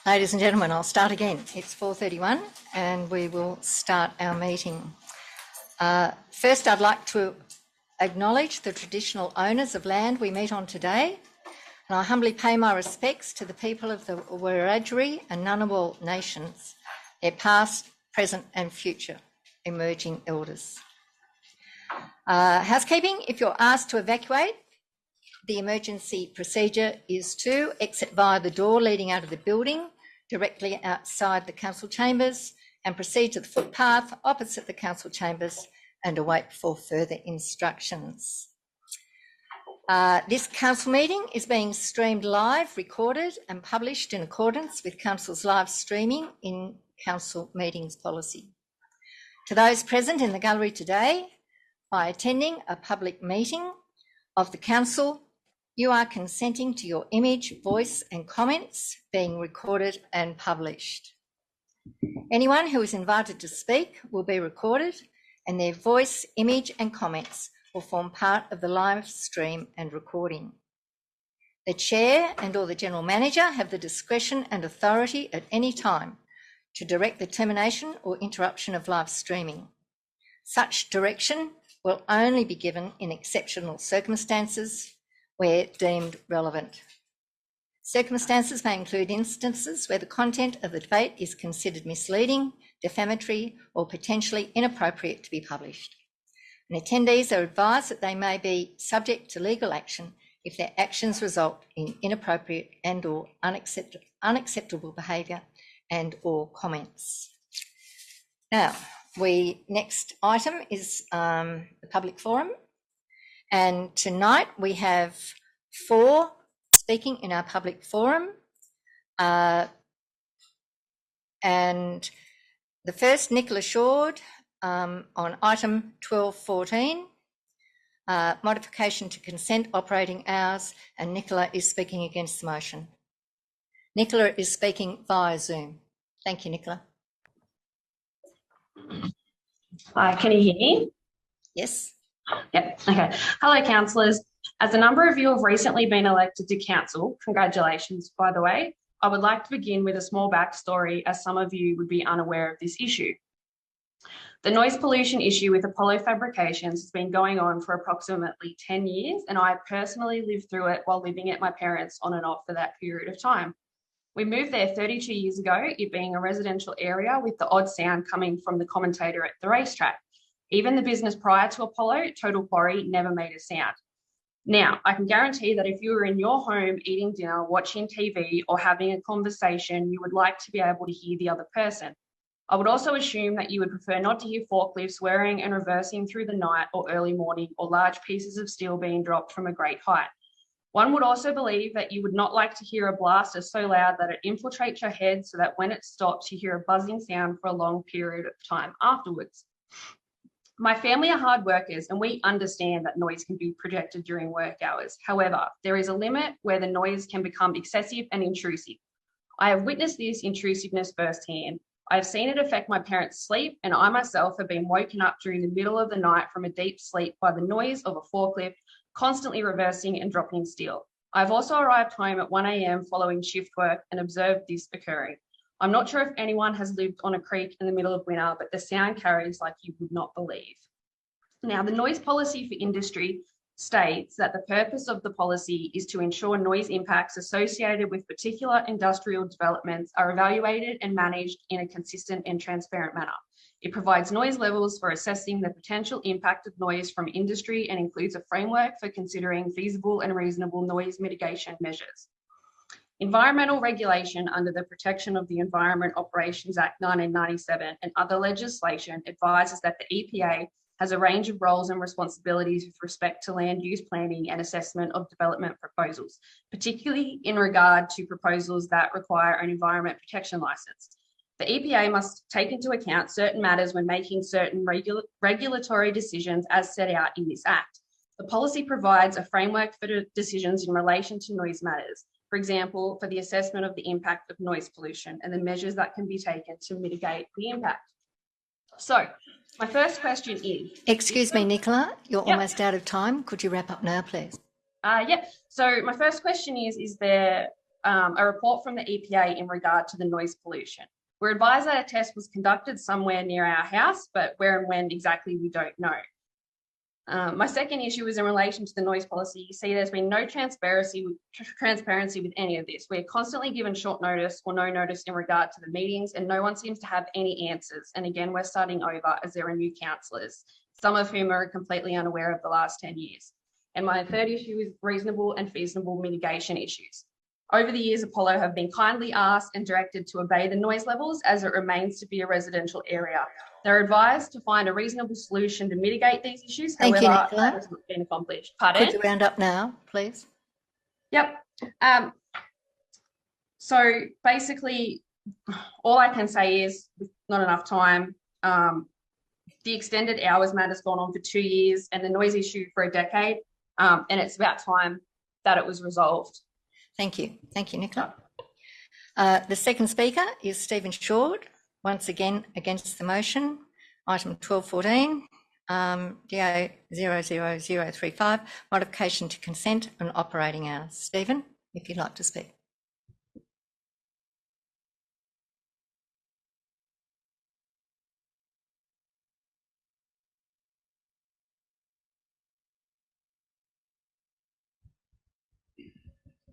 Ladies and gentlemen, I'll start again. It's 4:31 and we will start our meeting. First, I'd like to acknowledge the traditional owners of land we meet on today, and I humbly pay my respects to the people of the Wiradjuri and Ngunnawal nations, their past, present and future emerging elders. Housekeeping, if you're asked to evacuate, the emergency procedure is to exit via the door leading out of the building directly outside the council chambers and proceed to the footpath opposite the council chambers and await for further instructions. This council meeting is being streamed live, recorded and published in accordance with council's live streaming in council meetings policy. To those present in the gallery today, by attending a public meeting of the council, you are consenting to your image, voice and comments being recorded and published. Anyone who is invited to speak will be recorded and their voice, image and comments will form part of the live stream and recording. The Chair and or the General Manager have the discretion and authority at any time to direct the termination or interruption of live streaming. Such direction will only be given in exceptional circumstances where deemed relevant. Circumstances may include instances where the content of the debate is considered misleading, defamatory or potentially inappropriate to be published. And attendees are advised that they may be subject to legal action if their actions result in inappropriate and or unacceptable behaviour and or comments. Now, next item is the public forum. And tonight we have 4 speaking in our public forum. And the first, Nicola Shord, on item 12.14, modification to consent operating hours, and Nicola is speaking against the motion. Nicola is speaking via Zoom. Thank you, Nicola. Hi, can you hear me? Yes. Yep, okay. Hello, councillors. As a number of you have recently been elected to council, congratulations, by the way, I would like to begin with a small backstory as some of you would be unaware of this issue. The noise pollution issue with Apollo Fabrications has been going on for approximately 10 years, and I personally lived through it while living at my parents' on and off for that period of time. We moved there 32 years ago, it being a residential area with the odd sound coming from the commentator at the racetrack. Even the business prior to Apollo, Total Quarry, never made a sound. Now, I can guarantee that if you were in your home eating dinner, watching TV or having a conversation, you would like to be able to hear the other person. I would also assume that you would prefer not to hear forklifts swearing and reversing through the night or early morning or large pieces of steel being dropped from a great height. One would also believe that you would not like to hear a blaster so loud that it infiltrates your head so that when it stops, you hear a buzzing sound for a long period of time afterwards. My family are hard workers and we understand that noise can be projected during work hours. However, there is a limit where the noise can become excessive and intrusive. I have witnessed this intrusiveness firsthand. I have seen it affect my parents' sleep, and I myself have been woken up during the middle of the night from a deep sleep by the noise of a forklift constantly reversing and dropping steel. I've also arrived home at 1 a.m. following shift work and observed this occurring. I'm not sure if anyone has lived on a creek in the middle of winter, but the sound carries like you would not believe. Now, the noise policy for industry states that the purpose of the policy is to ensure noise impacts associated with particular industrial developments are evaluated and managed in a consistent and transparent manner. It provides noise levels for assessing the potential impact of noise from industry and includes a framework for considering feasible and reasonable noise mitigation measures. Environmental regulation under the Protection of the Environment Operations Act 1997 and other legislation advises that the EPA has a range of roles and responsibilities with respect to land use planning and assessment of development proposals, particularly in regard to proposals that require an environment protection licence. The EPA must take into account certain matters when making certain regulatory decisions as set out in this Act. The policy provides a framework for decisions in relation to noise matters, for example, for the assessment of the impact of noise pollution and the measures that can be taken to mitigate the impact. So, my first question is... Excuse me, Nicola, you're almost out of time. Could you wrap up now, please? So my first question is there a report from the EPA in regard to the noise pollution. We're advised that a test was conducted somewhere near our house, but where and when exactly we don't know. My second issue is in relation to the noise policy. You see, there's been no transparency with any of this. We're constantly given short notice or no notice in regard to the meetings, and no one seems to have any answers. And again, we're starting over as there are new councillors, some of whom are completely unaware of the last 10 years. And my third issue is reasonable and feasible mitigation issues. Over the years, Apollo have been kindly asked and directed to obey the noise levels as it remains to be a residential area. They're advised to find a reasonable solution to mitigate these issues. Thank you, However, Nicola. that has not been accomplished. Pardon? Could you round up now, please? Yep. So basically, all I can say is, with not enough time, the extended hours matter's gone on for 2 years and the noise issue for a decade, and it's about time that it was resolved. Thank you. Thank you, Nicola. The second speaker is Stephen Short, once again against the motion. Item 1214, DA 00035, modification to consent and operating hours. Stephen, if you'd like to speak.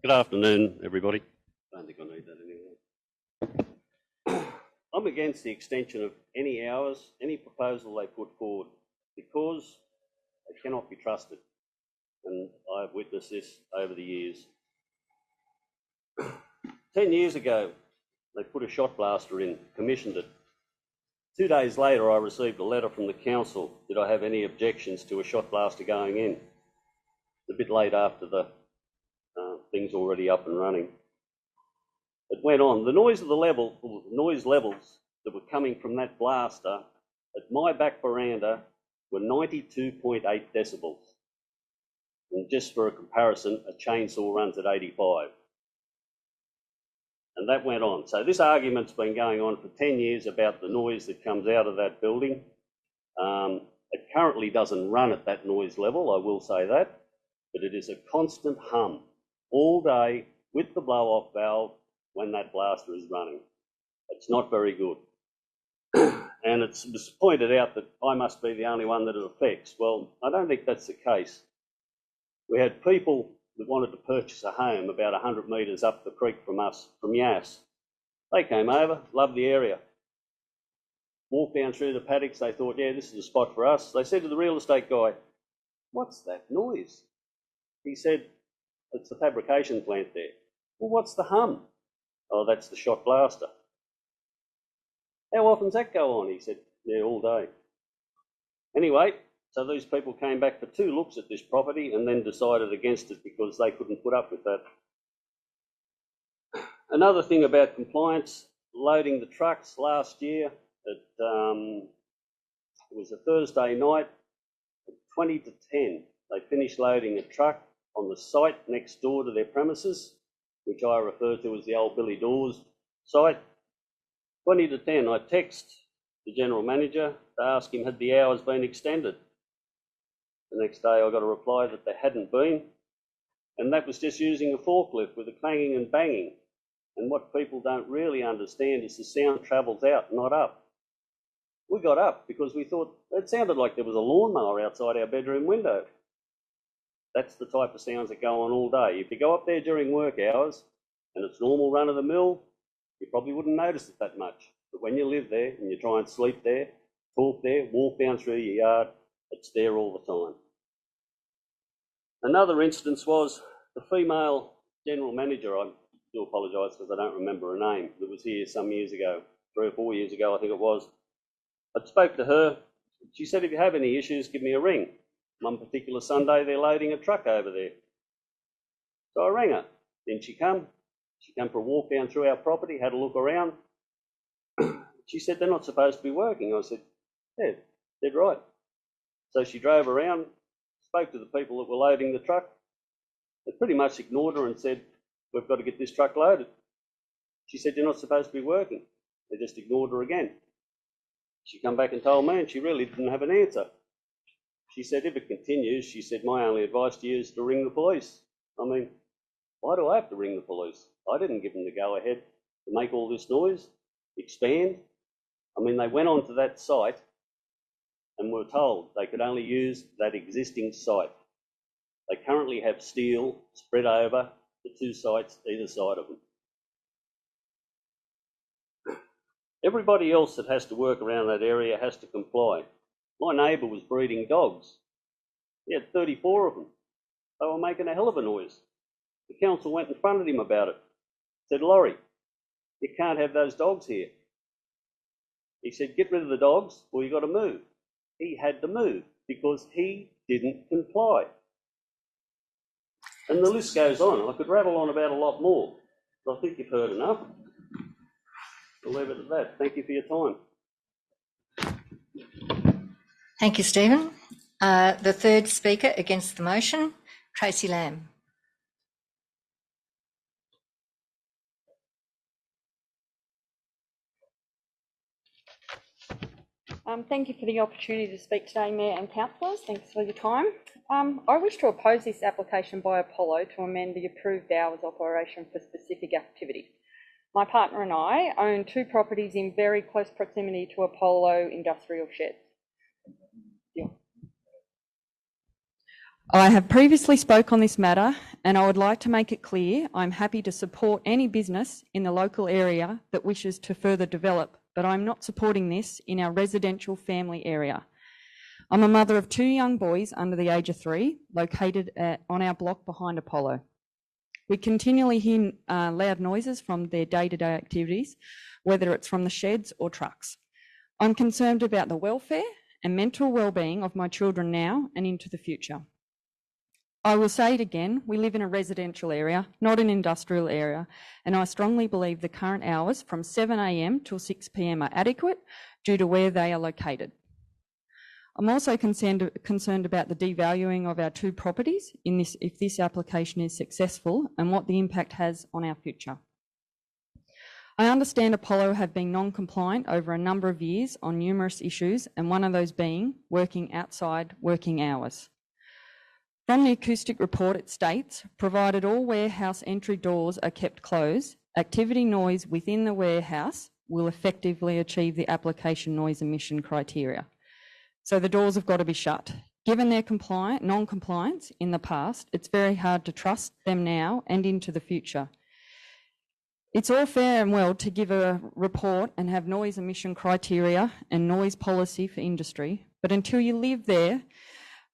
Good afternoon, everybody. I don't think I need that anymore. I'm against the extension of any hours, any proposal they put forward, because they cannot be trusted. And I've witnessed this over the years. 10 years ago, they put a shot blaster in, commissioned it. 2 days later, I received a letter from the council. Did I have any objections to a shot blaster going in? It's a bit late after the things already up and running. It went on. The noise levels that were coming from that blaster at my back veranda were 92.8 decibels. And just for a comparison, a chainsaw runs at 85. And that went on. So this argument's been going on for 10 years about the noise that comes out of that building. It currently doesn't run at that noise level, I will say that, but it is a constant hum all day with the blow-off valve when that blaster is running. It's not very good. And it's pointed out that I must be the only one that it affects. Well, I don't think that's the case. We had people that wanted to purchase a home about 100 metres up the creek from us, from Yass. They came over, loved the area. Walked down through the paddocks, they thought, yeah, this is a spot for us. They said to the real estate guy, what's that noise? He said, it's the fabrication plant there. Well, what's the hum? Oh, that's the shot blaster. How often does that go on? He said, yeah, all day. Anyway, so these people came back for 2 looks at this property and then decided against it because they couldn't put up with that. Another thing about compliance, loading the trucks last year, it was a Thursday night at 20 to 10. They finished loading a truck on the site next door to their premises, which I refer to as the old Billy Dawes site. 20 to 10, I text the general manager to ask him had the hours been extended. The next day I got a reply that they hadn't been, and that was just using a forklift with a clanging and banging. And what people don't really understand is the sound travels out, not up. We got up because we thought it sounded like there was a lawnmower outside our bedroom window. That's the type of sounds that go on all day. If you go up there during work hours and it's normal run of the mill, you probably wouldn't notice it that much. But when you live there and you try and sleep there, talk there, walk down through your yard, it's there all the time. Another instance was the female general manager, I do apologise because I don't remember her name, that was here some years ago, 3 or 4 years ago I think it was. I spoke to her. She said, if you have any issues, give me a ring. One particular Sunday, they're loading a truck over there. So I rang her. Then she come for a walk down through our property, had a look around. She said, they're not supposed to be working. I said, yeah, dead right. So she drove around, spoke to the people that were loading the truck. They pretty much ignored her and said, we've got to get this truck loaded. She said, you're not supposed to be working. They just ignored her again. She come back and told me, and she really didn't have an answer. She said, if it continues, she said, my only advice to you is to ring the police. I mean, Why do I have to ring the police? I didn't give them the go-ahead to make all this noise, expand. I mean, they went onto that site and were told they could only use that existing site. They currently have steel spread over the two sites either side of them. Everybody else that has to work around that area has to comply. My neighbour was breeding dogs. He had 34 of them. They were making a hell of a noise. The council went in front of him about it. Said, Laurie, you can't have those dogs here. He said, get rid of the dogs or you got to move. He had to move because he didn't comply. And the list goes on. I could rattle on about a lot more, but I think you've heard enough. I'll leave it at that. Thank you for your time. Thank you, Stephen. The third speaker against the motion, Tracy Lamb. Thank you for the opportunity to speak today, Mayor and Councillors. Thanks for your time. I wish to oppose this application by Apollo to amend the approved hours of operation for specific activities. My partner and I own 2 properties in very close proximity to Apollo industrial sheds. I have previously spoke on this matter and I would like to make it clear I'm happy to support any business in the local area that wishes to further develop, but I'm not supporting this in our residential family area. I'm a mother of 2 young boys under the age of 3, located on our block behind Apollo. We continually hear loud noises from their day-to-day activities, whether it's from the sheds or trucks. I'm concerned about the welfare and mental well-being of my children now and into the future. I will say it again, we live in a residential area, not an industrial area, and I strongly believe the current hours from 7 a.m. till 6 p.m. are adequate due to where they are located. I'm also concerned about the devaluing of our 2 properties if this application is successful and what the impact has on our future. I understand Apollo have been non-compliant over a number of years on numerous issues, and one of those being working outside working hours. From the acoustic report, it states, provided all warehouse entry doors are kept closed, activity noise within the warehouse will effectively achieve the application noise emission criteria. So the doors have got to be shut. Given their non-compliance in the past, it's very hard to trust them now and into the future. It's all fair and well to give a report and have noise emission criteria and noise policy for industry, but until you live there,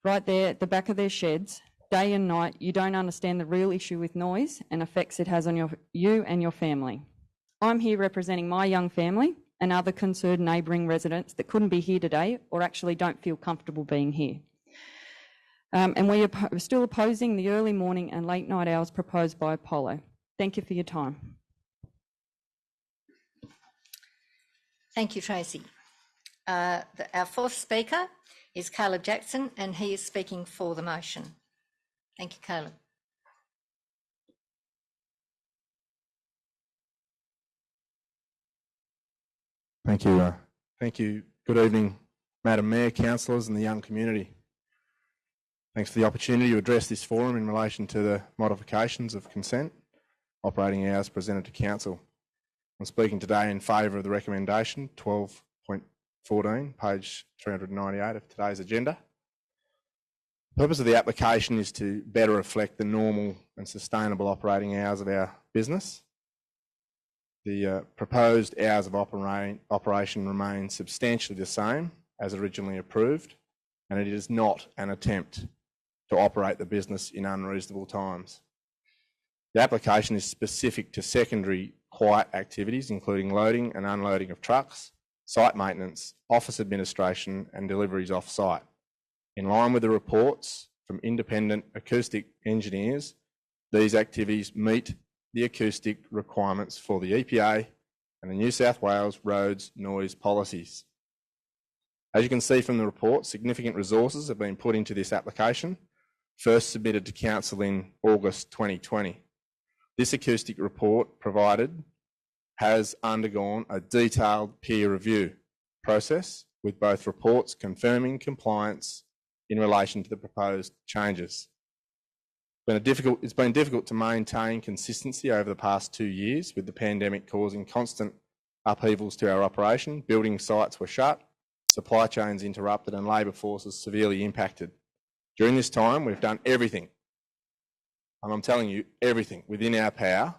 right there at the back of their sheds, day and night, you don't understand the real issue with noise and effects it has on you and your family. I'm here representing my young family and other concerned neighbouring residents that couldn't be here today or actually don't feel comfortable being here. And we are still opposing the early morning and late night hours proposed by Apollo. Thank you for your time. Thank you, Tracy. Our 4th speaker is Caleb Jackson, and he is speaking for the motion. Thank you, Caleb. Thank you. Thank you. Good evening, Madam Mayor, councillors and the young community. Thanks for the opportunity to address this forum in relation to the modifications of consent operating hours presented to council. I'm speaking today in favour of the recommendation 12.14, page 398 of today's agenda. The purpose of the application is to better reflect the normal and sustainable operating hours of our business. The proposed hours of operation remain substantially the same as originally approved, and it is not an attempt to operate the business in unreasonable times. The application is specific to secondary quiet activities, including loading and unloading of trucks, site maintenance, office administration and deliveries off-site. In line with the reports from independent acoustic engineers, these activities meet the acoustic requirements for the EPA and the New South Wales roads noise policies. As you can see from the report, significant resources have been put into this application, first submitted to Council in August 2020. This acoustic report provided has undergone a detailed peer review process, with both reports confirming compliance in relation to the proposed changes. It's been difficult to maintain consistency over the past 2 years, with the pandemic causing constant upheavals to our operation. Building sites were shut, supply chains interrupted, and labour forces severely impacted. During this time, we've done everything, and I'm telling you, everything within our power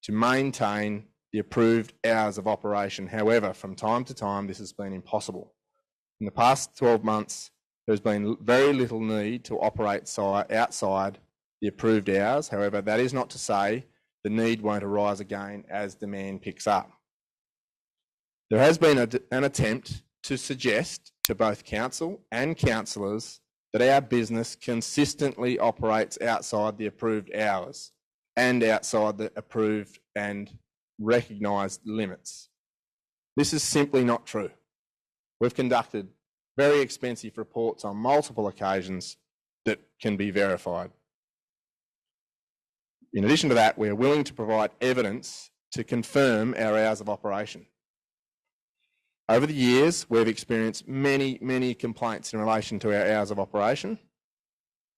to maintain the approved hours of operation. However, from time to time, this has been impossible. In the past 12 months, there's been very little need to operate outside the approved hours. However, that is not to say the need won't arise again as demand picks up. There has been an attempt to suggest to both council and councillors that our business consistently operates outside the approved hours and outside the approved and recognised limits. This is simply not true. We've conducted very expensive reports on multiple occasions that can be verified. In addition to that, we are willing to provide evidence to confirm our hours of operation. Over the years, we've experienced many complaints in relation to our hours of operation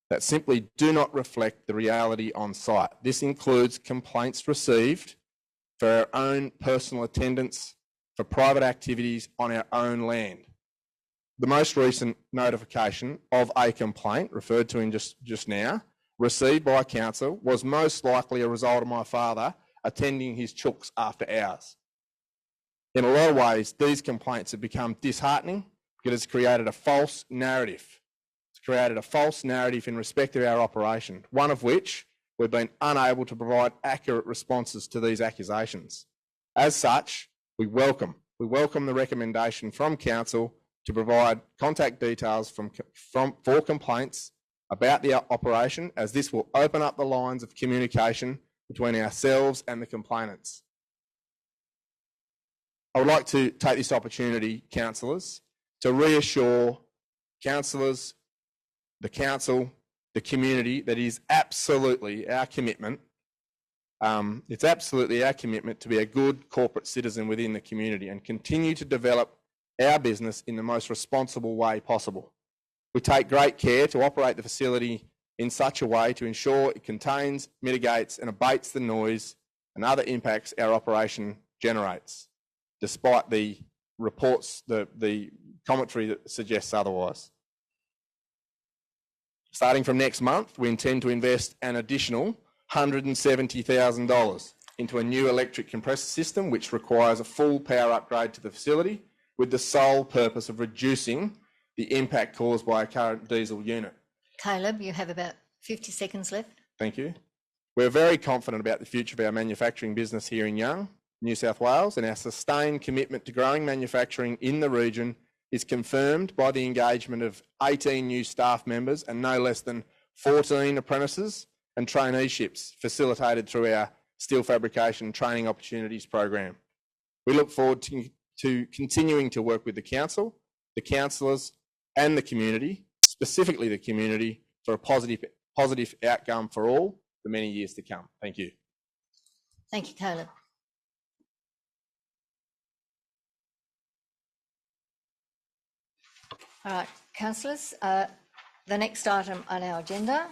that simply do not reflect the reality on site. This includes complaints received for our own personal attendance, for private activities on our own land. The most recent notification of a complaint, referred to in just now, received by council was most likely a result of my father attending his chooks after hours. In a lot of ways, these complaints have become disheartening because it's created a false narrative. It's created a false narrative in respect of our operation, one of which we've been unable to provide accurate responses to these accusations. As such, we welcome the recommendation from council to provide contact details for complaints about the operation, as this will open up the lines of communication between ourselves and the complainants. I would like to take this opportunity, councillors, to reassure councillors, the council, the community, that is absolutely our commitment. It's absolutely our commitment to be a good corporate citizen within the community and continue to develop our business in the most responsible way possible. We take great care to operate the facility in such a way to ensure it contains, mitigates and abates the noise and other impacts our operation generates, despite the reports, the commentary that suggests otherwise. Starting from next month, we intend to invest an additional $170,000 into a new electric compressor system, which requires a full power upgrade to the facility, with the sole purpose of reducing the impact caused by a current diesel unit. Caleb, you have about 50 seconds left. Thank you. We're very confident about the future of our manufacturing business here in Young, New South Wales, and our sustained commitment to growing manufacturing in the region is confirmed by the engagement of 18 new staff members and no less than 14 apprentices and traineeships facilitated through our steel fabrication training opportunities program. We look forward to continuing to work with the council, the councillors and the community, specifically the community, for a positive outcome for all for many years to come. Thank you. Thank you, Caleb. All right, councillors, the next item on our agenda,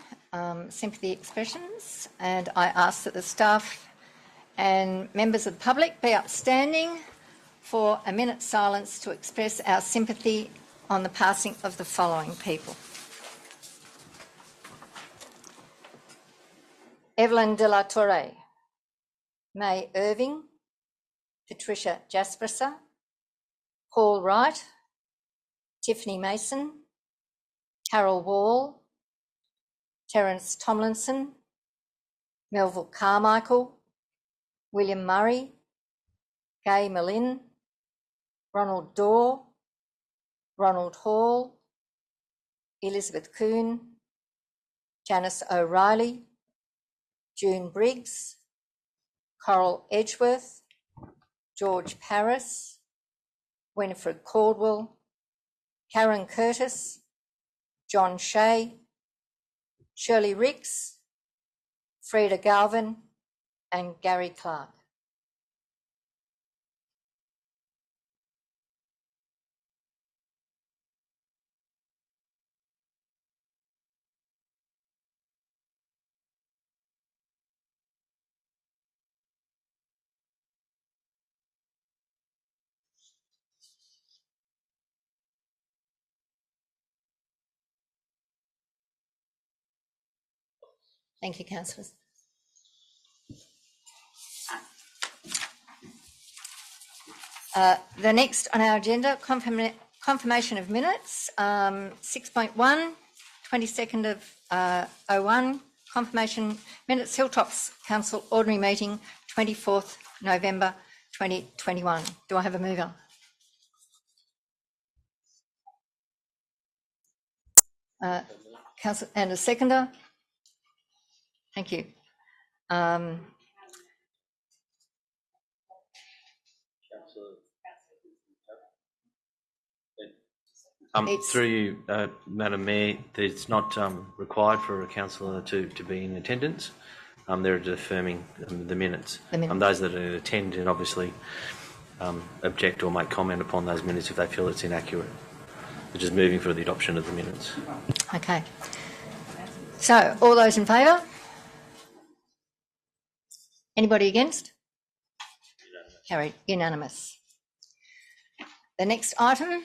sympathy expressions, and I ask that the staff and members of the public be upstanding for a minute's silence to express our sympathy on the passing of the following people: Evelyn de la Torre, May Irving, Patricia Jasperser, Paul Wright, Tiffany Mason, Carol Wall, Terence Tomlinson, Melville Carmichael, William Murray, Gay Malin, Ronald Dorr, Ronald Hall, Elizabeth Kuhn, Janice O'Reilly, June Briggs, Coral Edgeworth, George Paris, Winifred Caldwell, Karen Curtis, John Shea, Shirley Ricks, Freda Galvin and Gary Clark. Thank you, councillors. The next on our agenda, confirmation of minutes, 6.1, 22nd of 01, confirmation minutes, Hilltops Council Ordinary Meeting, 24th November 2021. Do I have a mover? Council, and a seconder? Thank you. Through you, Madam Mayor, it's not required for a councillor to be in attendance. They're affirming the minutes. Those that attend and obviously object or make comment upon those minutes if they feel it's inaccurate. We're just moving for the adoption of the minutes. Okay. So, all those in favour? Anybody against? Carried. Unanimous. The next item,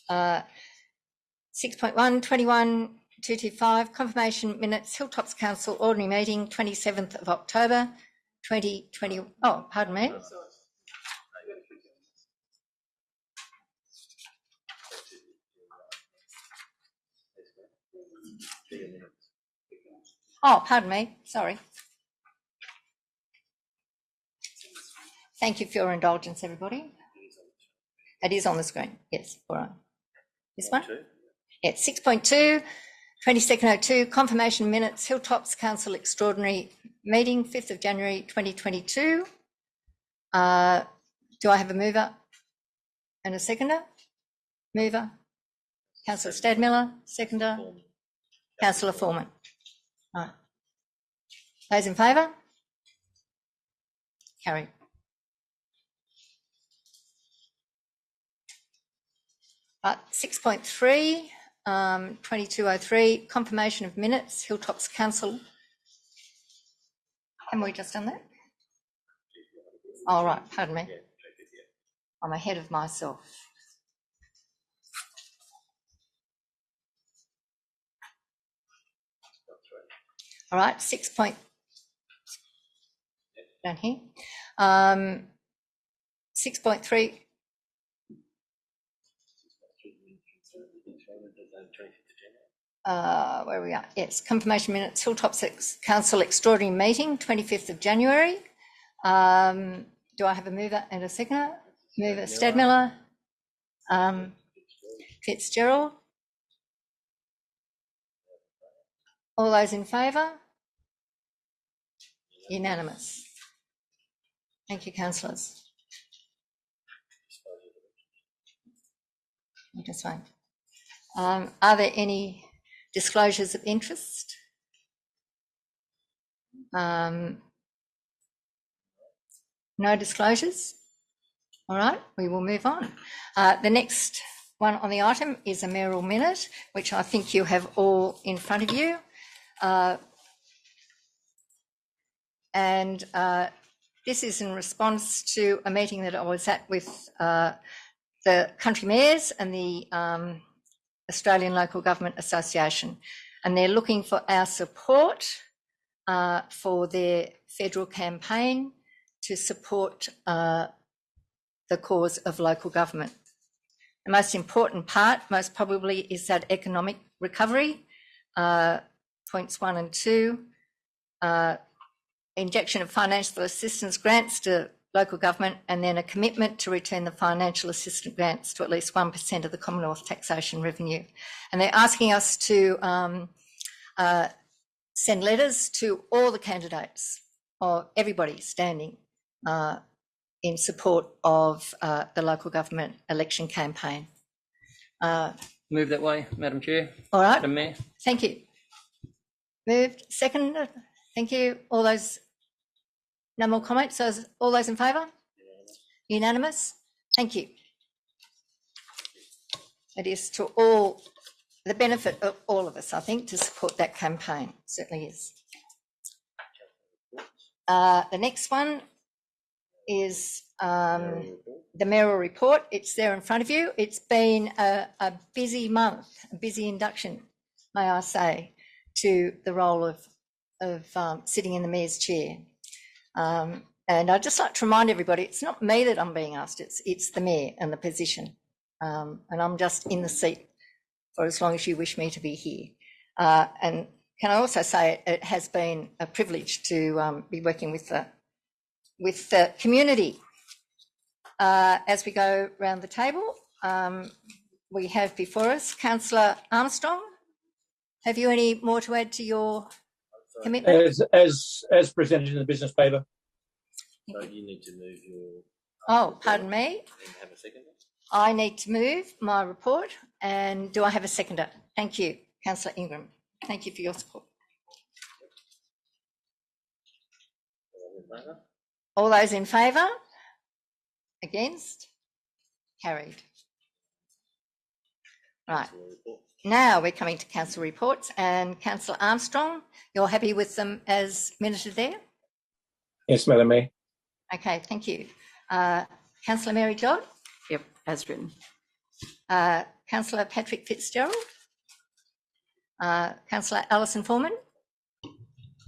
6.1, 21, 225, confirmation minutes, Hilltops Council Ordinary Meeting, 27th of October, 2020. Oh, pardon me. Oh, pardon me. Sorry. Thank you for your indulgence, everybody. It is on the screen. Yes, all right. This one? Yeah, 6.2, 22nd 02, confirmation minutes, Hilltops Council Extraordinary Meeting, 5th of January 2022. Do I have a mover and a seconder? Mover. Councillor Stadmiller, seconder. Councillor Foreman. All right. Those in favour? Carried. Right, 6.3, 2203, confirmation of minutes, Hilltops Council. Haven't we just done that? All right, pardon me. I'm ahead of myself. All right, 6. Down here. 6.3. Where we are? Yes, confirmation minutes, Hilltops Council Extraordinary Meeting, 25th of January. Do I have a mover and a seconder? Mover Stadmiller. Fitzgerald. All those in favour? Unanimous. Thank you, councillors. Just fine. Are there any disclosures of interest? No disclosures? All right, we will move on. The next one on the item is a mayoral minute, which I think you have all in front of you. This is in response to a meeting that I was at with the country mayors and the Australian Local Government Association, and they're looking for our support for their federal campaign to support the cause of local government. The most important part, most probably, is that economic recovery, points 1 and 2, injection of financial assistance grants to local government, and then a commitment to return the financial assistance grants to at least 1% of the Commonwealth taxation revenue. And they're asking us to send letters to all the candidates, or everybody standing in support of the local government election campaign. Move that way, Madam Chair. All right. Madam Mayor. Thank you. Moved. Second. Thank you. All those. No more comments. So all those in favour? Unanimous. Thank you. It is to all the benefit of all of us, I think, to support that campaign. It certainly is. The next one is the mayoral report. It's there in front of you. It's been a busy month, a busy induction may I say, to the role of sitting in the Mayor's chair. And I'd just like to remind everybody, it's not me that I'm being asked, it's the Mayor and the position. And I'm just in the seat for as long as you wish me to be here. And can I also say it has been a privilege to be working with the community. As we go round the table, we have before us Councillor Armstrong. Have you any more to add to your commitment? As presented in the business paper. So you need to move your. Oh, pardon me. And have a second. I need to move my report, and do I have a seconder? Thank you, Councillor Ingram. Thank you for your support. All those in favour? Against? Carried. Right. Now we're coming to council reports, and Councillor Armstrong, you're happy with them as minuted there? Yes, Madam Mayor. Okay, thank you. Councillor Mary Dodd? Yep, as written. Councillor Patrick Fitzgerald? Councillor Alison Foreman?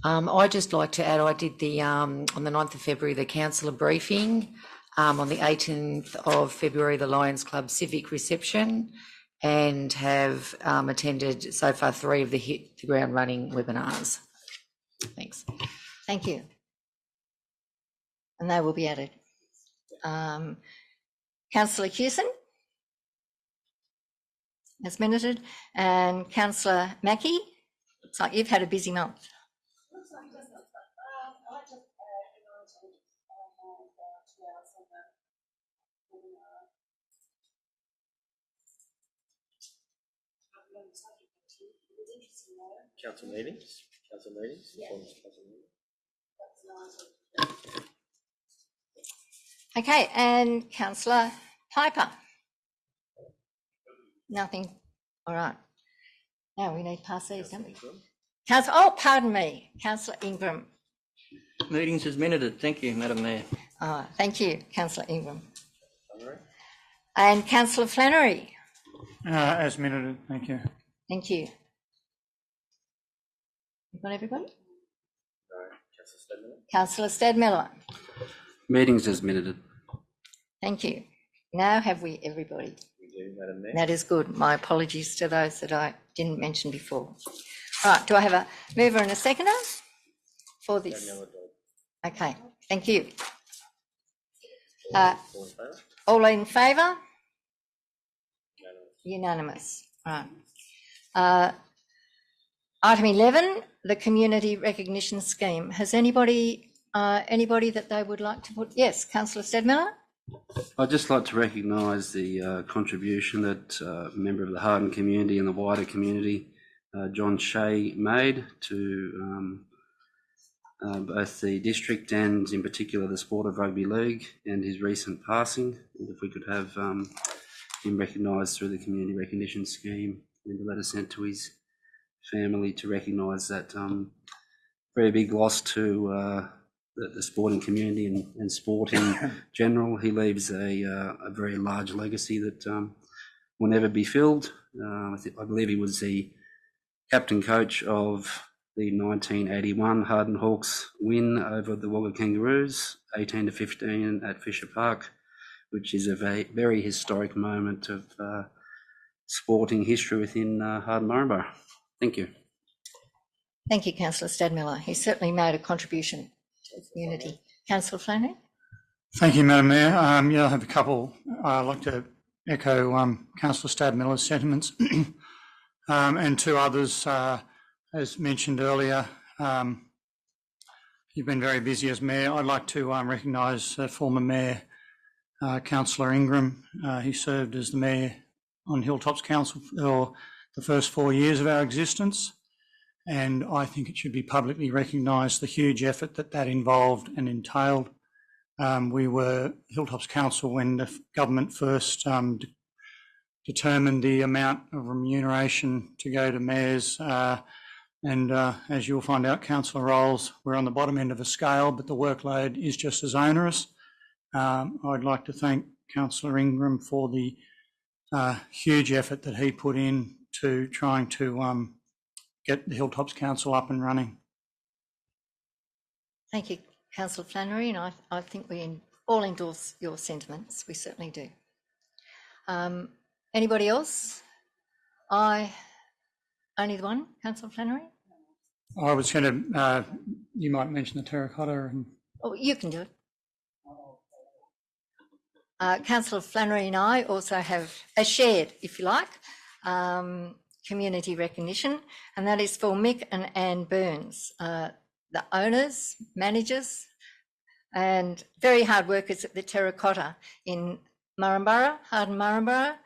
I'd just like to add, I did the, on the 9th of February, the councillor briefing. On the 18th of February, the Lions Club civic reception, and have attended so far 3 of the Hit the Ground Running webinars. Thanks. Thank you. And they will be added. Councillor Hewson, as minuted, and Councillor Mackie. Looks like you've had a busy month. Council meetings. Council meetings. Yeah. Okay, and Councillor Piper. Nothing. All right. Now we need to pass these, don't we? Oh, pardon me, Councillor Ingram. Meetings as minuted. Thank you, Madam Mayor. Thank you, Councillor Ingram. And Councillor Flannery. As minuted. Thank you. Thank you. You've got everybody? Councillor Stadmiller. Meetings as minuted. Thank you. Now have we everybody? We do, Madam Mayor. That is good. My apologies to those that I didn't mention before. All right, do I have a mover and a seconder for this? Okay, thank you. All in favour? Unanimous. Right. Item 11, the Community Recognition Scheme. Has anybody that they would like to put? Yes, Councillor Stedmiller. I'd just like to recognise the contribution that a member of the Harden community and the wider community, John Shea, made to both the district and in particular the sport of rugby league, and his recent passing. And if we could have him recognised through the Community Recognition Scheme, and a letter sent to his family to recognise that very big loss to the sporting community and sport in general. He leaves a very large legacy that will never be filled. I believe he was the captain coach of the 1981 Harden Hawks win over the Wagga Kangaroos, 18-15 at Fisher Park, which is a very historic moment of sporting history within Harden-Murrumba. Thank you. Thank you, Councillor Stadmiller. He certainly made a contribution to the community. Councillor Flannery. Thank you, Madam Mayor. Yeah, I have a couple. I'd like to echo Councillor Stadmiller's sentiments and 2 others. As mentioned earlier, you've been very busy as Mayor. I'd like to recognise former Mayor Councillor Ingram. He served as the Mayor on Hilltops Council for the first 4 years of our existence, and I think it should be publicly recognised the huge effort that involved and entailed. We were Hilltops Council when the government first determined the amount of remuneration to go to mayors, and as you'll find out, councillor roles, we're on the bottom end of a scale, but the workload is just as onerous. I'd like to thank Councillor Ingram for the huge effort that he put in to trying to get the Hilltops Council up and running. Thank you, Councillor Flannery, and I think we all endorse your sentiments. We certainly do. Anybody else? Only the one, Councillor Flannery? I was going to, you might mention the terracotta. And Oh, you can do it. Councillor Flannery and I also have a shared, if you like, community recognition, and that is for Mick and Anne Burns, the owners, managers, and very hard workers at the Terracotta in Murrumburra, Harden Murrumburra,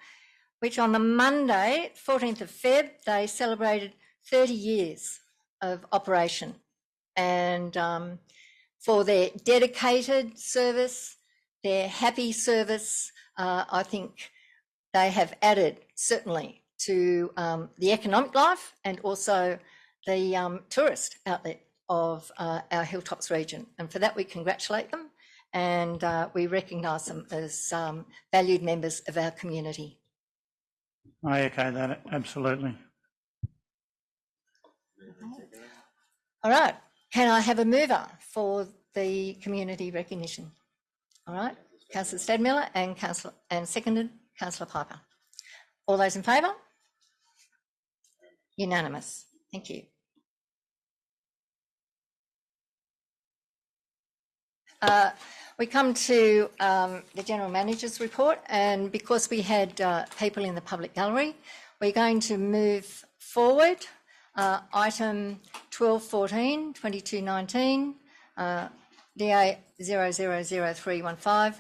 which on the Monday, 14th of Feb, they celebrated 30 years of operation. And for their dedicated service, their happy service, I think they have added certainly to the economic life and also the tourist outlet of our Hilltops region. And for that, we congratulate them and we recognise them as valued members of our community. I echo that, absolutely. All right, can I have a mover for the community recognition? All right, Councillor Stadmiller and seconded Councillor Piper. All those in favour? Unanimous. Thank you. We come to the General Manager's report, and because we had people in the public gallery, we're going to move forward. Item 1214, 2219, DA 000315,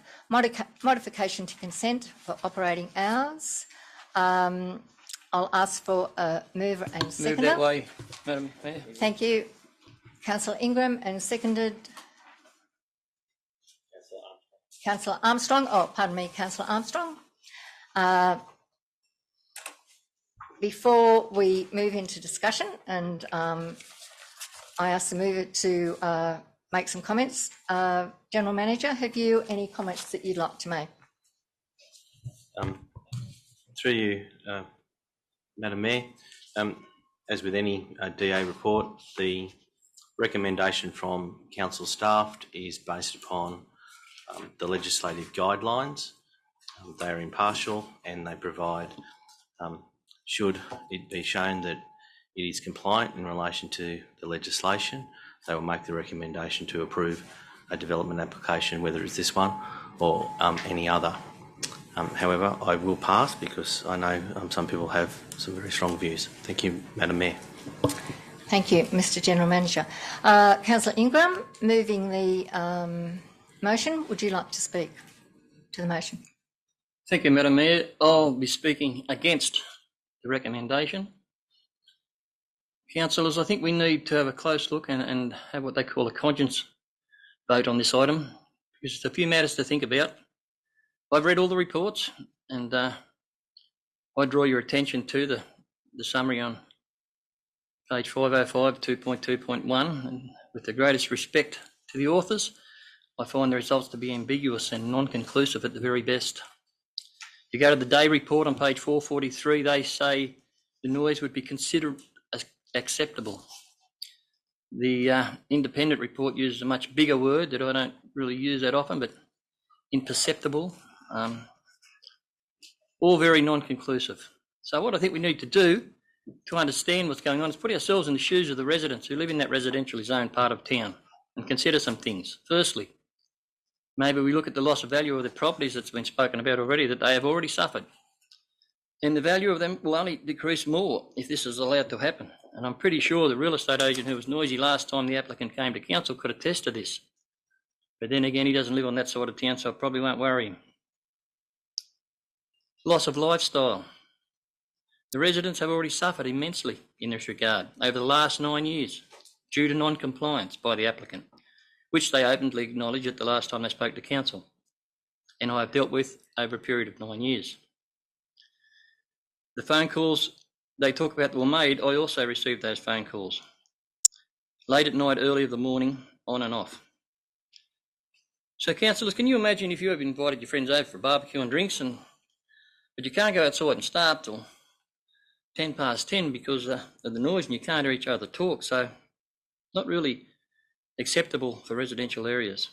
modification to consent for operating hours. I'll ask for a mover and seconder. Move that way, Madam Mayor. Thank you, Councillor Ingram, and seconded Councillor Armstrong. Oh, pardon me, Councillor Armstrong. Before we move into discussion, and I ask the mover to make some comments. General Manager, have you any comments that you'd like to make? Through you, Madam Mayor, as with any DA report, the recommendation from council staff is based upon the legislative guidelines. They are impartial and they provide, should it be shown that it is compliant in relation to the legislation, they will make the recommendation to approve a development application, whether it's this one or any other. However, I will pass because I know some people have some very strong views. Thank you, Madam Mayor. Thank you, Mr. General Manager. Councillor Ingram, moving the motion, would you like to speak to the motion? Thank you, Madam Mayor. I'll be speaking against the recommendation. Councillors, I think we need to have a close look and have what they call a conscience vote on this item, because there's a few matters to think about. I've read all the reports, and I draw your attention to the summary on page 505, 2.2.1, and with the greatest respect to the authors, I find the results to be ambiguous and non-conclusive at the very best. You go to the day report on page 443, they say the noise would be considered as acceptable. The independent report uses a much bigger word that I don't really use that often, but imperceptible. All very non-conclusive. So what I think we need to do to understand what's going on is put ourselves in the shoes of the residents who live in that residentially zoned part of town and consider some things. Firstly, maybe we look at the loss of value of the properties that's been spoken about already, that they have already suffered. And the value of them will only decrease more if this is allowed to happen. And I'm pretty sure the real estate agent who was noisy last time the applicant came to council could attest to this. But then again, he doesn't live on that side of town, so I probably won't worry him. Loss of lifestyle. The residents have already suffered immensely in this regard over the last 9 years due to non-compliance by the applicant, which they openly acknowledged at the last time they spoke to council, and I have dealt with over a period of 9 years. The phone calls they talk about that were made, I also received those phone calls. Late at night, early in the morning, on and off. So councillors, can you imagine if you have invited your friends over for a barbecue and drinks, but you can't go outside and start till 10 past 10 because of the noise and you can't hear each other talk. So not really acceptable for residential areas.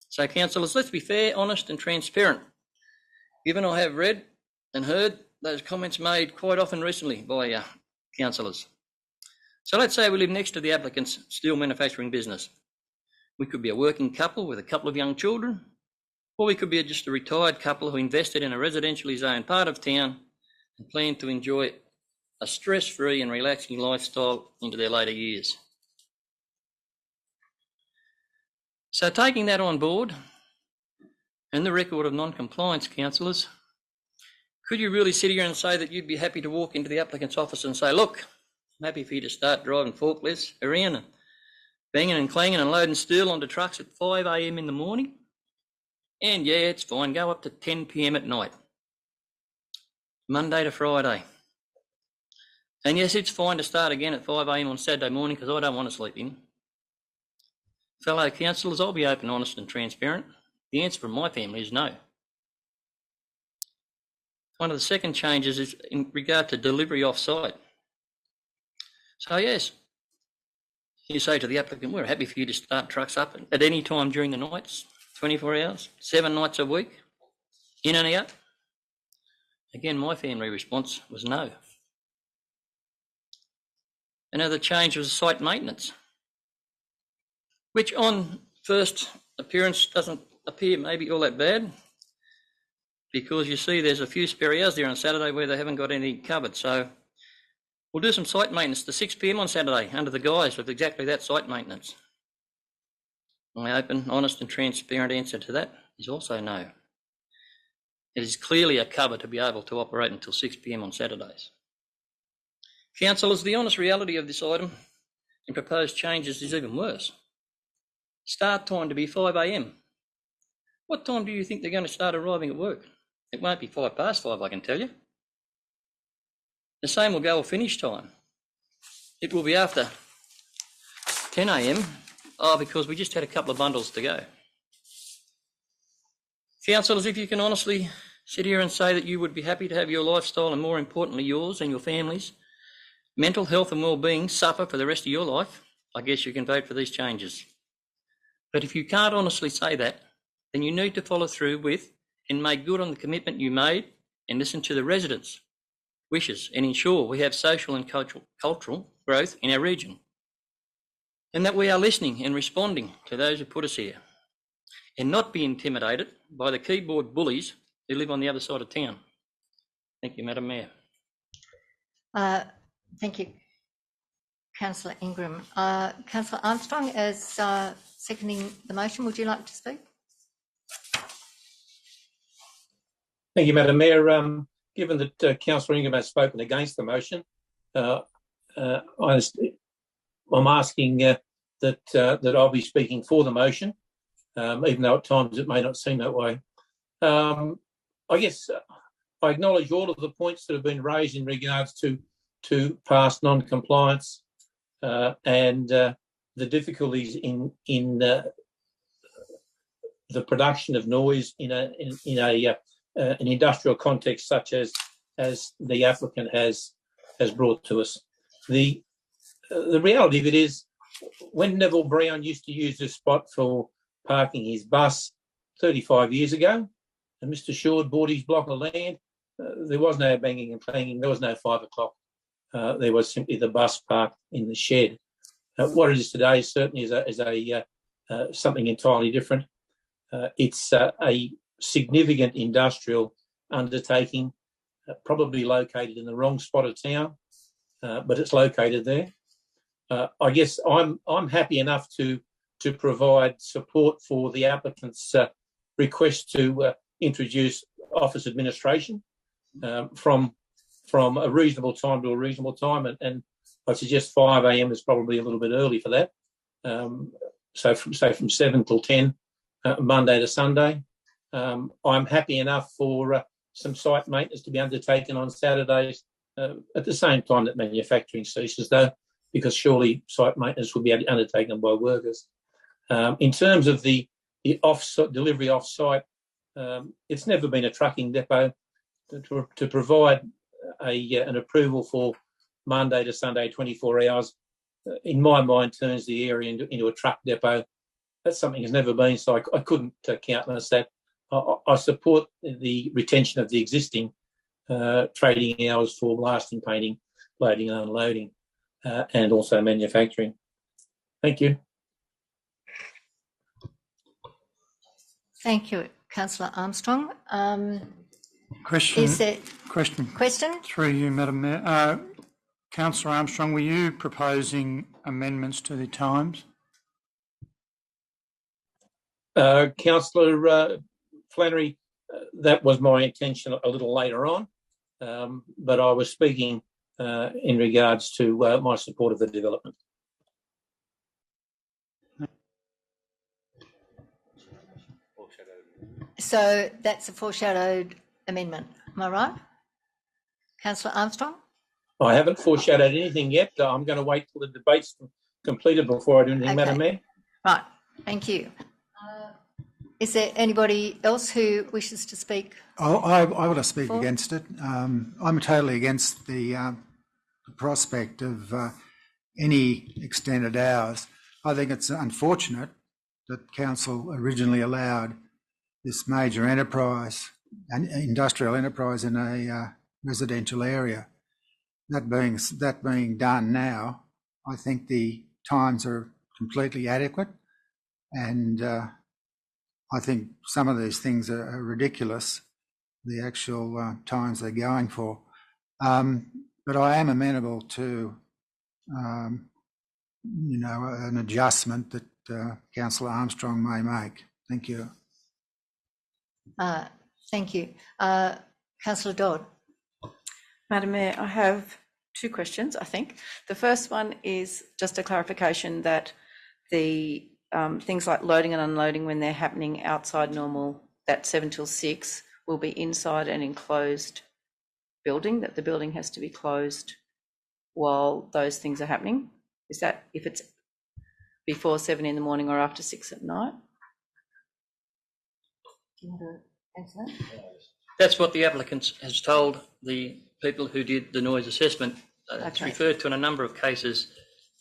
So councillors, let's be fair, honest and transparent. Given I have read and heard those comments made quite often recently by councillors. So let's say we live next to the applicant's steel manufacturing business. We could be a working couple with a couple of young children, or we could be just a retired couple who invested in a residentially zoned part of town and plan to enjoy a stress-free and relaxing lifestyle into their later years. So taking that on board and the record of non-compliance, councillors, could you really sit here and say that you'd be happy to walk into the applicant's office and say, look, I'm happy for you to start driving forklifts around and banging and clanging and loading steel onto trucks at 5 a.m. in the morning? And yeah, it's fine, go up to 10 p.m. at night, Monday to Friday. And yes, it's fine to start again at 5 a.m. on Saturday morning because I don't want to sleep in. Fellow councillors, I'll be open, honest and transparent. The answer from my family is no. One of the second changes is in regard to delivery off-site. So yes, you say to the applicant, we're happy for you to start trucks up at any time during the nights, 24 hours, 7 nights a week, in and out. Again, my family response was no. Another change was site maintenance, which on first appearance doesn't appear maybe all that bad, because you see there's a few spare hours there on Saturday where they haven't got anything covered. So we'll do some site maintenance to 6 p.m. on Saturday under the guise of exactly that site maintenance. My open, honest and transparent answer to that is also no. It is clearly a cover to be able to operate until 6 p.m. on Saturdays. Councillors, the honest reality of this item and proposed changes is even worse. Start time to be 5 a.m. What time do you think they're going to start arriving at work? It won't be 5 past 5, I can tell you. The same will go with finish time. It will be after 10 a.m. Because we just had a couple of bundles to go. Councillors, if you can honestly sit here and say that you would be happy to have your lifestyle and more importantly yours and your family's mental health and well-being suffer for the rest of your life, I guess you can vote for these changes. But if you can't honestly say that, then you need to follow through with and make good on the commitment you made and listen to the residents' wishes and ensure we have social and cultural growth in our region, and that we are listening and responding to those who put us here and not be intimidated by the keyboard bullies who live on the other side of town. Thank you, Madam Mayor. Thank you, Councillor Ingram. Councillor Armstrong, as seconding the motion, would you like to speak? Thank you, Madam Mayor. Given that Councillor Ingram has spoken against the motion, I'm asking that I'll be speaking for the motion, even though at times it may not seem that way. I guess I acknowledge all of the points that have been raised in regards to past non-compliance and the difficulties in the production of noise in an industrial context such as the applicant has brought to us. The reality of it is, when Neville Brown used to use this spot for parking his bus 35 years ago, and Mr. Short bought his block of land, there was no banging and clanging, there was no 5 o'clock. There was simply the bus parked in the shed. What it is today certainly is something entirely different. It's a significant industrial undertaking, probably located in the wrong spot of town, but it's located there. I guess I'm happy enough to provide support for the applicant's request to introduce office administration from a reasonable time to a reasonable time, and I suggest 5 a.m. is probably a little bit early for that. So from 7 till 10, Monday to Sunday. I'm happy enough for some site maintenance to be undertaken on Saturdays at the same time that manufacturing ceases, though, because surely site maintenance will be undertaken by workers. In terms of the delivery off-site, it's never been a trucking depot. To provide an approval Monday to Sunday, 24 hours, in my mind, turns the area into a truck depot. That's something that's never been, so I couldn't countenance that. I support the retention of the existing trading hours for blasting, painting, loading and unloading, and also manufacturing. Thank you. Thank you, Councillor Armstrong. Question. Is there question through you, Madam Mayor? Councillor Armstrong, were you proposing amendments to the times? Councillor Flannery, that was my intention a little later on, but I was speaking in regards to my support of the development. So that's a foreshadowed amendment, am I right? Councillor Armstrong? I haven't foreshadowed anything yet. I'm going to wait till the debate's completed before I do anything, Madam Mayor. Right, thank you. Is there anybody else who wishes to speak? I want to speak against it. I'm totally against the prospect of any extended hours. I think it's unfortunate that Council originally allowed this major enterprise, an industrial enterprise in a residential area. That being done now, I think the times are completely adequate, and I think some of these things are ridiculous, the actual times they're going for. But I am amenable to, an adjustment that Councillor Armstrong may make. Thank you. Thank you. Councillor Dodd. Madam Mayor, I have two questions, I think. The first one is just a clarification that the things like loading and unloading, when they're happening outside normal, that 7 till 6, will be inside an enclosed building, that the building has to be closed while those things are happening. Is that if it's before 7 in the morning or after 6 at night? Do you want to answer that? That's what the applicant has told the people who did the noise assessment. It's referred to in a number of cases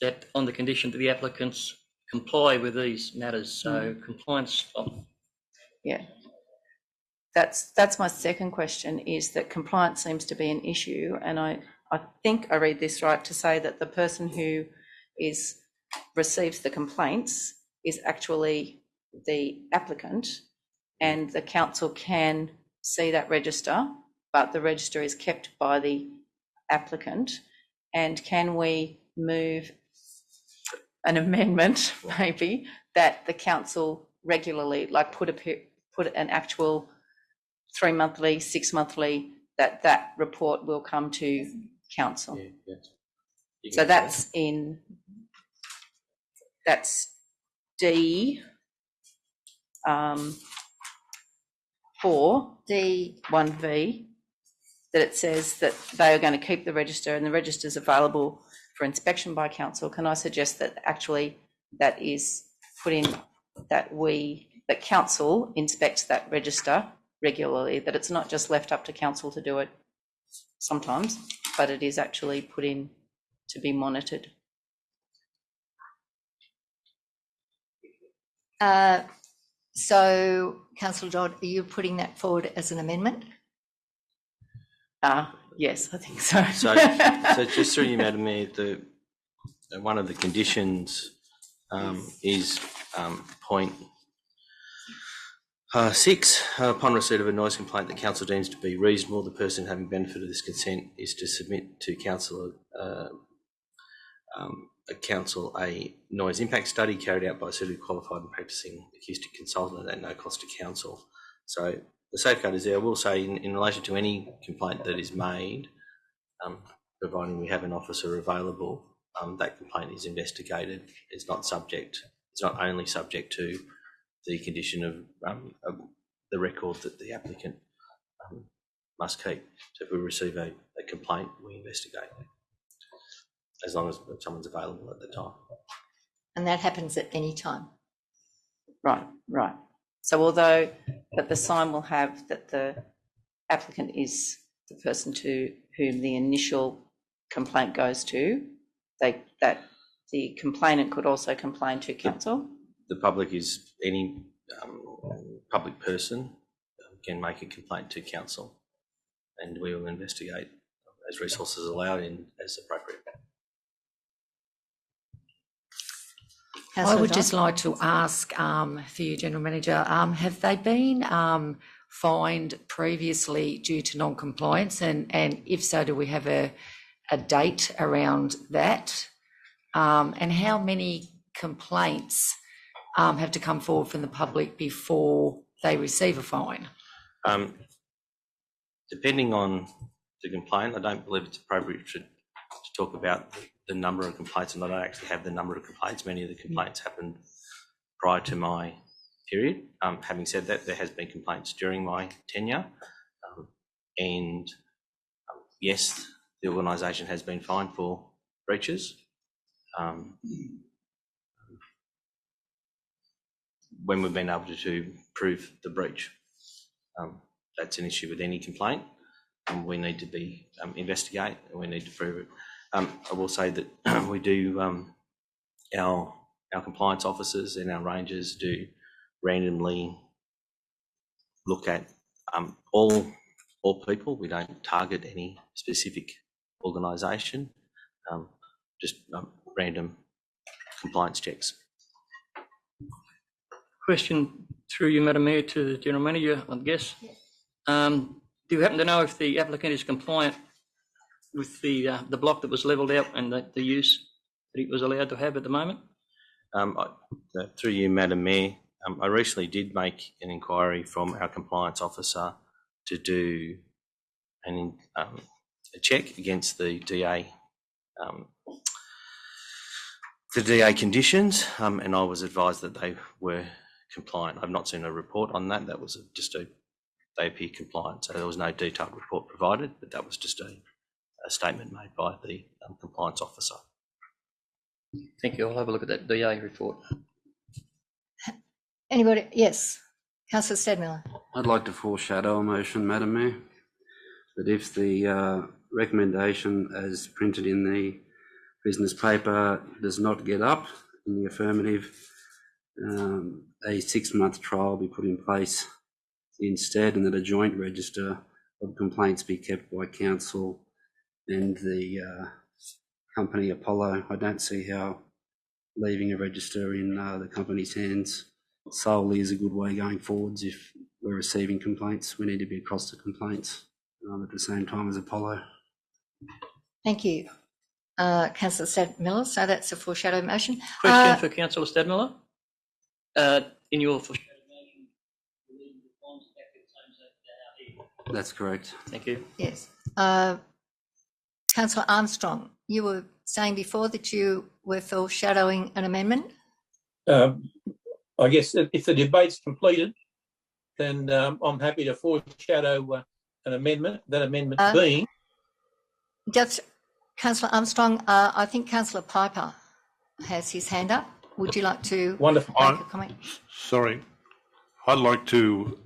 that on the condition that the applicants comply with these matters. So compliance. Yeah. That's my second question, is that compliance seems to be an issue, and I think I read this right to say that the person who receives the complaints is actually the applicant, and the council can see that register, but the register is kept by the applicant. And can we move an amendment maybe that the council regularly, like put an actual 3 monthly, 6 monthly, that report will come to council? So that's D 4 D1V, that it says that they are going to keep the register and the register is available for inspection by council. Can I suggest that actually that is put in, that council inspects that register regularly, that it's not just left up to council to do it sometimes, but it is actually put in to be monitored? So, Councillor Dodd, are you putting that forward as an amendment? Yes, I think so. So just through you, Madam Mayor, one of the conditions is point 6. Upon receipt of a noise complaint that council deems to be reasonable, the person having benefit of this consent is to submit to council a noise impact study carried out by a suitably qualified and practising acoustic consultant at no cost to council. So the safeguard is there. I will say in relation to any complaint that is made, providing we have an officer available, that complaint is investigated. It's not only subject to the condition of the record that the applicant must keep. So if we receive a complaint, we investigate it, as long as someone's available at the time. And that happens at any time? Right. So although that the sign will have that the applicant is the person to whom the initial complaint goes to, that the complainant could also complain to council? The public is any public person can make a complaint to council, and we will investigate as resources allow in as appropriate. I would just like to ask for you, General Manager, have they been fined previously due to non-compliance, and if so, do we have a date around that? And how many complaints have to come forward from the public before they receive a fine? Depending on the complaint, I don't believe it's appropriate to talk about the number of complaints, and I don't actually have the number of complaints. Many of the complaints happened prior to my period. Having said that, there has been complaints during my tenure, and yes, the organisation has been fined for breaches. When we've been able to prove the breach. That's an issue with any complaint. We need to investigate, and we need to prove it. I will say that we do, our compliance officers and our rangers do randomly look at all people. We don't target any specific organisation, just random compliance checks. Question through you, Madam Mayor, to the General Manager, I guess. Do you happen to know if the applicant is compliant with the block that was levelled out and the use that it was allowed to have at the moment? Through you, Madam Mayor, I recently did make an inquiry from our compliance officer to do a check against the DA conditions, and I was advised that they were compliant. I've not seen a report on that. That was just they appear compliant, so there was no detailed report provided, but that was just a statement made by the compliance officer. Thank you. I'll have a look at that DA report. Anybody? Yes, Councillor Stedmiller. I'd like to foreshadow a motion, Madam Mayor, that if the recommendation as printed in the business paper does not get up in the affirmative, a 6-month trial be put in place instead, and that a joint register of complaints be kept by council and the company Apollo. I don't see how leaving a register in the company's hands solely is a good way going forwards. If we're receiving complaints, we need to be across the complaints at the same time as Apollo. Thank you, Councillor Stedmiller. So that's a foreshadow motion. Question for Councillor Stedmiller. In your foreshadow motion, you leave the bonds back at the same as That's correct. Thank you. Yes. Councillor Armstrong, you were saying before that you were foreshadowing an amendment? I guess if the debate's completed, then I'm happy to foreshadow an amendment, that amendment being... Just, Councillor Armstrong, I think Councillor Piper has his hand up. Would you like to make a comment? Sorry. I'd like to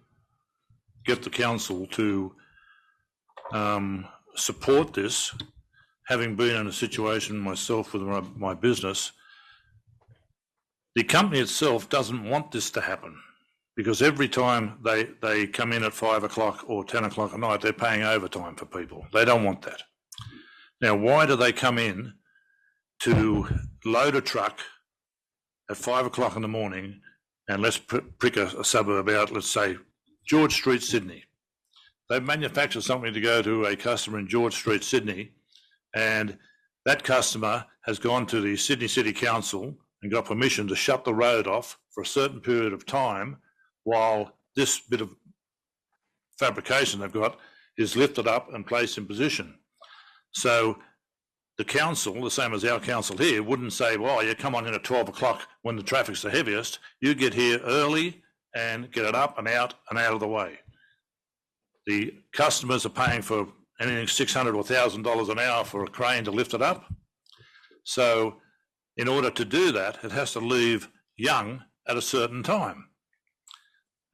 get the council to support this. Having been in a situation myself with my business, the company itself doesn't want this to happen, because every time they come in at 5 o'clock or 10 o'clock at night, they're paying overtime for people. They don't want that. Now, why do they come in to load a truck at 5 o'clock in the morning, and let's pick a suburb out, let's say George Street, Sydney. They manufacture something to go to a customer in George Street, Sydney, and that customer has gone to the Sydney City Council and got permission to shut the road off for a certain period of time while this bit of fabrication they've got is lifted up and placed in position. So the council, the same as our council here, wouldn't say, well, you come on in at 12 o'clock when the traffic's the heaviest. You get here early and get it up and out of the way. The customers are paying for anything $600 or $1,000 an hour for a crane to lift it up. So in order to do that, it has to leave Young at a certain time.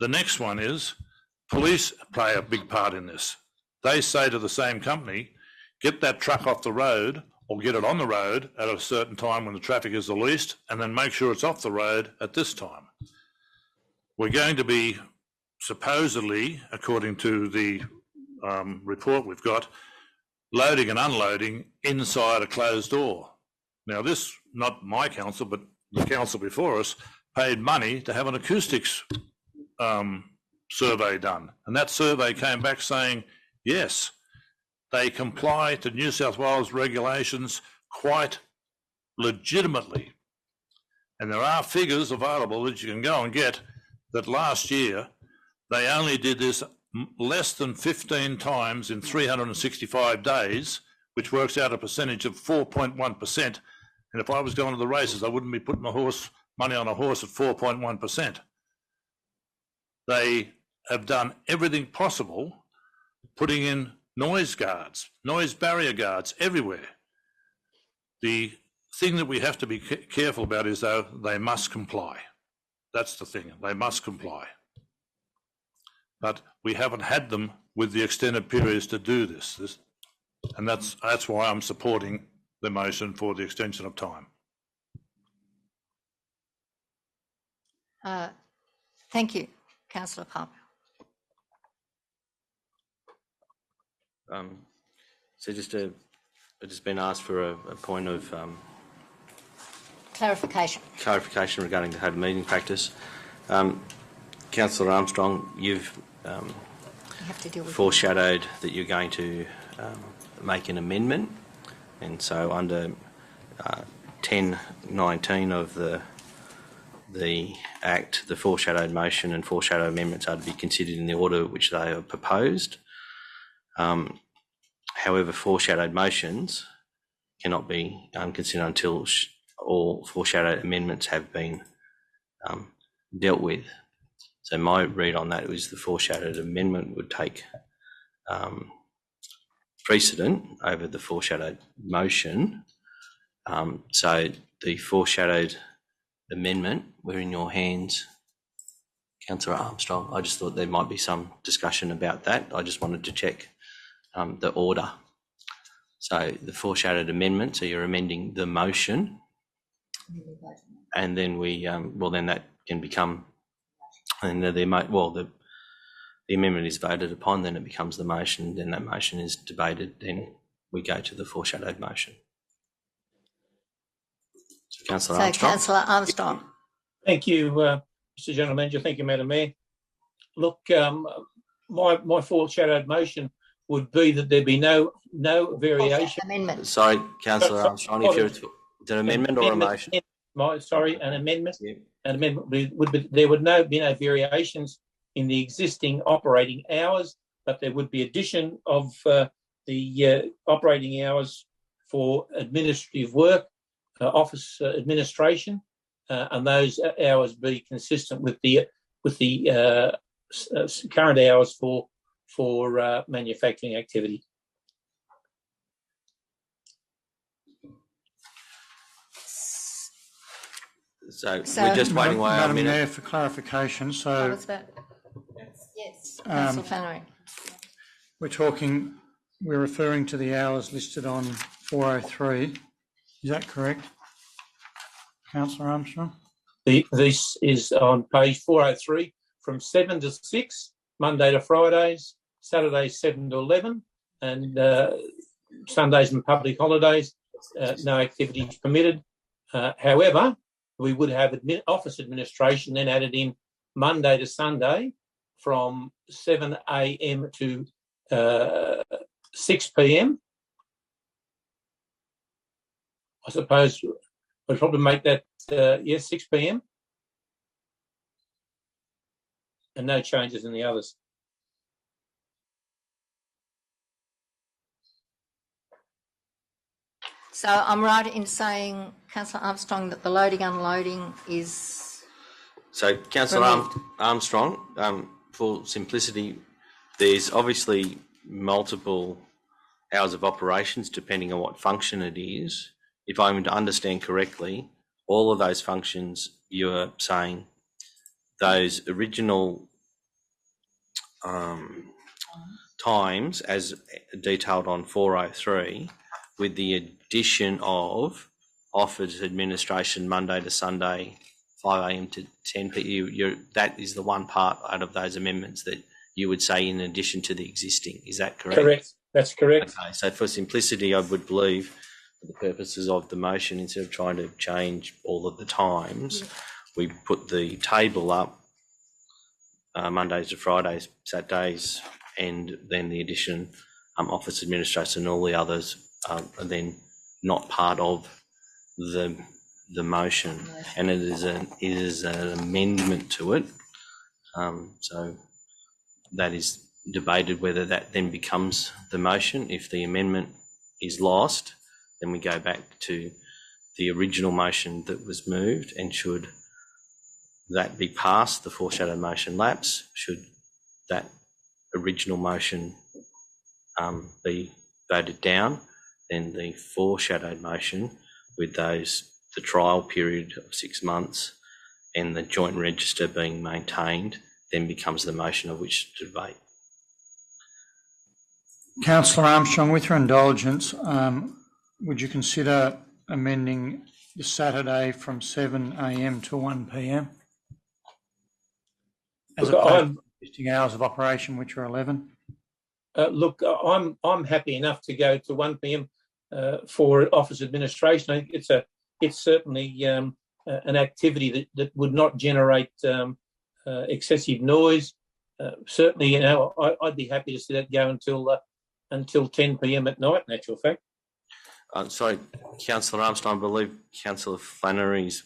The next one is police play a big part in this. They say to the same company, get that truck off the road or get it on the road at a certain time when the traffic is the least, and then make sure it's off the road at this time. We're going to be supposedly, according to the report we've got, loading and unloading inside a closed door. Now this, not my council, but the council before us, paid money to have an acoustics survey done. And that survey came back saying, yes, they comply to New South Wales regulations quite legitimately. And there are figures available that you can go and get that last year they only did this less than 15 times in 365 days, which works out a percentage of 4.1%. And if I was going to the races, I wouldn't be putting money on a horse at 4.1%. They have done everything possible, putting in noise guards, noise barrier guards everywhere. The thing that we have to be careful about is, though, they must comply. That's the thing, they must comply. But we haven't had them with the extended periods to do this. And that's why I'm supporting the motion for the extension of time. Thank you, Councillor Palmer. So it's been asked for a point of clarification regarding the code of meeting practice. Councillor Armstrong, you've foreshadowed that you're going to make an amendment, and so under 10.19 of the Act, the foreshadowed motion and foreshadowed amendments are to be considered in the order which they are proposed. However, foreshadowed motions cannot be considered until all foreshadowed amendments have been dealt with. So my read on that was the foreshadowed amendment would take precedent over the foreshadowed motion. So the foreshadowed amendment, we're in your hands, Councillor Armstrong. I just thought there might be some discussion about that. I just wanted to check the order. So the foreshadowed amendment, so you're amending the motion, and then we, then that can become, and the amendment is voted upon, then it becomes the motion, then that motion is debated, then we go to the foreshadowed motion. So Councillor Armstrong. Councillor Armstrong. Thank you, Mr. General Manager. Thank you, Madam Mayor. Look, my foreshadowed motion would be that there be no variation. Amendment. Sorry, Councillor Armstrong, if you're an amendment or a motion? An amendment. Yeah. An amendment would be there would be no variations in the existing operating hours, but there would be addition of the operating hours for administrative work, office administration, and those hours be consistent with the current hours for manufacturing activity. So we're just waiting while Madam Mayor, for clarification. So what's that? Yes, Councillor Flannery. We're referring to the hours listed on 403. Is that correct, Councillor Armstrong? This is on page 403, from 7 to 6, Monday to Fridays, Saturdays 7 to 11, and Sundays and public holidays, no activities permitted. However, we would have office administration then added in Monday to Sunday from 7 a.m. to 6 p.m. I suppose we'd probably make that, 6 p.m. and no changes in the others. So I'm right in saying, Councillor Armstrong, that the loading unloading is... So Councillor Armstrong, for simplicity, there's obviously multiple hours of operations depending on what function it is. If I'm to understand correctly, all of those functions, you're saying those original times as detailed on 403, with the addition of office administration Monday to Sunday, 5 a.m. to 10 p.m. That is the one part out of those amendments that you would say in addition to the existing. Is that correct? Correct. That's correct. Okay, so for simplicity, I would believe, for the purposes of the motion, instead of trying to change all of the times, we put the table up Mondays to Fridays, Saturdays, and then the addition office administration and all the others are then not part of the motion, and it is an amendment to it. So that is debated whether that then becomes the motion. If the amendment is lost, then we go back to the original motion that was moved, and should that be passed, the foreshadowed motion lapse. Should that original motion be voted down, then the foreshadowed motion with the trial period of 6 months and the joint register being maintained then becomes the motion of which to debate. Councillor Armstrong, with your indulgence, would you consider amending the Saturday from 7 a.m. to 1 p.m? As opposed to existing hours of operation, which are 11? Look, I'm happy enough to go to 1 p.m. For office administration. I think it's certainly an activity that would not generate excessive noise. Certainly, I'd be happy to see that go until 10 p.m. at night. In actual fact. Sorry, Councillor Armstrong. I believe Councillor Flannery's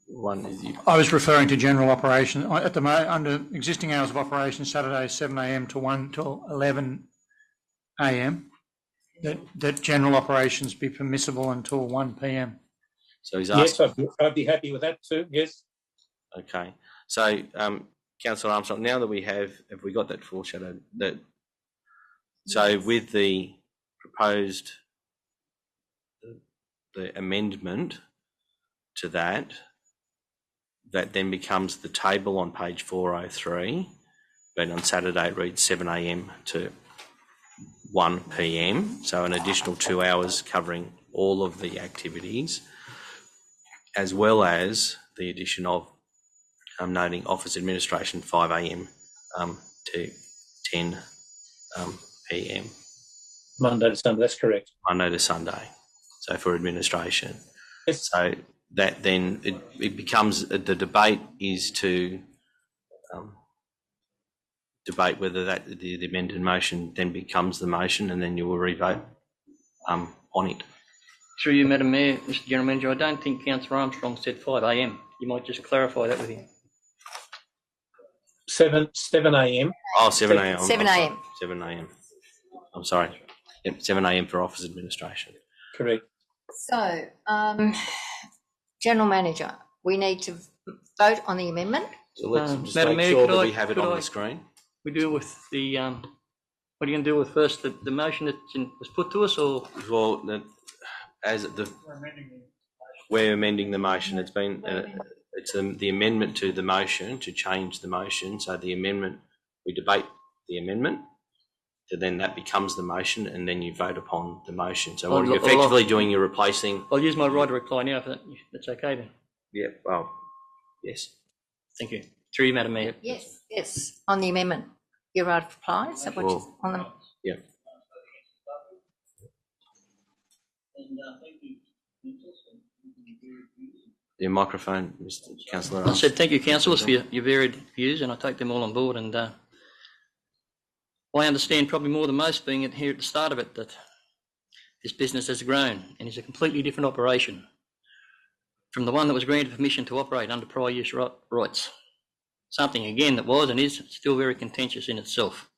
one is you. I was referring to general operation at the moment under existing hours of operation. Saturday 7 a.m. to 1 till 11 a.m. That general operations be permissible until 1 p.m. So he's asking. Yes, I'd be happy with that too. Yes. Okay. So, Councillor Armstrong, now that have we got that foreshadowed? So with the proposed the amendment to that then becomes the table on page 403, but on Saturday it reads 7 a.m. to 1 p.m. So an additional 2 hours covering all of the activities, as well as the addition of noting office administration 5 a.m. To 10 p.m. Monday to Sunday, that's correct. Monday to Sunday. So for administration. Yes. So that then it becomes the debate is to debate whether that the amended motion then becomes the motion, and then you will revote on it. Through you, Madam Mayor, Mr. General Manager, I don't think Councillor Armstrong said 5 a.m. You might just clarify that with him. 7 a.m. Oh, 7 a.m. 7 a.m. 7 a.m. I'm sorry. Yep, 7 a.m. for office administration. Correct. So, General Manager, we need to vote on the amendment. So let's just Madam make Mayor, sure that we have it on the screen. We deal with the, what are you going to deal with first, the motion that was put to us, or? Well, we're amending the motion. It's been, it's the amendment to the motion to change the motion. So the amendment, we debate the amendment, so then that becomes the motion, and then you vote upon the motion. So what you're effectively doing, you're replacing. I'll use my right to reply now, if that's okay then. Yeah, well, yes. Thank you. Through you, Madam Mayor. Yes, on the amendment. Your right of reply, is that what you're on them? Yeah. Your microphone, Mr. Councillor. I said thank you, councillors, for your varied views, and I take them all on board. And I understand probably more than most, being here at the start of it, that this business has grown and is a completely different operation from the one that was granted permission to operate under prior use rights. Something, again, that was and is still very contentious in itself.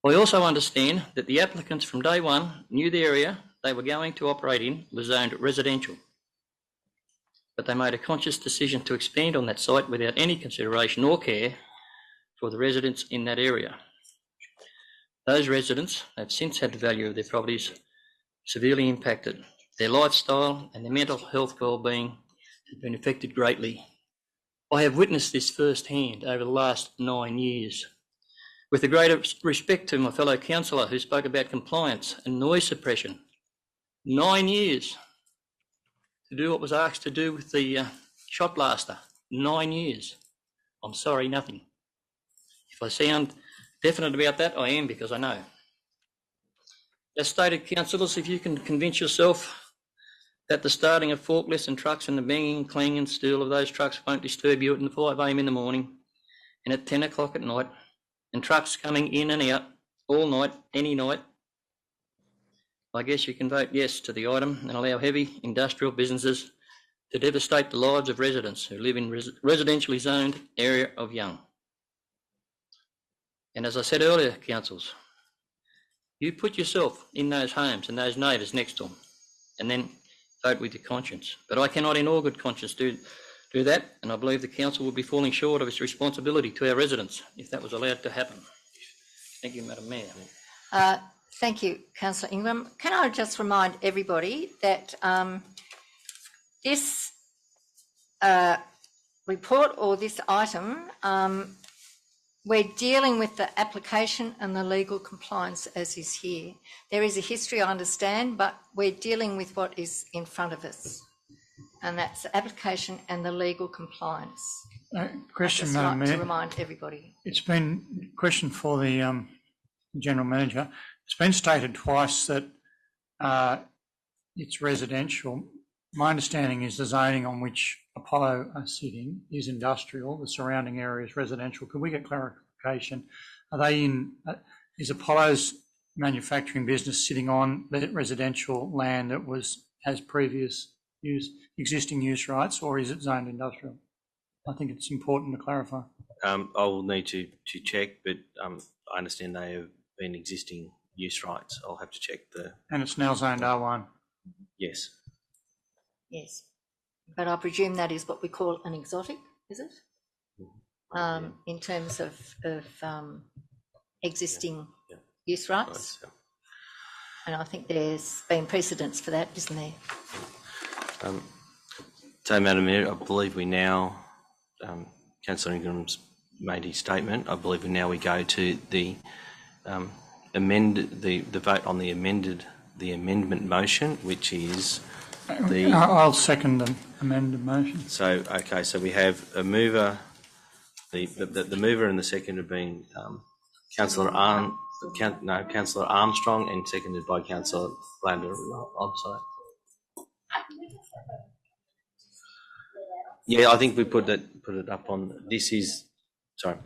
I also understand that the applicants from day one knew the area they were going to operate in was zoned residential, but they made a conscious decision to expand on that site without any consideration or care for the residents in that area. Those residents have since had the value of their properties severely impacted. Their lifestyle and their mental health well-being have been affected greatly. I have witnessed this firsthand over the last 9 years. With the greatest respect to my fellow councillor who spoke about compliance and noise suppression, 9 years to do what was asked to do with the shot blaster. 9 years. I'm sorry, nothing. If I sound definite about that, I am, because I know. As stated, councillors, if you can convince yourself that the starting of forklifts and trucks and the banging and clanging and steel of those trucks won't disturb you at 5 a.m. in the morning and at 10 o'clock at night, and trucks coming in and out all night, any night, I guess you can vote yes to the item and allow heavy industrial businesses to devastate the lives of residents who live in residentially zoned area of Young. And as I said earlier, councils, you put yourself in those homes and those neighbours next to them, and then vote with your conscience. But I cannot in all good conscience do that, and I believe the council will be falling short of its responsibility to our residents if that was allowed to happen. Thank you, Madam Mayor. Thank you, Councillor Ingram. Can I just remind everybody that this report or this item, we're dealing with the application and the legal compliance as is here. There is a history, I understand, but we're dealing with what is in front of us, and that's the application and the legal compliance. Question, Madam Mayor. To remind everybody. It's been a question for the General Manager. It's been stated twice that it's residential. My understanding is the zoning on which Apollo are sitting is industrial, the surrounding area is residential. Could we get clarification? Are they in, is Apollo's manufacturing business sitting on the residential land that has previous existing use rights, or is it zoned industrial? I think it's important to clarify. I will need to check, but I understand they have been existing use rights. I'll have to check the... And it's now zoned R1? Yes. Yes. But I presume that is what we call an exotic, is it? In terms of existing use rights. Yeah. And I think there's been precedents for that, isn't there? So, Madam Mayor, I believe we now, Councillor Ingram's made his statement. I believe we go to the the vote on the amendment motion, which is the... I'll second the amended motion. So, okay, so we have a mover, the mover and the second have been Councillor Armstrong and seconded by Councillor Lander. I'm sorry. Yeah, I think we put it up on, this is, sorry.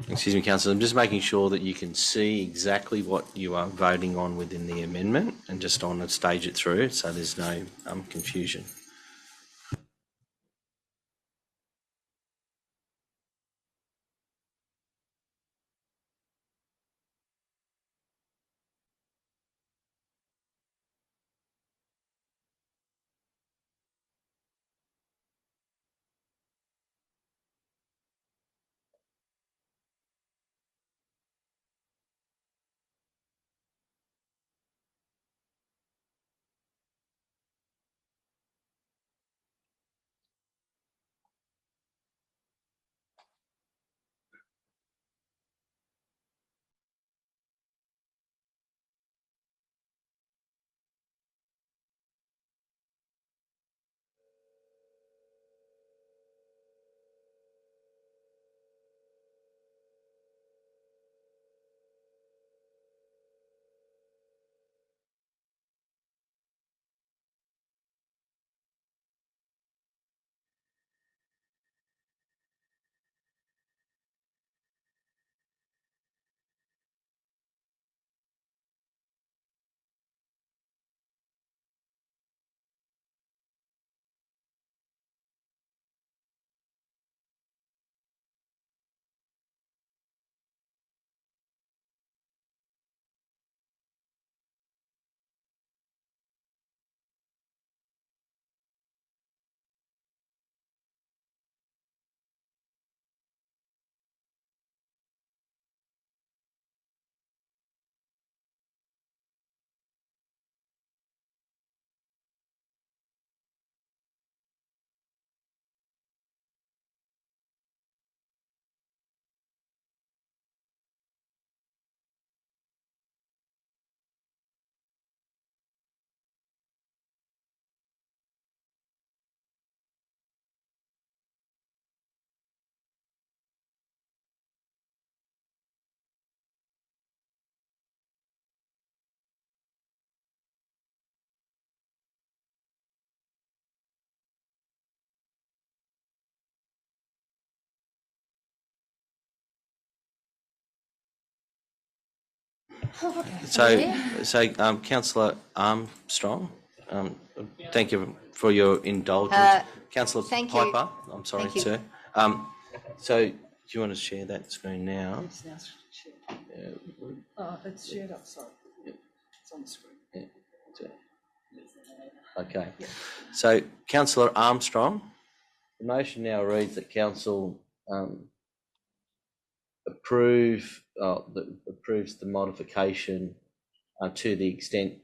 Excuse me, Councillor, I'm just making sure that you can see exactly what you are voting on within the amendment and just on to stage it through so there's no confusion. Councillor Armstrong, thank you for your indulgence. Councillor Piper, I'm sorry, sir. So, do you want to share that screen now? It's shared up, sorry. It's on the screen. Okay. So, Councillor Armstrong, the motion now reads that Council approves the modification to the extent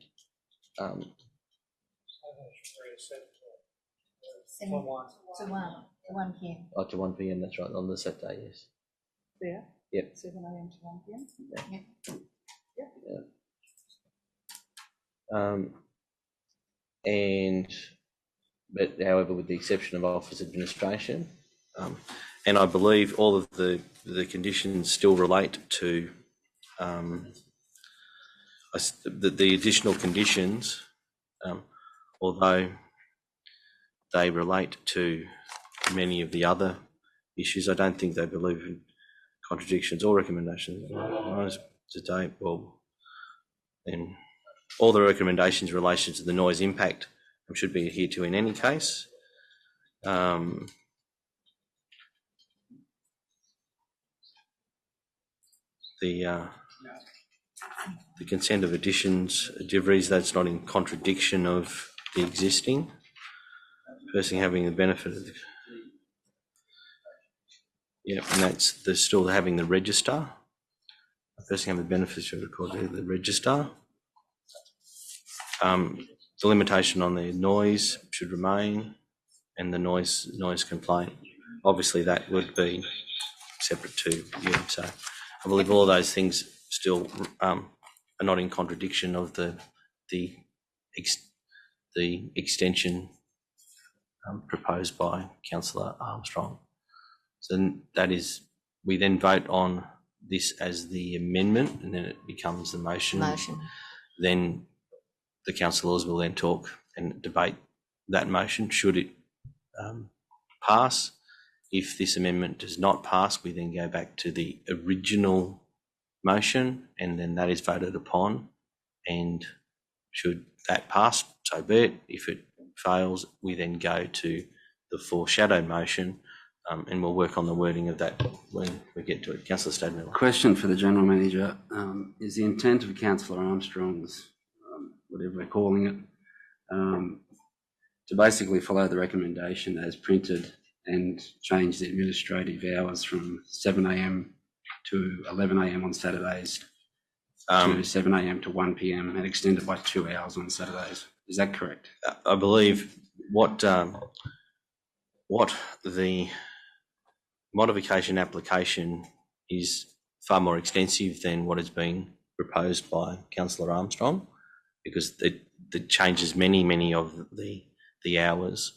To 1 p.m. Oh, to 1 p.m. That's right, on the Saturday, yes. There. Yep. 7 a.m. to 1 p.m. But however, with the exception of office administration, and I believe all of the conditions still relate to the additional conditions, although they relate to many of the other issues. I don't think they believe in contradictions or recommendations. Today, well, then all the recommendations in relation to the noise impact should be adhered to in any case. The consent of additions, deliveries, that's not in contradiction of the existing. Person having the benefit of the, and that's still having the register. The person having the benefit should record the register. The limitation on the noise should remain, and the noise complaint. Obviously, that would be separate to you. So, I believe all of those things still are not in contradiction of the extension proposed by Councillor Armstrong. So that is, we then vote on this as the amendment, and then it becomes the motion. Then the councillors will then talk and debate that motion. Should it pass? If this amendment does not pass, we then go back to the original motion, and then that is voted upon. And should that pass, so be it. If it fails, we then go to the foreshadowed motion, and we'll work on the wording of that when we get to it. Councillor Stadmiller. Question for the General Manager. Is the intent of Councillor Armstrong's, whatever we're calling it, to basically follow the recommendation as printed and change the administrative hours from 7 a.m. to 11 a.m. on Saturdays to 7 a.m. to 1 p.m. and extend it by 2 hours on Saturdays? Is that correct? I believe what the modification application is far more extensive than what is being proposed by Councillor Armstrong, because it changes many of the hours,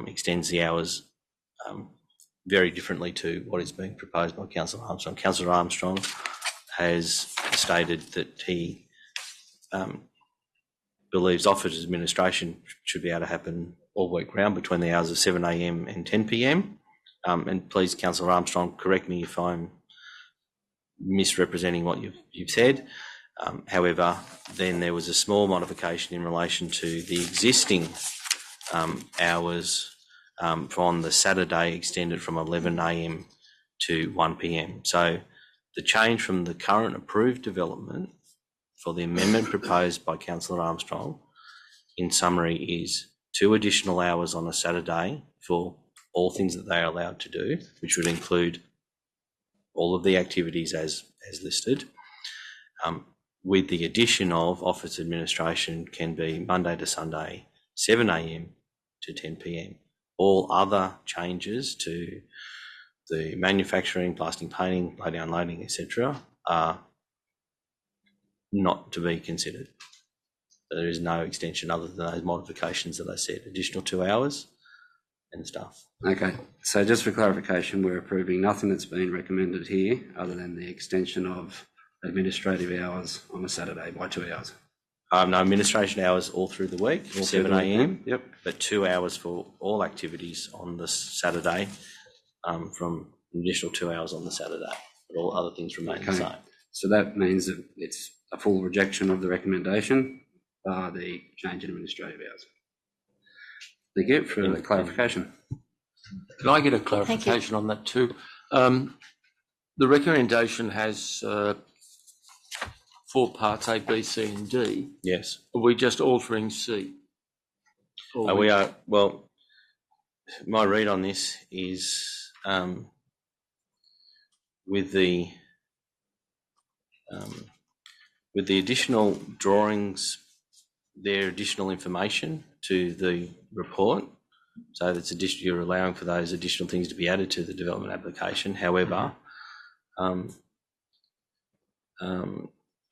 extends the hours very differently to what is being proposed by Councillor Armstrong. Councillor Armstrong has stated that he believes office administration should be able to happen all week round between the hours of 7 a.m. and 10 p.m. And please, Councillor Armstrong, correct me if I'm misrepresenting what you've said. However, then there was a small modification in relation to the existing hours on the Saturday extended from 11 a.m. to 1 p.m. So the change from the current approved development for the amendment proposed by Councillor Armstrong, in summary, is 2 additional hours on a Saturday for all things that they are allowed to do, which would include all of the activities as listed, with the addition of office administration can be Monday to Sunday, 7 a.m. to 10 p.m. All other changes to the manufacturing, blasting, painting, loading, unloading, etc., are not to be considered. There is no extension other than those modifications that I said, additional 2 hours and stuff. Okay, so just for clarification, we're approving nothing that's been recommended here other than the extension of administrative hours on a Saturday by 2 hours. No, administration hours all through the week, 7 a.m. Yep. But 2 hours for all activities on the Saturday, from an additional 2 hours on the Saturday. But all other things remain the same. So that means that it's a full rejection of the recommendation, the change in administrative hours. Thank you for the clarification. Can I get a clarification on that too? The recommendation has 4 parts, A, B, C and D. Yes. Are we just altering C? We are, well, my read on this is with the additional drawings, their additional information to the report. So that's additional, you're allowing for those additional things to be added to the development application. However,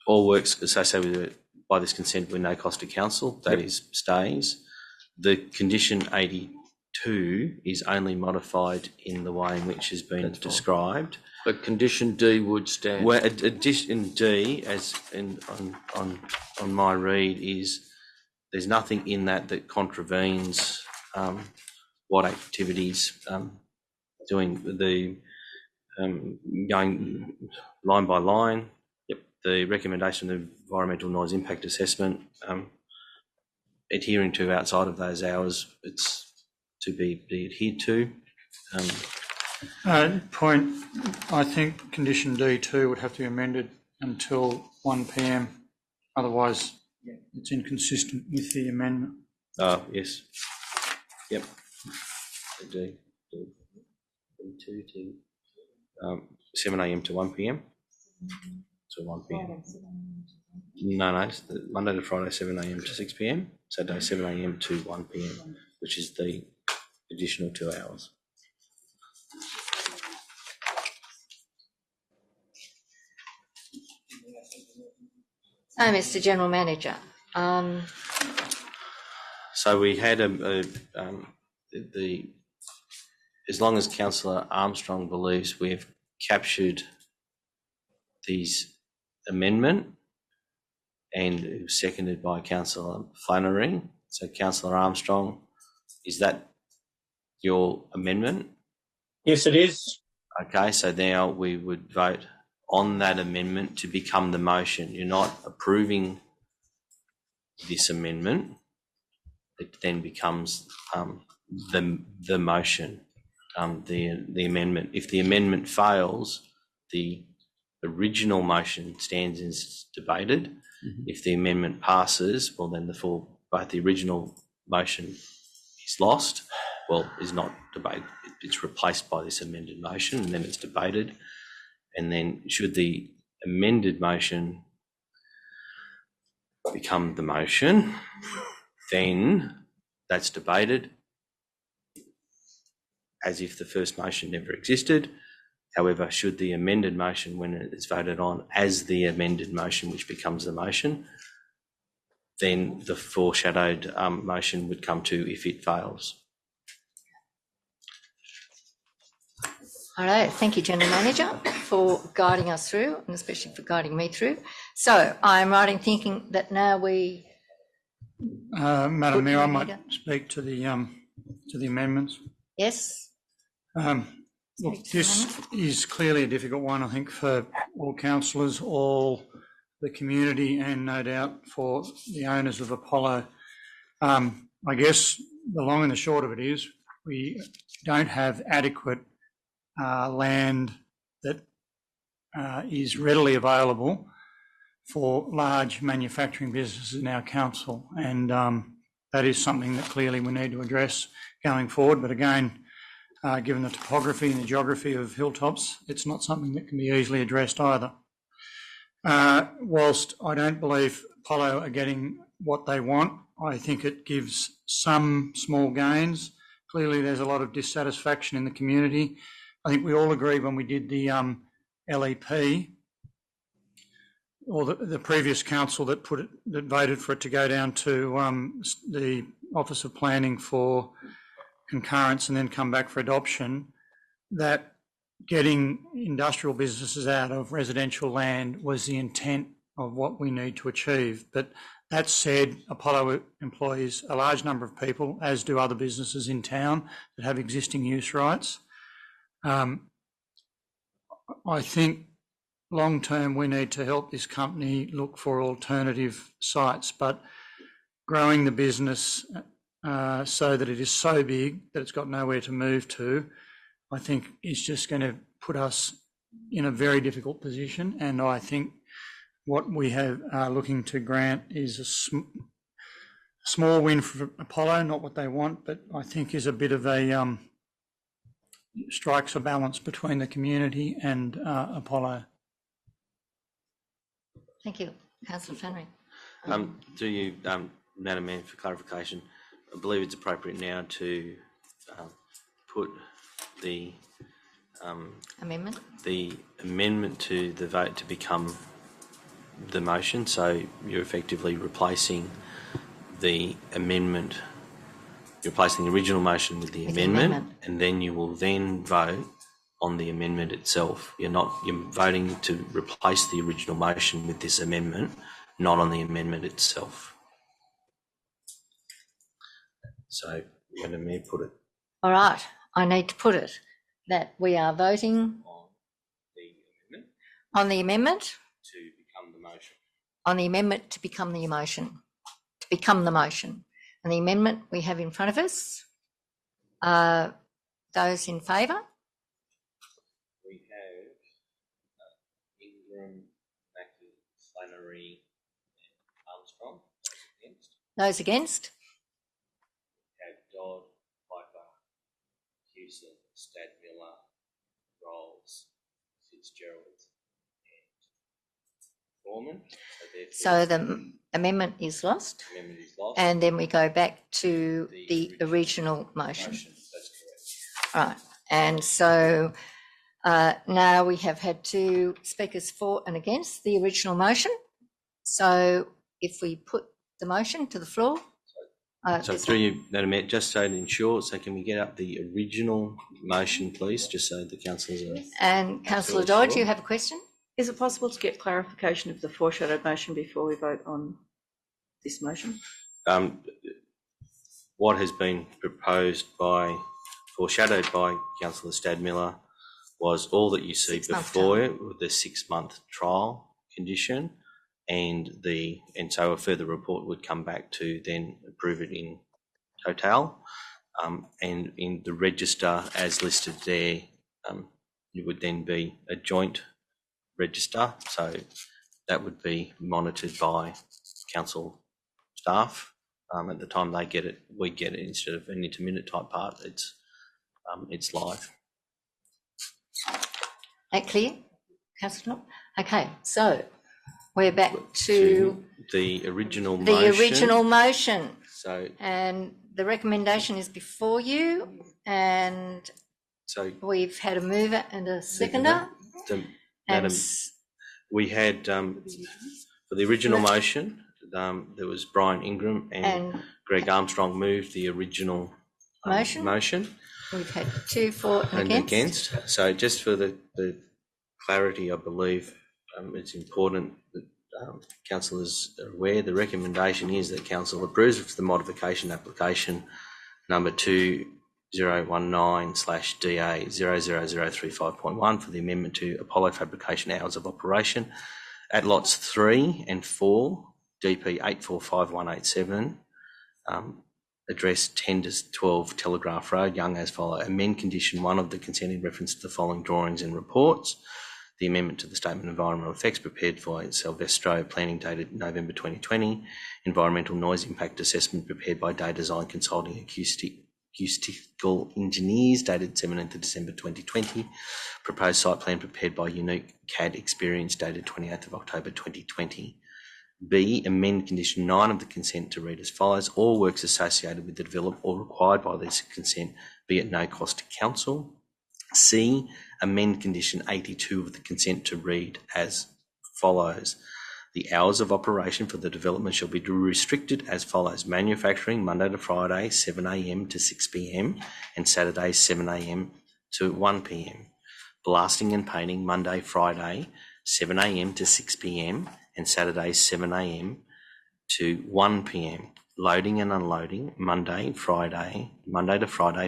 all works associated with it by this consent with no cost to council, that is, stays. The condition 82 is only modified in the way in which has been described. But condition D would stand. Well, addition D, as in, on my read, is there's nothing in that contravenes what activities doing the going line by line. Yep. The recommendation of environmental noise impact assessment, adhering to outside of those hours, it's to be adhered to. Point, I think condition D2 would have to be amended until 1 p.m. Otherwise, it's inconsistent with the amendment. Yes. Yep. D2 to 7 a.m. to 1 p.m. To 1 p.m. No, it's Monday to Friday, 7 a.m. to 6 p.m. Saturday, 7 a.m. to 1 p.m., which is the additional 2 hours. So, Mr. General Manager. So we had as long as Councillor Armstrong believes we have captured these amendment, and it was seconded by Councillor Flannery. So Councillor Armstrong, is that your amendment? Yes, it is. Okay, so now we would vote on that amendment to become the motion. You're not approving this amendment. It then becomes the motion, the amendment. If the amendment fails, the original motion stands as debated. Mm-hmm. If the amendment passes, well, then both the original motion is lost. Well, is not debated. It's replaced by this amended motion, and then it's debated. And then should the amended motion become the motion, then that's debated as if the first motion never existed. However, should the amended motion, when it's voted on as the amended motion, which becomes the motion, then the foreshadowed motion would come to if it fails. All right, thank you, General Manager, for guiding us through, and especially for guiding me through. So I'm right in thinking that now we... Madam Mayor, I might speak to the amendments. Yes. Look, this is clearly a difficult one, I think, for all councillors, all the community, and no doubt for the owners of Apollo. I guess the long and the short of it is we don't have adequate land that is readily available for large manufacturing businesses in our council, and that is something that clearly we need to address going forward. But again, given the topography and the geography of Hilltops, it's not something that can be easily addressed either. Whilst I don't believe Apollo are getting what they want, I think it gives some small gains. Clearly there's a lot of dissatisfaction in the community. I think we all agree when we did the LEP, or the previous council that voted for it to go down to the Office of Planning for concurrence and then come back for adoption, that getting industrial businesses out of residential land was the intent of what we need to achieve. But that said, Apollo employs a large number of people, as do other businesses in town that have existing use rights. I think long term, we need to help this company look for alternative sites, but growing the business so that it is so big that it's got nowhere to move to, I think is just going to put us in a very difficult position. And I think what we are looking to grant is a small win for Apollo, not what they want, but I think is a bit of a strikes a balance between the community and Apollo. Thank you. Councillor Flannery. Do you, Madam Mayor, for clarification, I believe it's appropriate now to put the amendment to the vote to become the motion. So you're effectively replacing the amendment. You're replacing the original motion with the amendment, and then you will then vote on the amendment itself. You're voting to replace the original motion with this amendment, not on the amendment itself. So, Madam Mayor, put it. All right, I need to put it that we are voting on the amendment to become the motion. On the amendment to become the motion. To become the motion. And the amendment we have in front of us, those in favour? We have Ingram, Mackey, Flannery, and Armstrong. Those against? We have Dodd, Piper, Hewson, Stadmiller, Rolls, Fitzgerald, and Foreman. So the amendment is lost. Amendment is lost. And then we go back to the original motion. That's correct. Right. And so now we have had two speakers for and against the original motion. So if we put the motion to the floor. So through you, Madam Mayor, just so to ensure, so can we get up the original motion, please, just so the councillors are... And Councillor Dodd, do you have a question? Is it possible to get clarification of the foreshadowed motion before we vote on this motion? What has been foreshadowed by Councillor Stadmiller was all that you see before it with the 6-month trial condition, and so a further report would come back to then approve it in total. And in the register as listed there, it would then be a joint register, so that would be monitored by council staff. At the time they get it, we get it instead of an intermittent type part. It's live. That clear, Councillor? Okay, so we're back to the original motion. So, and the recommendation is before you, and so we've had a mover and a seconder. Madam, we had for the original motion, there was Brian Ingram and Greg Armstrong moved the original motion. We've had two for and against. So just for the clarity, I believe it's important that councillors are aware. The recommendation is that council approves the modification application number 2019/DA0003.5.1 for the amendment to Apollo fabrication hours of operation at lots 3 and 4, DP 845187, address 10 to 12 Telegraph Road, Young, as follows. Amend condition 1 of the consent in reference to the following drawings and reports. The amendment to the Statement of Environmental Effects prepared by Silvestro, planning dated November 2020. Environmental noise impact assessment prepared by Day Design Consulting Acoustical Engineers dated 17th of December 2020. Proposed site plan prepared by Unique CAD Experience dated 28th of October 2020. B, amend condition 9 of the consent to read as follows. All works associated with the development or required by this consent be at no cost to council. C, amend condition 82 of the consent to read as follows. The hours of operation for the development shall be restricted as follows. Manufacturing Monday to Friday 7 a.m. to 6 p.m. and Saturday 7 a.m. to 1 p.m. Blasting and painting Monday, Friday 7 a.m. to 6 p.m. and Saturday 7 a.m. to 1 p.m. Loading and unloading Monday to Friday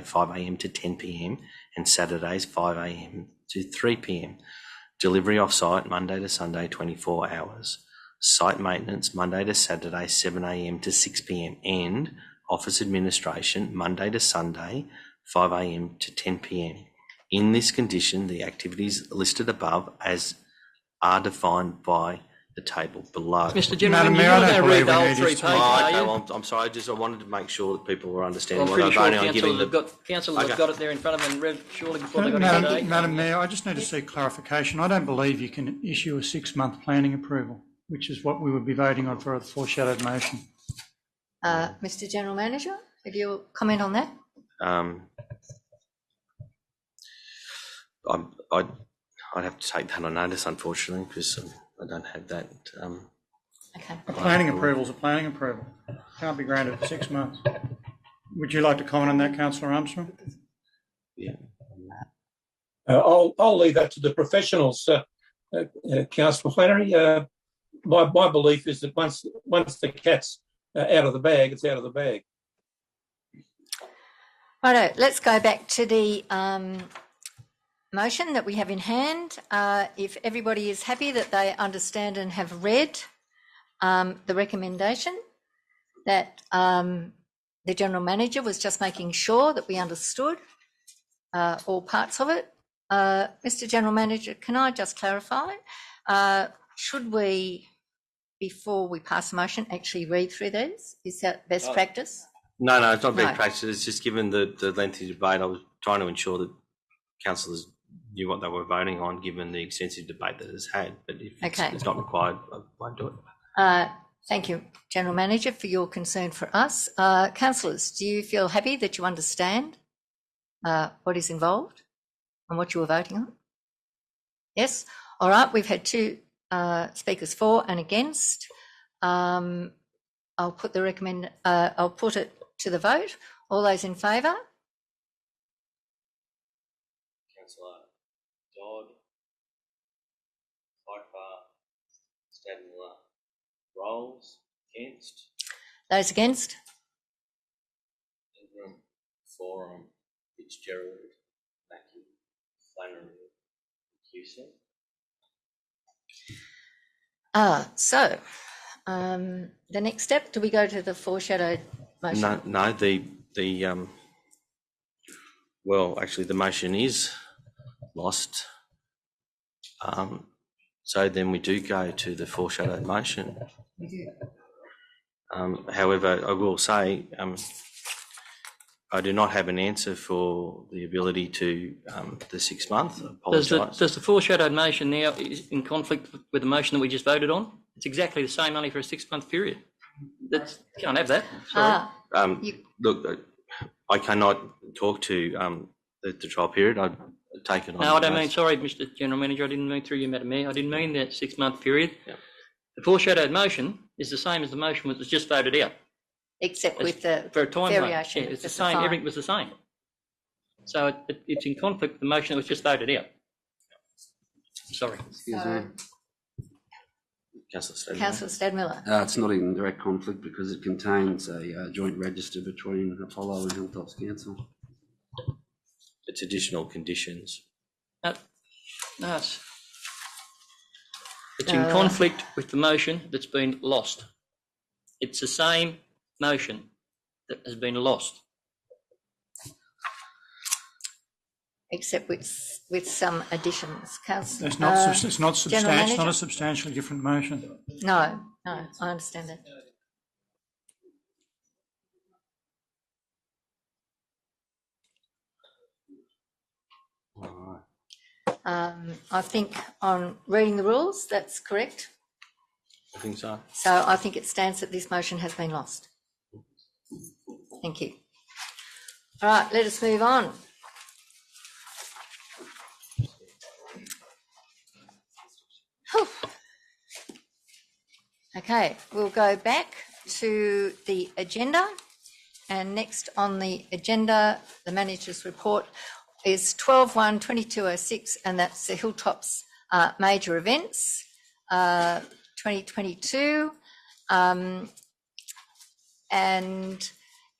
5 a.m. to 10 p.m. and Saturdays 5 a.m. to 3 p.m. Delivery off-site Monday to Sunday, 24 hours. Site maintenance Monday to Saturday, 7 a.m. to 6 p.m. and office administration Monday to Sunday, 5 a.m. to 10 p.m. In this condition, the activities listed above as are defined by the table below. Mr. Gentleman, you're not going to read the whole 3 pages, are you? Well, I'm sorry, I wanted to make sure that people were understanding I'm what pretty I'm sure voting on. councillors have got it there in front of them and read surely before they got it today. Madam Mayor, I just need to seek clarification. I don't believe you can issue a 6-month planning approval, which is what we would be voting on for a foreshadowed motion. Mr. General Manager, have you comment on that? I'd have to take that on notice, unfortunately, because I don't have that. Okay. A planning approval is a planning approval. Can't be granted for 6 months. Would you like to comment on that, Councillor Armstrong? Yeah. I'll leave that to the professionals, Councillor Flannery. My belief is that once the cat's out of the bag, it's out of the bag. Righto, let's go back to the motion that we have in hand. If everybody is happy that they understand and have read the recommendation, that the General Manager was just making sure that we understood all parts of it. Mr. General Manager, can I just clarify? Should we, before we pass the motion, actually read through these? Is that best practice? No, it's not best practice. It's just given the lengthy debate, I was trying to ensure that councillors knew what they were voting on, given the extensive debate that it's had. But if it's not required, I won't do it. Thank you, General Manager, for your concern for us. Councillors, do you feel happy that you understand what is involved and what you are voting on? Yes? All right, we've had 2 speakers for and against. I'll put it to the vote. All those in favour? Councillor Dodd, Pfeiffer, Stadler, Rolls, against. Those against? Ingram, Forum, Fitzgerald, Mackey, Flannery, Hewson. So, the next step, do we go to the foreshadowed motion? No, well, actually the motion is lost. So then we do go to the foreshadowed motion. We do. However, I will say I do not have an answer for the ability to the 6 month. Does the foreshadowed motion now is in conflict with the motion that we just voted on? It's exactly the same money for a 6-month period. You can't have that. Sorry. Look, I cannot talk to the trial period. I'd take it on. No, I don't mean, sorry, Mr. General Manager, I didn't mean through you, Madam Mayor. I didn't mean that 6-month period. Yeah. The foreshadowed motion is the same as the motion that was just voted out. Except with the for a time variation. Yeah, it's the same. Everything was the same. So it's in conflict with the motion that was just voted out. Sorry. Excuse me. Councillor Stadmiller. It's not in direct conflict because it contains a joint register between Apollo and Hilltops Council. It's additional conditions. No, it's in conflict with the motion that's been lost. It's the same motion that has been lost. Except with some additions. Councillor, it's not a substantially different motion. No, I understand that. I think on reading the rules, that's correct. I think so. So I think it stands that this motion has been lost. Thank you. All right, let us move on. Whew. Okay, we'll go back to the agenda, and next on the agenda, the manager's report is 12/1/2206, and that's the Hilltops major events 2022. And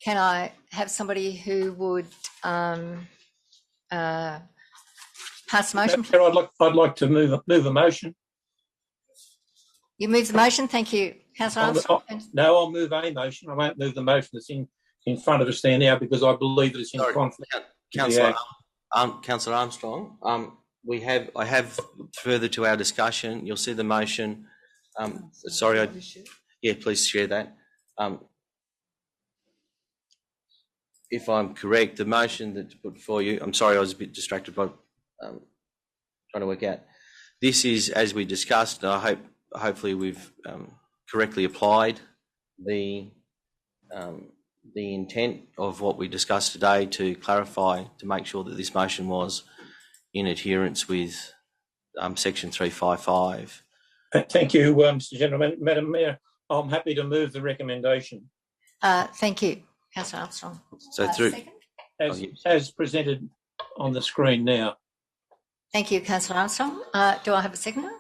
can I have somebody who would Pass the motion, please. Chair, I'd like to move a motion. You move the motion. Thank you, Councillor Armstrong. No, I'll move a motion. I won't move the motion that's in front of us there now because I believe that it's in conflict. Councillor Armstrong, I have further to our discussion. You'll see the motion. Sorry, please share that. If I'm correct, the motion that's put before you, I'm sorry, I was a bit distracted by trying to work out. This is, as we discussed, and hopefully we've correctly applied the intent of what we discussed today to clarify, to make sure that this motion was in adherence with section 355. Thank you, Mr. Gentleman. Madam Mayor, I'm happy to move the recommendation. Thank you, Councillor Armstrong. So through as presented on the screen now. Thank you, Councillor Armstrong. Do I have a seconder?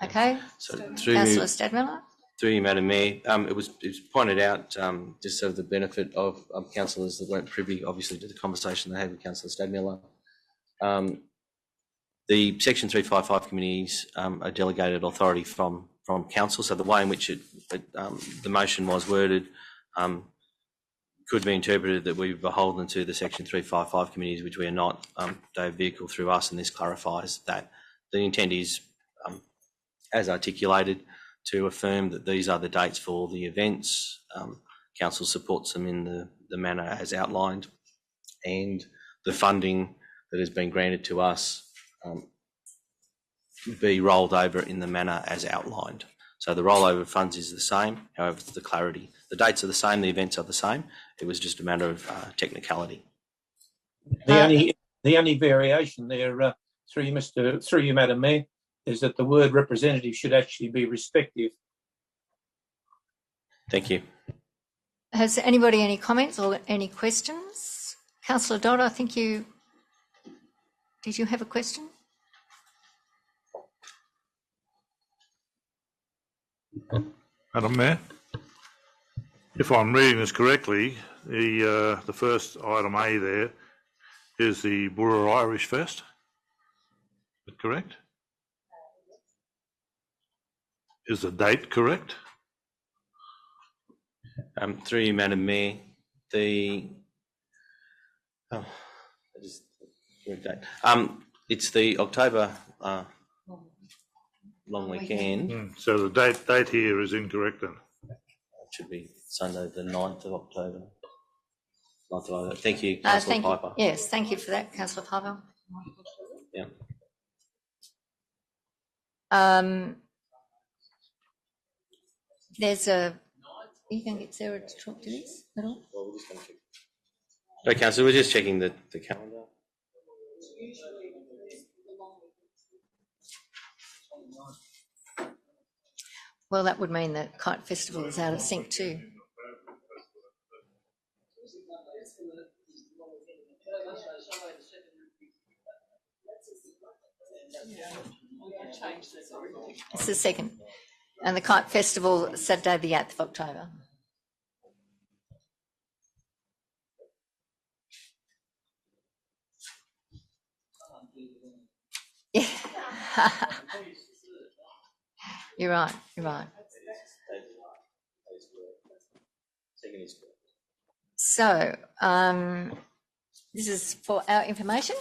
Okay. So through Councillor Stadmiller. Through you, Madam Mayor, it was pointed out just so the benefit of councillors that weren't privy, obviously, to the conversation they had with Councillor Stadmiller. The Section 355 committees are delegated authority from council, so the way in which the motion was worded could be interpreted that we're beholden to the Section 355 committees, which we are not. They have vehicle through us, and this clarifies that. The intent is, as articulated, to affirm that these are the dates for the events. Council supports them in the manner as outlined, and the funding that has been granted to us be rolled over in the manner as outlined. So the rollover of funds is the same, however, it's the clarity. The dates are the same, the events are the same. It was just a matter of technicality. The only variation there, through you, Madam Mayor, is that the word representative should actually be respective. Thank you. Has anybody any comments or any questions? Councillor Dodd, I think did you have a question? Madam Mayor, if I'm reading this correctly, the first item A there is the Burra Irish Fest. Is that correct? Is the date correct? Through you, Madam Mayor, it's the October long weekend. So the date here is incorrect then? It should be Sunday the 9th of October. 9th of October. Thank you, Councillor Piper. Yes, thank you for that, Councillor Piper. Yeah. Are you going to get Sarah to talk to this at all? Well, we're just going to check. Okay, Councillor, we're just checking the calendar. Well, that would mean that Kite Festival is out of sync too. It's the 2nd. And the Kite Festival, Saturday the 8th of October. Yeah. You're right. So, this is for our information.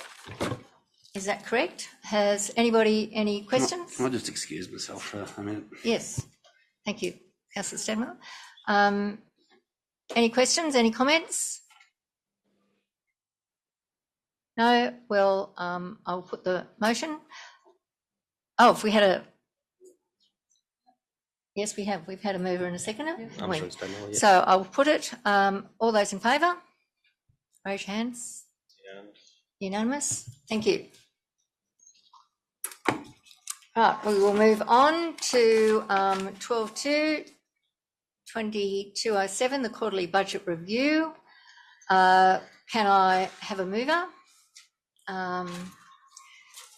Is that correct? Has anybody any questions? Can I just excuse myself for a minute? Yes. Thank you, Councillor Stadmiller. Any questions, any comments? No? Well, I'll put the motion. Oh, if we had a... Yes, we have. We've had a mover and a seconder. I'm sure it's done well, yes. So I'll put it. All those in favour? Raise your hands. Unanimous. Thank you. Right, we will move on to 12.2.2207, the quarterly budget review. Can I have a mover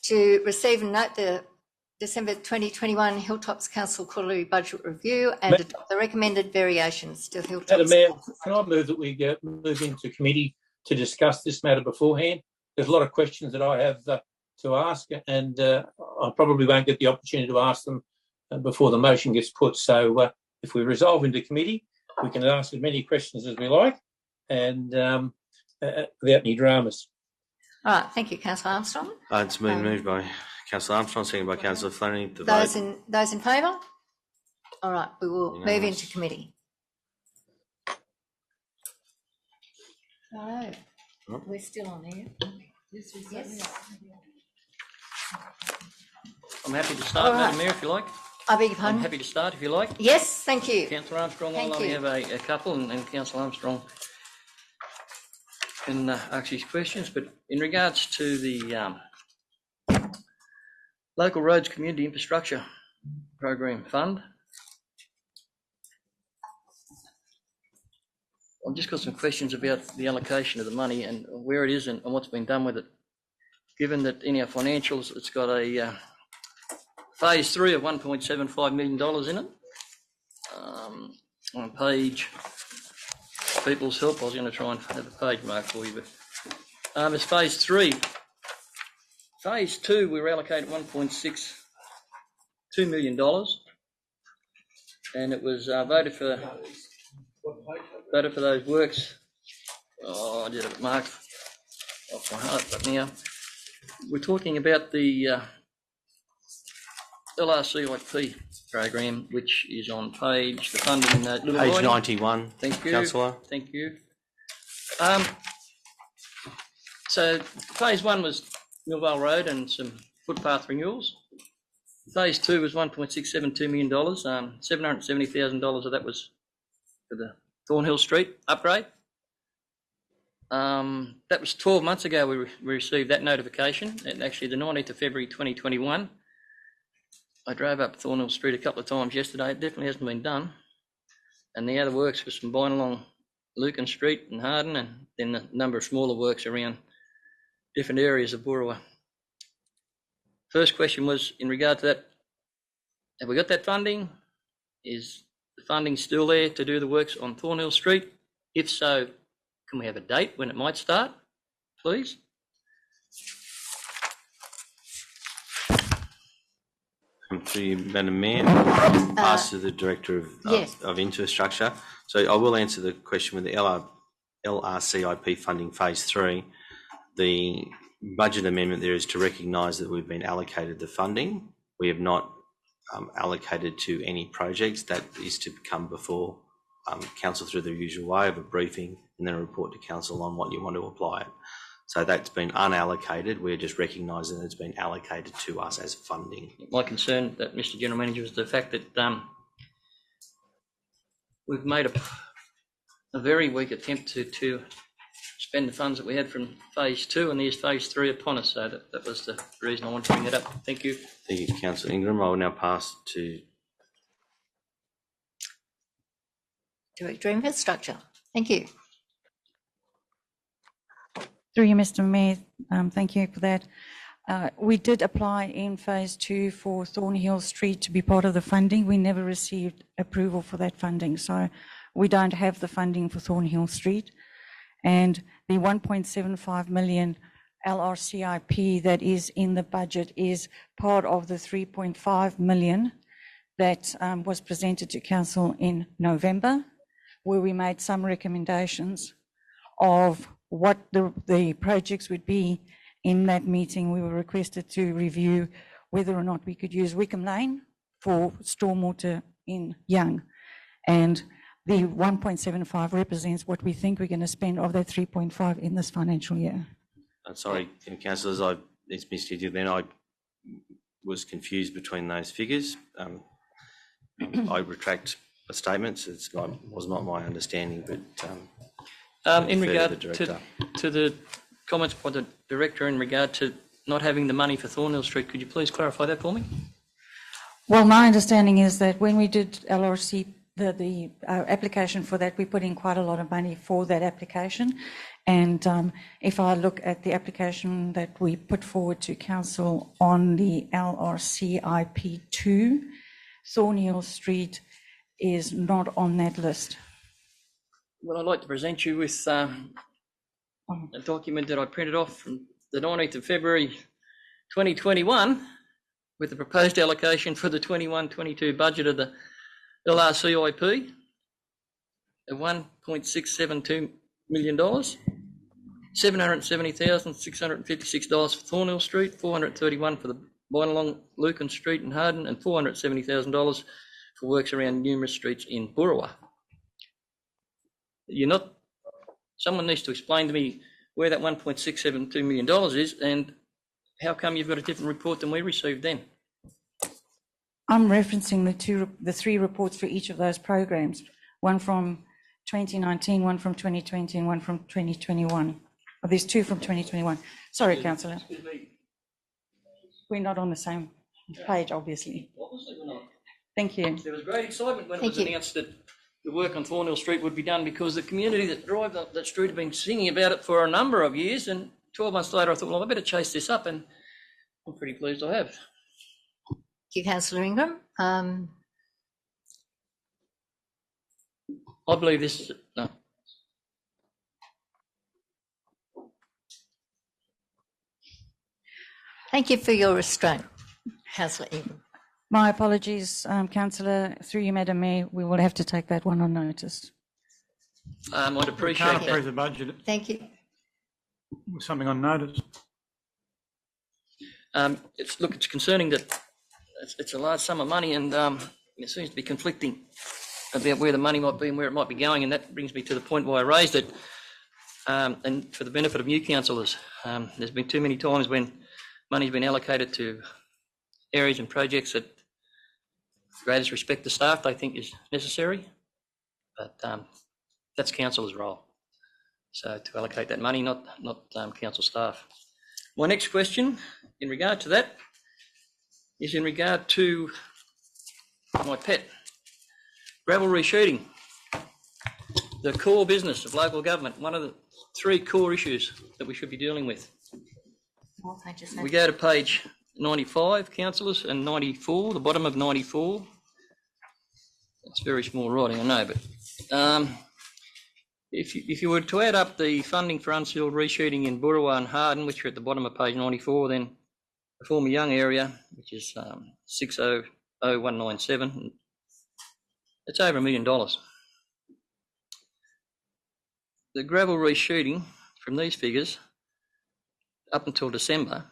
to receive and note the December 2021 Hilltops Council quarterly budget review and adopt the recommended variations to Hilltops? Madam Mayor, can I move that we move into committee to discuss this matter beforehand? There's a lot of questions that I have to ask, and I probably won't get the opportunity to ask them before the motion gets put. So if we resolve into committee, we can ask as many questions as we like, and without any dramas. All right, thank you, Councillor Armstrong. It's been moved by Councillor Armstrong, seconded by Councillor Flannery. Those in favour? All right, we will move into committee. No, we're still on here. Yes. I'm happy to start, Madam Mayor, if you like. I beg your pardon? I'm happy to start, if you like. Yes, thank you. Councillor Armstrong, I'll only have a couple, and Councillor Armstrong can ask his questions. But in regards to the Local Roads Community Infrastructure Program Fund, I've just got some questions about the allocation of the money and where it is and what's been done with it. Given that in our financials, it's got a phase 3 of $1.75 million in it. On page People's Help, I was going to try and have a page mark for you, but it's phase 3. Phase 2, we were allocated $1.62 million, and it was voted for those works. Oh, I did it mark off my heart, but now we're talking about the LRCIP program, which is on the funding in that little page line. 91. Thank you, Councillor. Thank you. So phase 1 was Millvale Road and some footpath renewals. Phase 2 was $1.672 million. $770,000 of that was for the Thornhill Street upgrade. That was 12 months ago we received that notification, and actually the 19th of February 2021. I drove up Thornhill Street a couple of times yesterday. It definitely hasn't been done. And the other works was combined along Lucan Street and Harden, and then a number of smaller works around different areas of Boorowa. First question was in regard to that. Have we got that funding? Is the funding still there to do the works on Thornhill Street? If so, can we have a date when it might start, please? To you, Madam Mayor, pass to the Director of Infrastructure. So I will answer the question with the LRCIP funding phase 3. The budget amendment there is to recognise that we've been allocated the funding. We have not allocated to any projects. That is to come before Council through the usual way of a briefing and then a report to Council on what you want to apply it. So that's been unallocated. We're just recognising that it's been allocated to us as funding. My concern, that Mr. General Manager, is the fact that we've made a very weak attempt to spend the funds that we had from phase 2, and there's phase 3 upon us. So that was the reason I wanted to bring that up. Thank you. Thank you, Councillor Ingram. I will now pass to Director of Infrastructure. Thank you. Through you, Mr. Mayor, thank you for that. We did apply in phase 2 for Thornhill Street to be part of the funding. We never received approval for that funding, so we don't have the funding for Thornhill Street. And the 1.75 million LRCIP that is in the budget is part of the 3.5 million that was presented to Council in November, where we made some recommendations of what the projects would be. In that meeting, we were requested to review whether or not we could use Wickham Lane for stormwater in Young. And the 1.75 represents what we think we're going to spend of that 3.5 in this financial year. sorry, councillors, I missed you then. I was confused between those figures. I retract the statements. Was not my understanding, but in regard to the comments by the Director in regard to not having the money for Thornhill Street, could you please clarify that for me? Well, my understanding is that when we did LRC, the application for that, we put in quite a lot of money for that application. And if I look at the application that we put forward to Council on the LRCIP2, Thornhill Street is not on that list. Well, I'd like to present you with a document that I printed off from the 19th of February 2021, with the proposed allocation for the 21-22 budget of the LRCIP of $1.672 million, $770,656 for Thornhill Street, $431 for the Bynalong, Lucan Street and Harden, and $470,000 for works around numerous streets in Boorowa. Someone needs to explain to me where that $1.672 million is and how come you've got a different report than we received then? I'm referencing the three reports for each of those programs, one from 2019, one from 2020, and one from 2021. Oh, there's two from 2021. Sorry, Councillor. We're not on the same page, obviously. Obviously we're not. Thank you. There was great excitement when it was announced that the work on Thornhill Street would be done because the community that drive up that street have been singing about it for a number of years, and 12 months later I thought, well, I better chase this up, and I'm pretty pleased I have. Thank you, Councillor Ingram. I believe this. No. Thank you for your restraint, Councillor Ingram. My apologies, Councillor. Through you, Madam Mayor, we will have to take that one on notice. I'd appreciate Can't that. approve the budget. Thank you. With something on notice. It's concerning that it's a large sum of money, and it seems to be conflicting about where the money might be and where it might be going, and that brings me to the point why I raised it. And for the benefit of new councillors, there's been too many times when money's been allocated to areas and projects that greatest respect to staff they think is necessary, but that's councillors' role. So to allocate that money, not council staff. My next question in regard to that is in regard to my pet, gravel resheeting, the core business of local government, one of the three core issues that we should be dealing with. We go to page 95, councillors, and 94, the bottom of 94. It's very small writing, I know, but if you were to add up the funding for unsealed resheeting in Boorowa and Harden, which are at the bottom of page 94, then the former Young area, which is 600197, it's over $1 million. The gravel resheeting from these figures up until December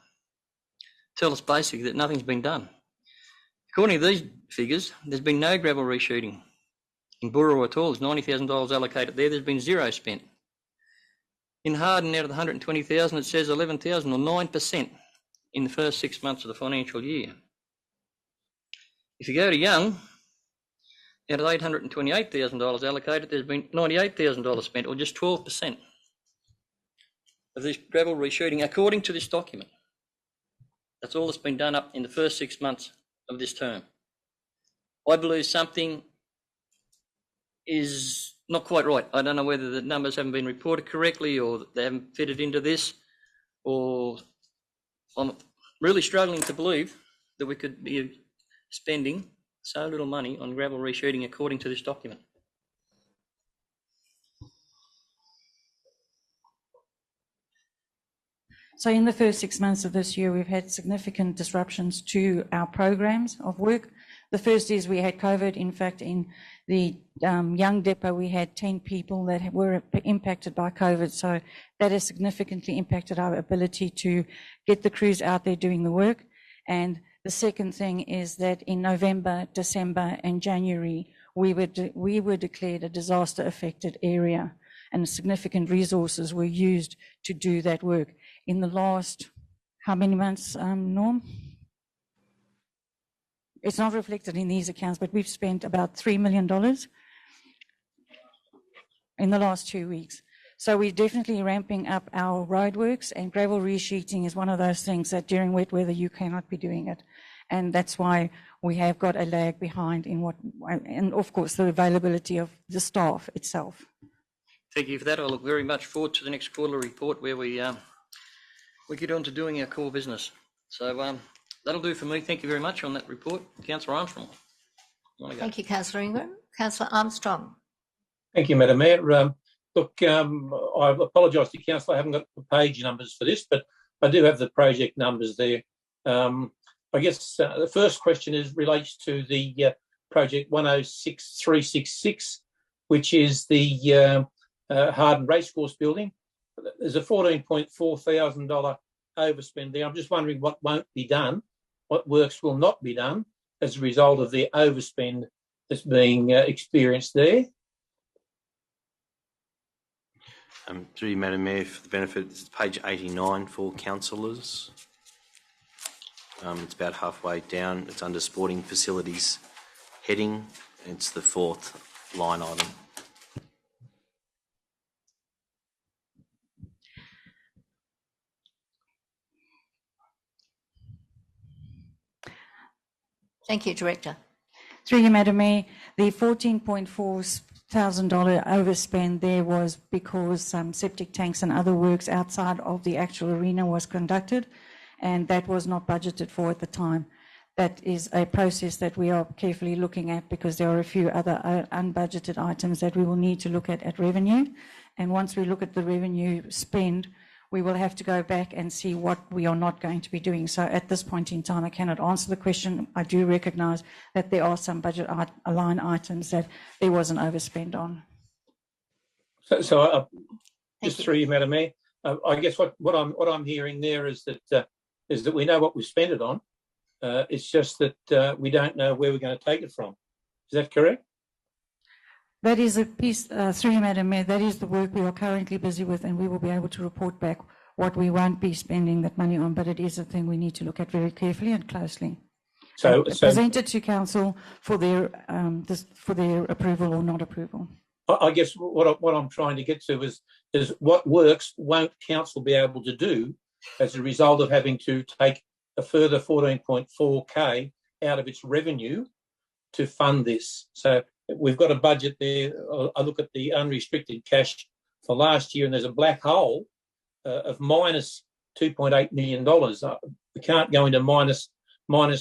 tell us basically that nothing's been done. According to these figures, there's been no gravel resheeting in Boorowa at all. There's $90,000 allocated there. There's been zero spent. In Harden, out of the $120,000, it says 11,000 or 9% in the first 6 months of the financial year. If you go to Young, out of $828,000 allocated, there's been $98,000 spent, or just 12% of this gravel resheeting, according to this document. That's all that's been done up in the first 6 months of this term. I believe something is not quite right. I don't know whether the numbers haven't been reported correctly or they haven't fitted into this, or I'm really struggling to believe that we could be spending so little money on gravel resheeting according to this document. So in the first 6 months of this year, we've had significant disruptions to our programs of work. The first is we had COVID. In fact, in the Young Depot, we had 10 people that were impacted by COVID. So that has significantly impacted our ability to get the crews out there doing the work. And the second thing is that in November, December and January, we were declared a disaster affected area, and significant resources were used to do that work. In the last, how many months, Norm? It's not reflected in these accounts, but we've spent about $3 million in the last 2 weeks. So we're definitely ramping up our roadworks, and gravel resheeting is one of those things that during wet weather you cannot be doing it. And that's why we have got a lag behind in what, and of course the availability of the staff itself. Thank you for that. I look very much forward to the next quarterly report where we get on to doing our core business. So that'll do for me. Thank you very much on that report. Councillor Armstrong. Thank you, Councillor Ingram. Councillor Armstrong. Thank you, Madam Mayor. Look, I apologise to Councillor, I haven't got the page numbers for this, but I do have the project numbers there. I guess the first question relates to the project 106366, which is the Harden Racecourse building. There's a $14.4 thousand overspend there. I'm just wondering what won't be done, what works will not be done as a result of the overspend that's being experienced there. Through you, Madam Mayor, for the benefit, it's page 89 for councillors. It's about halfway down. It's under sporting facilities heading. It's the 4th line item. Thank you, Director. Through you, Madam Mayor, the $14.4 thousand overspend there was because some septic tanks and other works outside of the actual arena was conducted, and that was not budgeted for at the time. That is a process that we are carefully looking at because there are a few other unbudgeted items that we will need to look at revenue. And once we look at the revenue spend, we will have to go back and see what we are not going to be doing. So at this point in time, I cannot answer the question. I do recognise that there are some budget line items that there was an overspend on. So just through you, Madam Mayor, I guess what I'm hearing there is that we know what we spent it on. It's just that we don't know where we're going to take it from. Is that correct? That is a piece, through you, Madam Mayor, that is the work we are currently busy with, and we will be able to report back what we won't be spending that money on, but it is a thing we need to look at very carefully and closely. So present it to council for their approval or not approval. I guess what I'm trying to get to is what works won't council be able to do as a result of having to take a further 14.4K out of its revenue to fund this. So we've got a budget there. I look at the unrestricted cash for last year, and there's a black hole of minus $2.8 million. We can't go into minus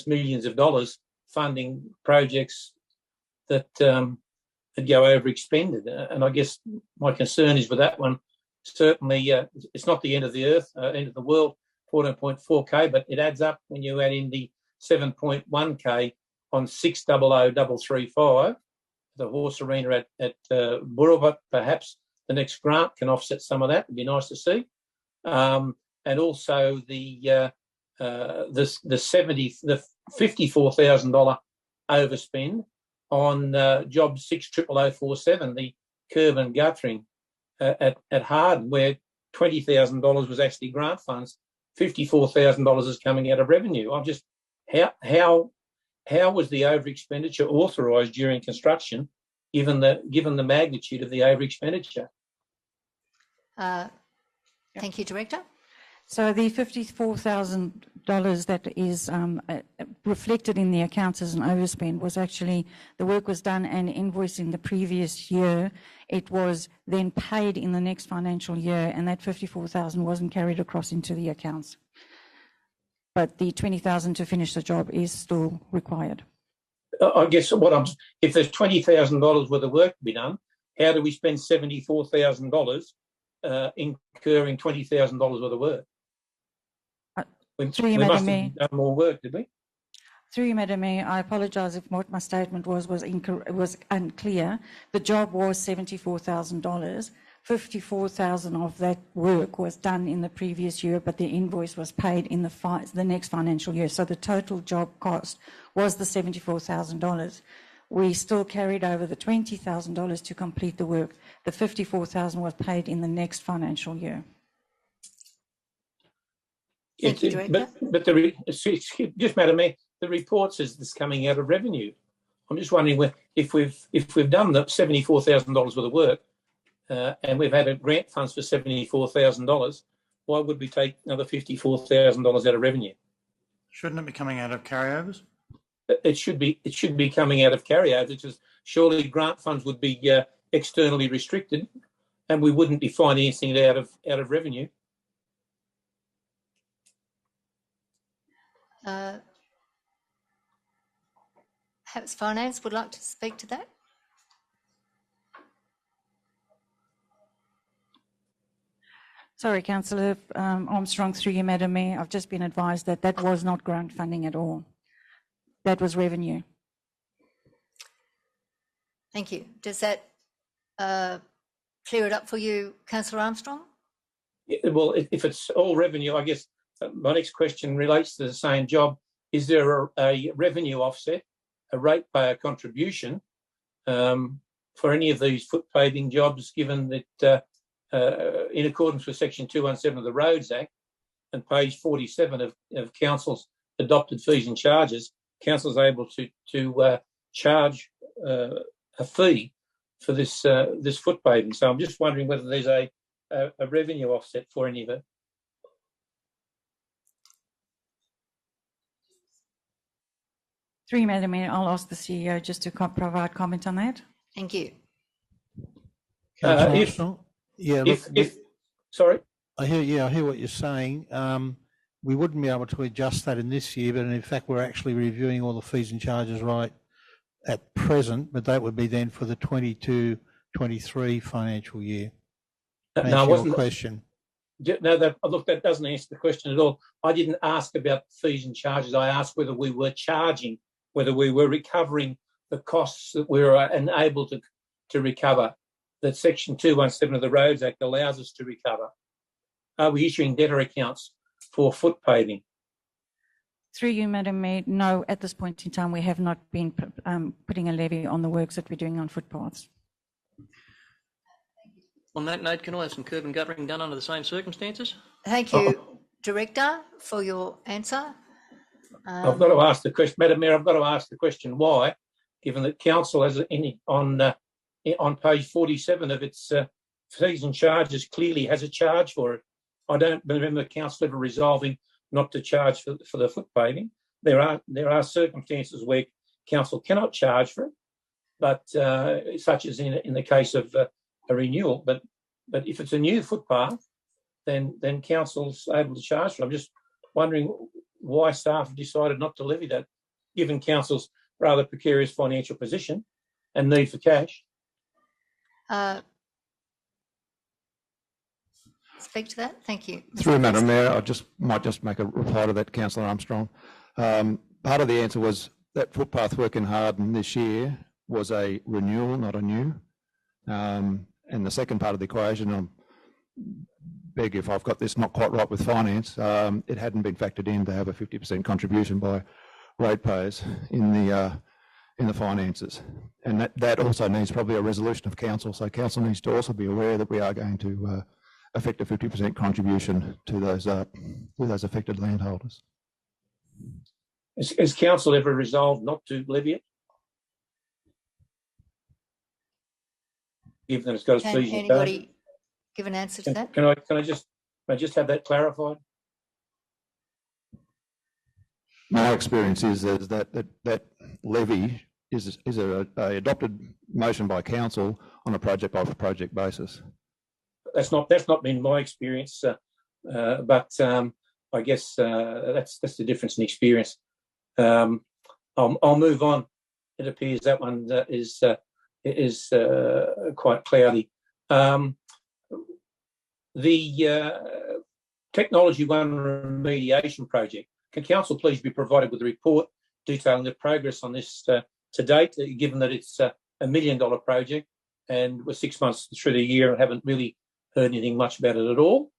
millions of dollars funding projects that go overexpended. And I guess my concern is with that one, certainly it's not the end of the earth, end of the world, 14.4K, but it adds up when you add in the 7.1K on 600335. The horse arena at Burrup, perhaps the next grant can offset some of that. It'd be nice to see. And also the $54,000 overspend on job 60047, the curb and guttering at Harden, where $20,000 was actually grant funds. $54,000 is coming out of revenue. I'm just how was the over expenditure authorised during construction, given the magnitude of the over expenditure? Thank you, Director. So the $54,000 that is reflected in the accounts as an overspend was actually, the work was done and invoiced in the previous year. It was then paid in the next financial year, and that $54,000 wasn't carried across into the accounts. But the $20,000 to finish the job is still required. I guess if there's $20,000 worth of work to be done, how do we spend $74,000 incurring $20,000 worth of work? We must have done more work, did we? Through you, Madam Mayor, I apologise if what my statement was unclear. The job was $74,000. $54,000 of that work was done in the previous year, but the invoice was paid in the next financial year. So the total job cost was the $74,000. We still carried over the $20,000 to complete the work. The $54,000 was paid in the next financial year. Thank you, Director. But just Madam Mayor, the report says this coming out of revenue. I'm just wondering if we've done the $74,000 worth of work, and we've had a grant funds for $74,000, why would we take another $54,000 out of revenue? Shouldn't it be coming out of carryovers? It should be coming out of carryovers, because surely grant funds would be externally restricted, and we wouldn't be finding anything out of revenue. Perhaps Finance would like to speak to that. Sorry, Councillor Armstrong, through you, Madam Mayor. I've just been advised that that was not grant funding at all. That was revenue. Thank you. Does that clear it up for you, Councillor Armstrong? Yeah, well, if it's all revenue, I guess my next question relates to the same job. Is there a revenue offset, a ratepayer contribution for any of these foot paving jobs, given that in accordance with Section 217 of the Roads Act and page 47 of Council's adopted fees and charges, Council's able to charge a fee for this foot paving. So I'm just wondering whether there's a revenue offset for any of it. Through you, Madam Mayor, I'll ask the CEO just to provide comment on that. Thank you. Sorry? I hear what you're saying. We wouldn't be able to adjust that in this year, but in fact, we're actually reviewing all the fees and charges right at present, but that would be then for the 22-23 financial year. No, wasn't question. No, that doesn't answer the question at all. I didn't ask about fees and charges. I asked whether we were charging, whether we were recovering the costs that we were unable to recover, that Section 217 of the Roads Act allows us to recover. Are we issuing debtor accounts for foot paving? Through you, Madam Mayor, no, at this point in time, we have not been putting a levy on the works that we're doing on footpaths. On that note, can I have some curb and guttering done under the same circumstances? Thank you, Director, for your answer. I've got to ask the question, Madam Mayor, I've got to ask the question why, given that Council has on page 47 of its fees and charges clearly has a charge for it. I don't remember Council ever resolving not to charge for the foot paving. There are circumstances where Council cannot charge for it, but such as in the case of a renewal. But if it's a new footpath, then Council's able to charge for it. I'm just wondering why staff have decided not to levy that, given Council's rather precarious financial position and need for cash. Speak to that. Thank you. Through Madam Mayor, I might just make a reply to that, Councillor Armstrong. Part of the answer was that footpath work in Harden this year was a renewal, not a new. And the second part of the equation, I beg if I've got this not quite right with finance, it hadn't been factored in to have a 50% contribution by ratepayers in the finances. And that also needs probably a resolution of Council. So Council needs to also be aware that we are going to affect a 50% contribution to those affected landholders. Has Council ever resolved not to levy it? Given that it's got its fees and charges? Can anybody give an answer to that? Can I just have that clarified? My experience is that levy is a adopted motion by Council on a project by project basis. That's not been my experience, but I guess that's the difference in experience. I'll move on. It appears that one is quite cloudy. The Technology One remediation project. Can Council please be provided with a report detailing the progress on this to date, given that it's a $1 million project and we're 6 months through the year and haven't really heard anything much about it at all.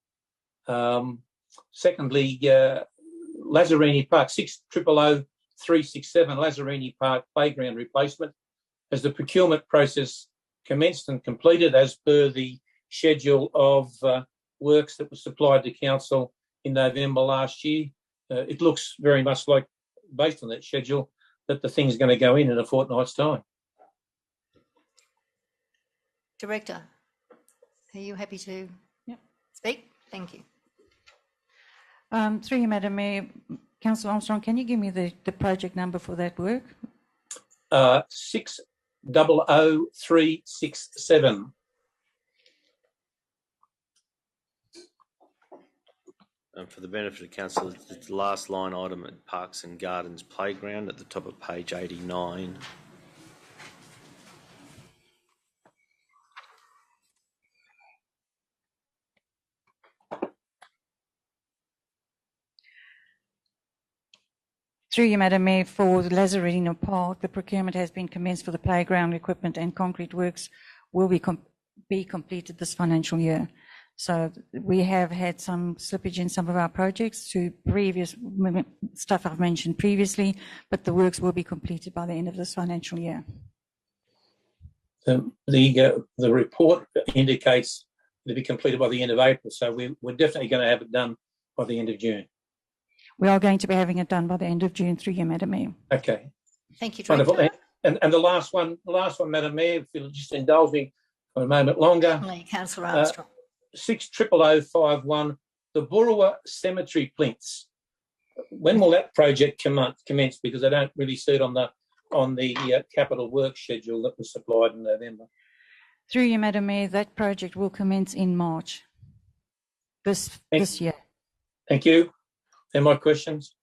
Secondly, Lazzarini Park, 600367 Lazzarini Park playground replacement. Has the procurement process commenced and completed as per the schedule of works that was supplied to Council in November last year? It looks very much like, based on that schedule, that the thing's going to go in a fortnight's time. Director, are you happy to speak? Thank you. Through you, Madam Mayor, Councillor Armstrong, can you give me the project number for that work? 600367. For the benefit of Council, it's the last line item at Parks and Gardens Playground at the top of page 89. Through you, Madam Mayor, for Lazarino Park, the procurement has been commenced for the playground equipment and concrete works will be completed this financial year. So we have had some slippage in some of our projects to previous stuff I've mentioned previously, but the works will be completed by the end of this financial year. The report indicates to be completed by the end of April, so we're definitely going to have it done by the end of June. We are going to be having it done by the end of June through you, Madam Mayor. Okay. Thank you, Director. Wonderful. And the last one, Madam Mayor, if you'll just indulge me for a moment longer. Councillor Armstrong. 600051, the Burrawa Cemetery plinths. When will that project commence? Because I don't really see it on the capital work schedule that was supplied in November. Through you, Madam Mayor, that project will commence in March this year. Thank you. Any more questions?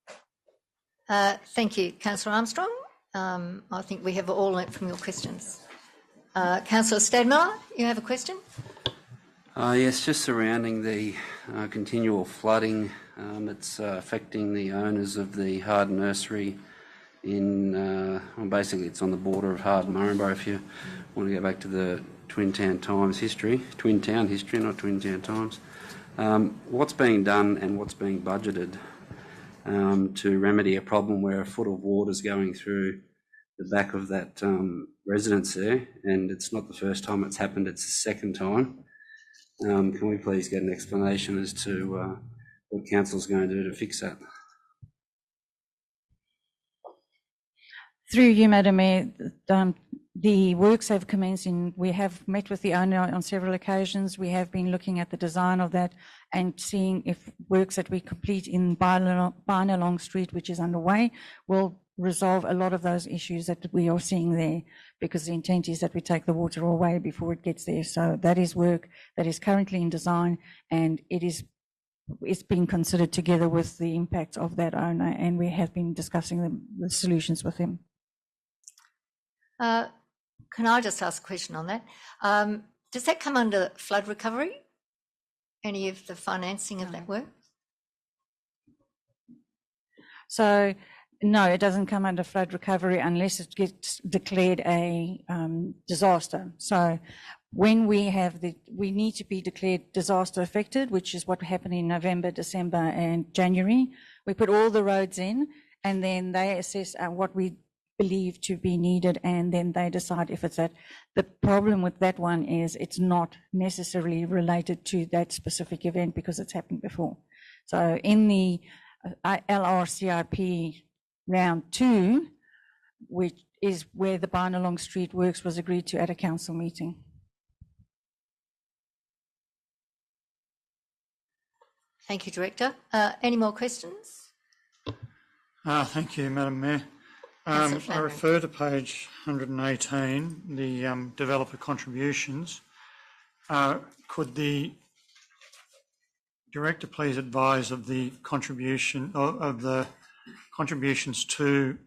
Thank you, Councillor Armstrong. I think we have all learnt from your questions. Councillor Stadmiller, you have a question? Yes, just surrounding the continual flooding that's affecting the owners of the Hard Nursery in, well, basically it's on the border of Hard and Murrumba, if you want to go back to the Twin Town history, not Twin Town Times. What's being done and what's being budgeted to remedy a problem where a foot of water is going through the back of that residence there, and it's not the first time it's happened, it's the second time. Can we please get an explanation as to what Council's going to do to fix that? Through you, Madam Mayor, the works have commenced we have met with the owner on several occasions. We have been looking at the design of that and seeing if works that we complete in Barnalong Street, which is underway, will resolve a lot of those issues that we are seeing there, because the intent is that we take the water away before it gets there. So that is work that is currently in design, and it's being considered together with the impacts of that owner, and we have been discussing the solutions with him. Can I just ask a question on that? Does that come under flood recovery? Any of the financing of that work? So no, it doesn't come under flood recovery unless it gets declared a disaster. So when we need to be declared disaster affected, which is what happened in November, December and January. We put all the roads in, and then they assess what we believe to be needed, and then they decide if it's that. The problem with that one is it's not necessarily related to that specific event because it's happened before. So in the LRCIP round 2, which is where the Barnalong Street works was agreed to at a council meeting. Thank you, Director. Any more questions? Thank you, Madam Mayor. I refer to page 118, the developer contributions. Could the Director please advise of the contribution of the contributions to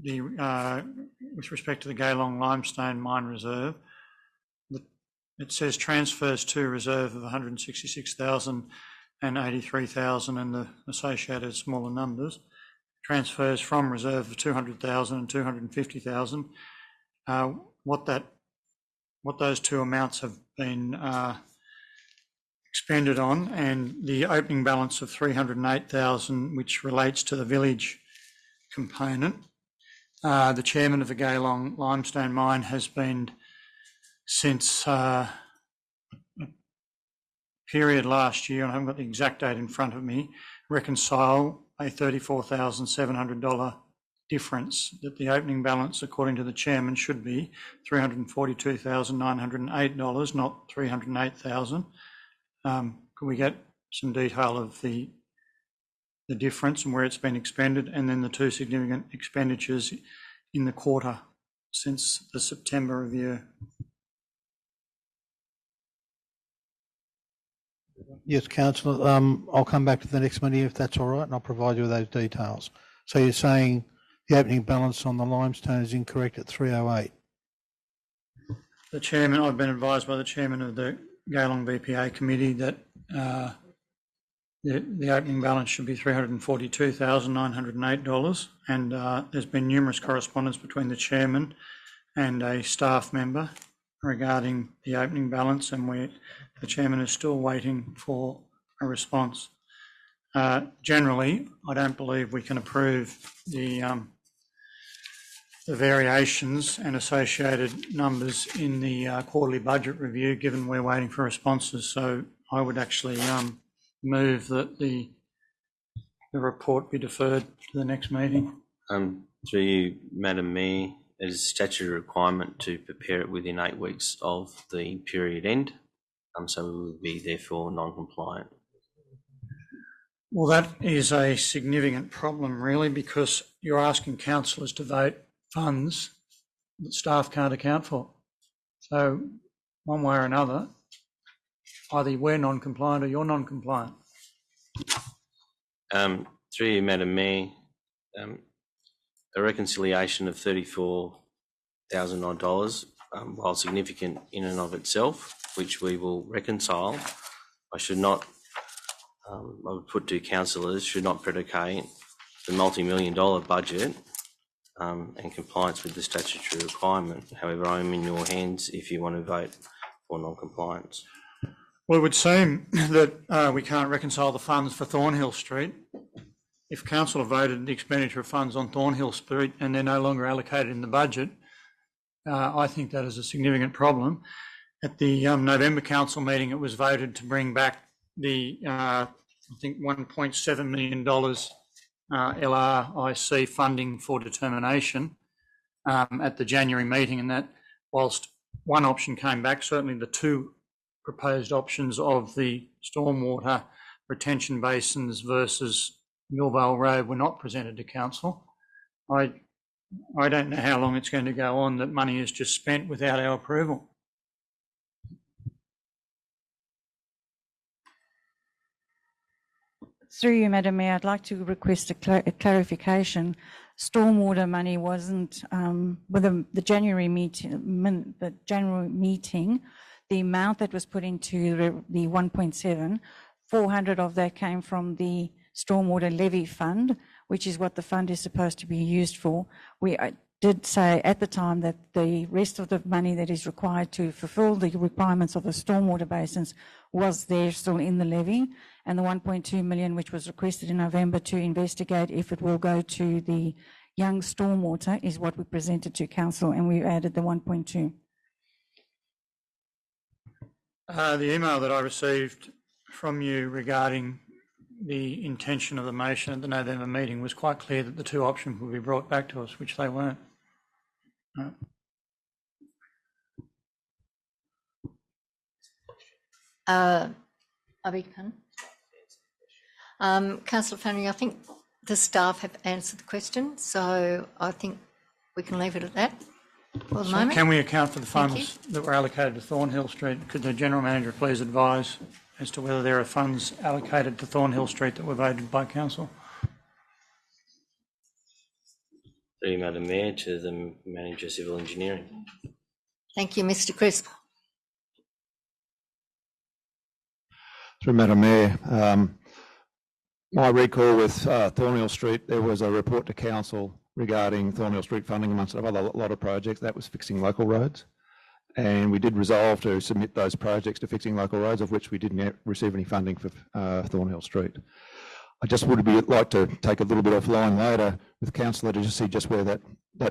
the with respect to the Gaylong Limestone Mine Reserve? It says transfers to reserve of 166,000 and 83,000 and the associated smaller numbers. Transfers from reserve of 200,000 and 250,000. What those two amounts have been expended on, and the opening balance of 308,000, which relates to the village component. The chairman of the Gaylong Limestone Mine has been, since a period last year, and I haven't got the exact date in front of me, reconcile a $34,700 difference, that the opening balance, according to the chairman, should be $342,908, not $308,000. Can we get some detail of the difference and where it's been expended, and then the two significant expenditures in the quarter since the September review? Yes, Councillor, I'll come back to the next meeting if that's all right, and I'll provide you with those details. So you're saying the opening balance on the limestone is incorrect at 308? The chairman, I've been advised by the chairman of the Gaylong BPA committee that the opening balance should be $342,908, and there's been numerous correspondence between the chairman and a staff member regarding the opening balance, and the chairman is still waiting for a response. Generally, I don't believe we can approve the variations and associated numbers in the quarterly budget review, given we're waiting for responses. So I would actually move that the report be deferred to the next meeting. Through you, Madam Mayor, it is a statutory requirement to prepare it within 8 weeks of the period end, so we will be therefore non-compliant. Well, that is a significant problem, really, because you're asking councillors to vote funds that staff can't account for. So one way or another, either we're non-compliant or you're non-compliant. Through you, Madam Mayor, a reconciliation of $34,000 odd, while significant in and of itself, which we will reconcile, I would put to councillors, should not predicate the multi-million-dollar budget and compliance with the statutory requirement. However, I am in your hands if you want to vote for non-compliance. Well, it would seem that we can't reconcile the funds for Thornhill Street. If council have voted the expenditure of funds on Thornhill Street and they're no longer allocated in the budget, I think that is a significant problem. At the November council meeting, it was voted to bring back the, I think, $1.7 million LRIC funding for determination at the January meeting, and that whilst one option came back, certainly the two proposed options of the stormwater retention basins versus Millvale Road were not presented to council. I don't know how long it's going to go on that money is just spent without our approval. Through you, Madam Mayor, I'd like to request a clarification. Stormwater money wasn't with the January meeting. The amount that was put into the 1.7, 400 of that came from the Stormwater Levy Fund, which is what the fund is supposed to be used for. We did say at the time that the rest of the money that is required to fulfil the requirements of the stormwater basins was there still in the levy, and the 1.2 million which was requested in November to investigate if it will go to the young stormwater is what we presented to council, and we added the 1.2. The email that I received from you regarding the intention of the motion at the November meeting was quite clear that the two options would be brought back to us, which they weren't. I beg your pardon? Councillor Flannery, I think the staff have answered the question, so I think we can leave it at that for the moment. Can we account for the funds that were allocated to Thornhill Street? Could the General Manager please advise as to whether there are funds allocated to Thornhill Street that were voted by Council? Through you, Madam Mayor, to the Manager Civil Engineering. Thank you, Mr. Crisp. Through Madam Mayor, my recall with Thornhill Street, there was a report to Council regarding Thornhill Street funding amongst a lot of projects. That was fixing local roads. And we did resolve to submit those projects to fixing local roads, of which we didn't receive any funding for Thornhill Street. I just would like to take a little bit offline later with Councillor to just see just where that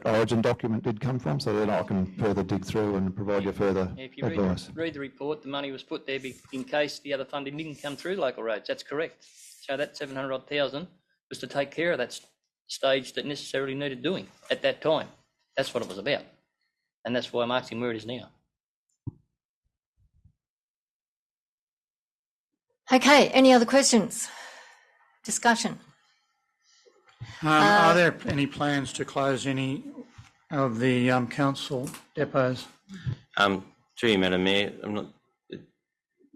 origin document did come from, so that I can further dig through and provide you further if you advice. read the report, the money was put there in case the other funding didn't come through local roads. That's correct. So that 700,000 was to take care of that stage that necessarily needed doing at that time. That's what it was about. And that's why I'm asking where it is now. Okay, any other questions? Discussion? Are there any plans to close any of the council depots? Through you, Madam Mayor,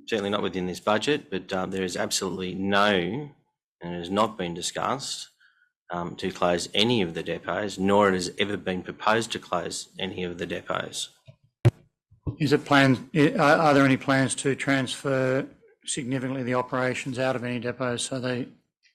certainly not within this budget, but there is absolutely no, and it has not been discussed, to close any of the depots, nor it has ever been proposed to close any of the depots. Are there any plans to transfer significantly the operations out of any depots, so they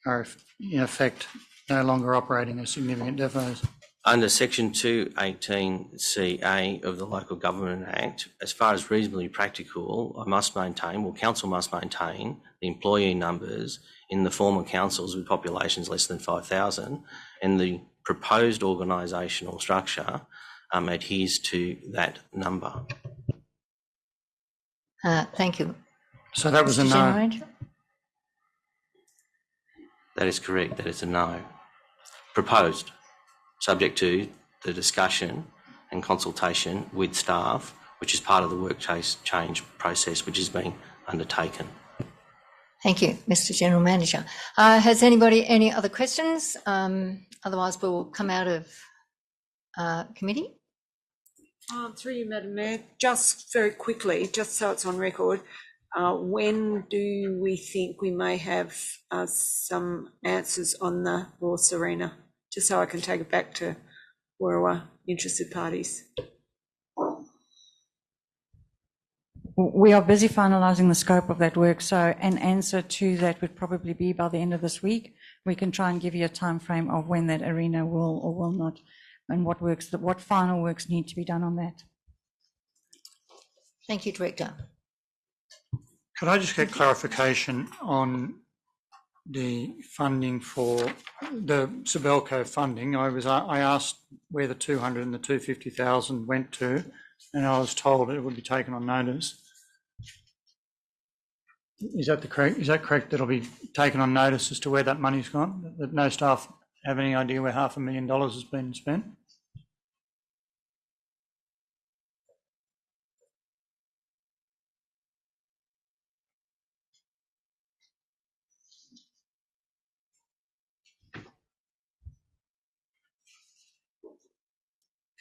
are in effect no longer operating as significant depots. Under Section 218CA of the Local Government Act, as far as reasonably practical, I must maintain, well, council must maintain the employee numbers in the former councils with populations less than 5,000, and the proposed organisational structure adheres to that number. Thank you. So that was a no. That is correct. That is a no. Proposed, subject to the discussion and consultation with staff, which is part of the work change process which is being undertaken. Thank you, Mr. General Manager. Has anybody any other questions? Otherwise, we'll come out of committee. Through you, Madam Mayor, just very quickly, just so it's on record, when do we think we may have some answers on the Ross Arena? Just so I can take it back to where interested parties. We are busy finalising the scope of that work, so an answer to that would probably be by the end of this week. We can try and give you a time frame of when that arena will or will not, and what final works need to be done on that. Thank you, Director. Could I just get clarification on the funding for the Subelco funding? I asked where the 200 and the 250,000 went to, and I was told it would be taken on notice. Is that correct? Is that correct? That it'll be taken on notice as to where that money's gone? That no staff have any idea where $500,000 has been spent?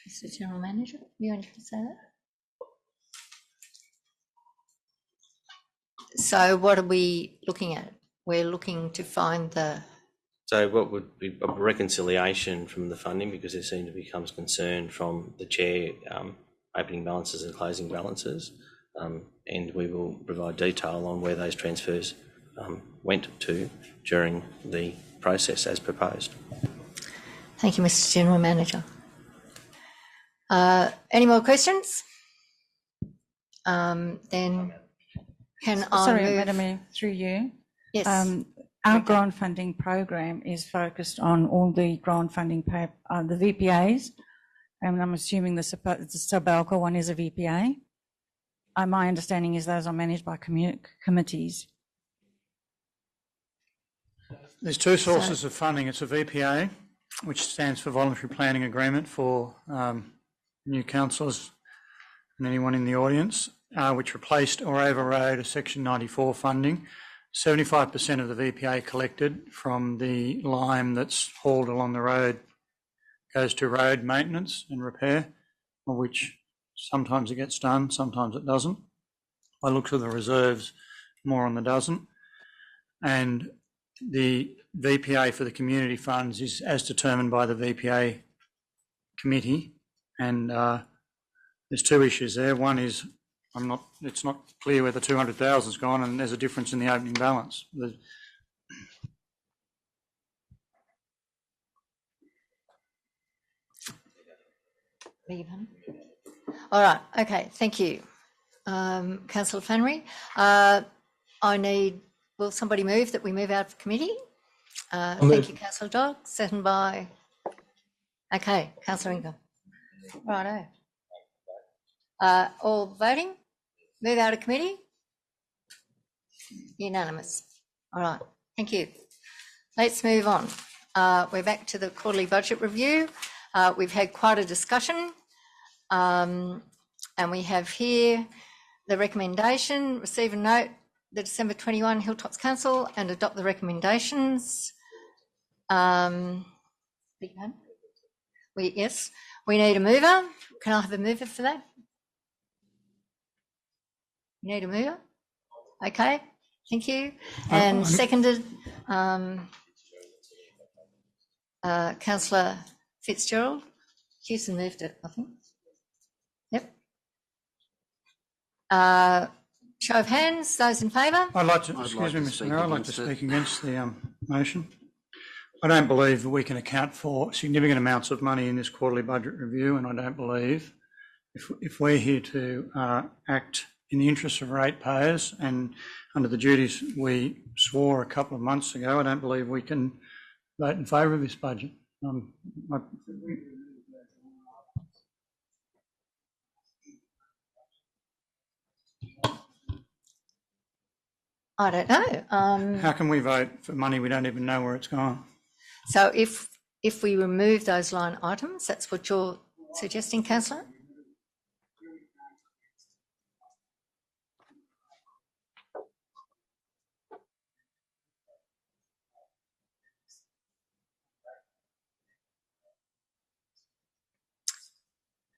Mr. General Manager, you want to say that? So what are we looking at? We're looking to find the... So what would be a reconciliation from the funding, because there seemed to become concern from the Chair, opening balances and closing balances, and we will provide detail on where those transfers went to during the process as proposed. Thank you, Mr. General Manager. Any more questions? Then can I Sorry, move... Madam Mayor, through you. Yes. Our grant funding program is focused on all the grant funding, the VPAs, and I'm assuming the Subelco one is a VPA. My understanding is those are managed by committees. There's two sources of funding. It's a VPA, which stands for Voluntary Planning Agreement for new councillors and anyone in the audience, which replaced or overrode a Section 94 funding. 75% of the VPA collected from the lime that's hauled along the road goes to road maintenance and repair, of which sometimes it gets done, sometimes it doesn't. I look to the reserves more on the doesn't. And the VPA for the community funds is as determined by the VPA committee. And there's two issues there. One is it's not clear where the 200,000's gone, and there's a difference in the opening balance. All right, okay, thank you. Councillor Flannery, will somebody move that we move out of committee? Thank you, Councillor Dodd. Second by, okay, Councillor Ingham. Righto. All voting? Move out of committee? Unanimous. All right, thank you. Let's move on. We're back to the quarterly budget review. We've had quite a discussion, and we have here the recommendation, receive and note the December 21 Hilltops Council and adopt the recommendations. Yes, we need a mover. Can I have a mover for that? You need a mover? Okay, thank you. And seconded, Councillor Fitzgerald. Houston moved it, I think. Yep. Show of hands, those in favour? I'd like to, excuse me, Mr Mayor, I'd like to speak against the motion. I don't believe that we can account for significant amounts of money in this quarterly budget review, and I don't believe if we're here to act in the interests of ratepayers and under the duties we swore a couple of months ago, I don't believe we can vote in favour of this budget. I don't know. How can we vote for money we don't even know where it's gone? So if we remove those line items, that's what you're suggesting, councillor?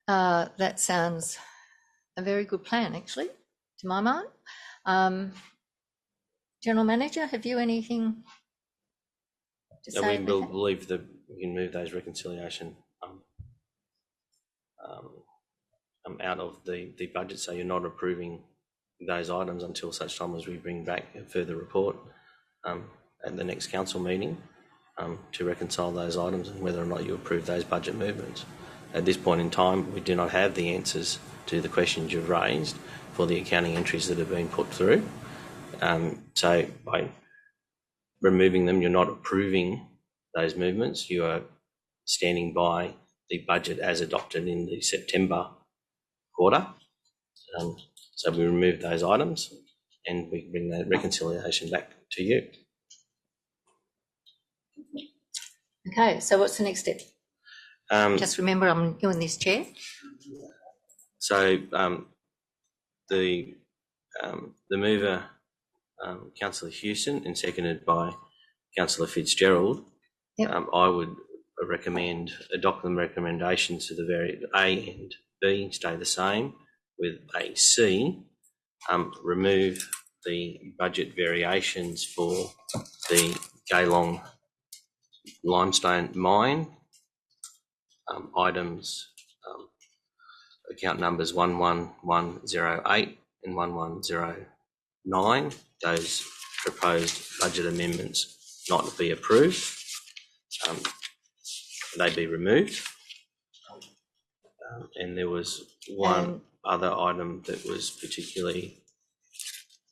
That sounds a very good plan, actually, to my mind. General Manager, have you anything to say? We will believe that we can move those reconciliation out of the budget, so you're not approving those items until such time as we bring back a further report at the next council meeting to reconcile those items and whether or not you approve those budget movements. At this point in time, we do not have the answers to the questions you've raised for the accounting entries that have been put through. So by removing them, you're not approving those movements. You are standing by the budget as adopted in the September quarter. So we remove those items and we bring that reconciliation back to you. Okay, so what's the next step? Just remember, I'm doing this, Chair. So the mover, Councillor Hewson, and seconded by Councillor Fitzgerald. Yep. I would recommend adopt the recommendations to the very A and B stay the same, with A, C, remove the budget variations for the Gaylong limestone mine. Items, account numbers 11108 and 1109. Those proposed budget amendments not be approved. They be removed. And there was one other item that was particularly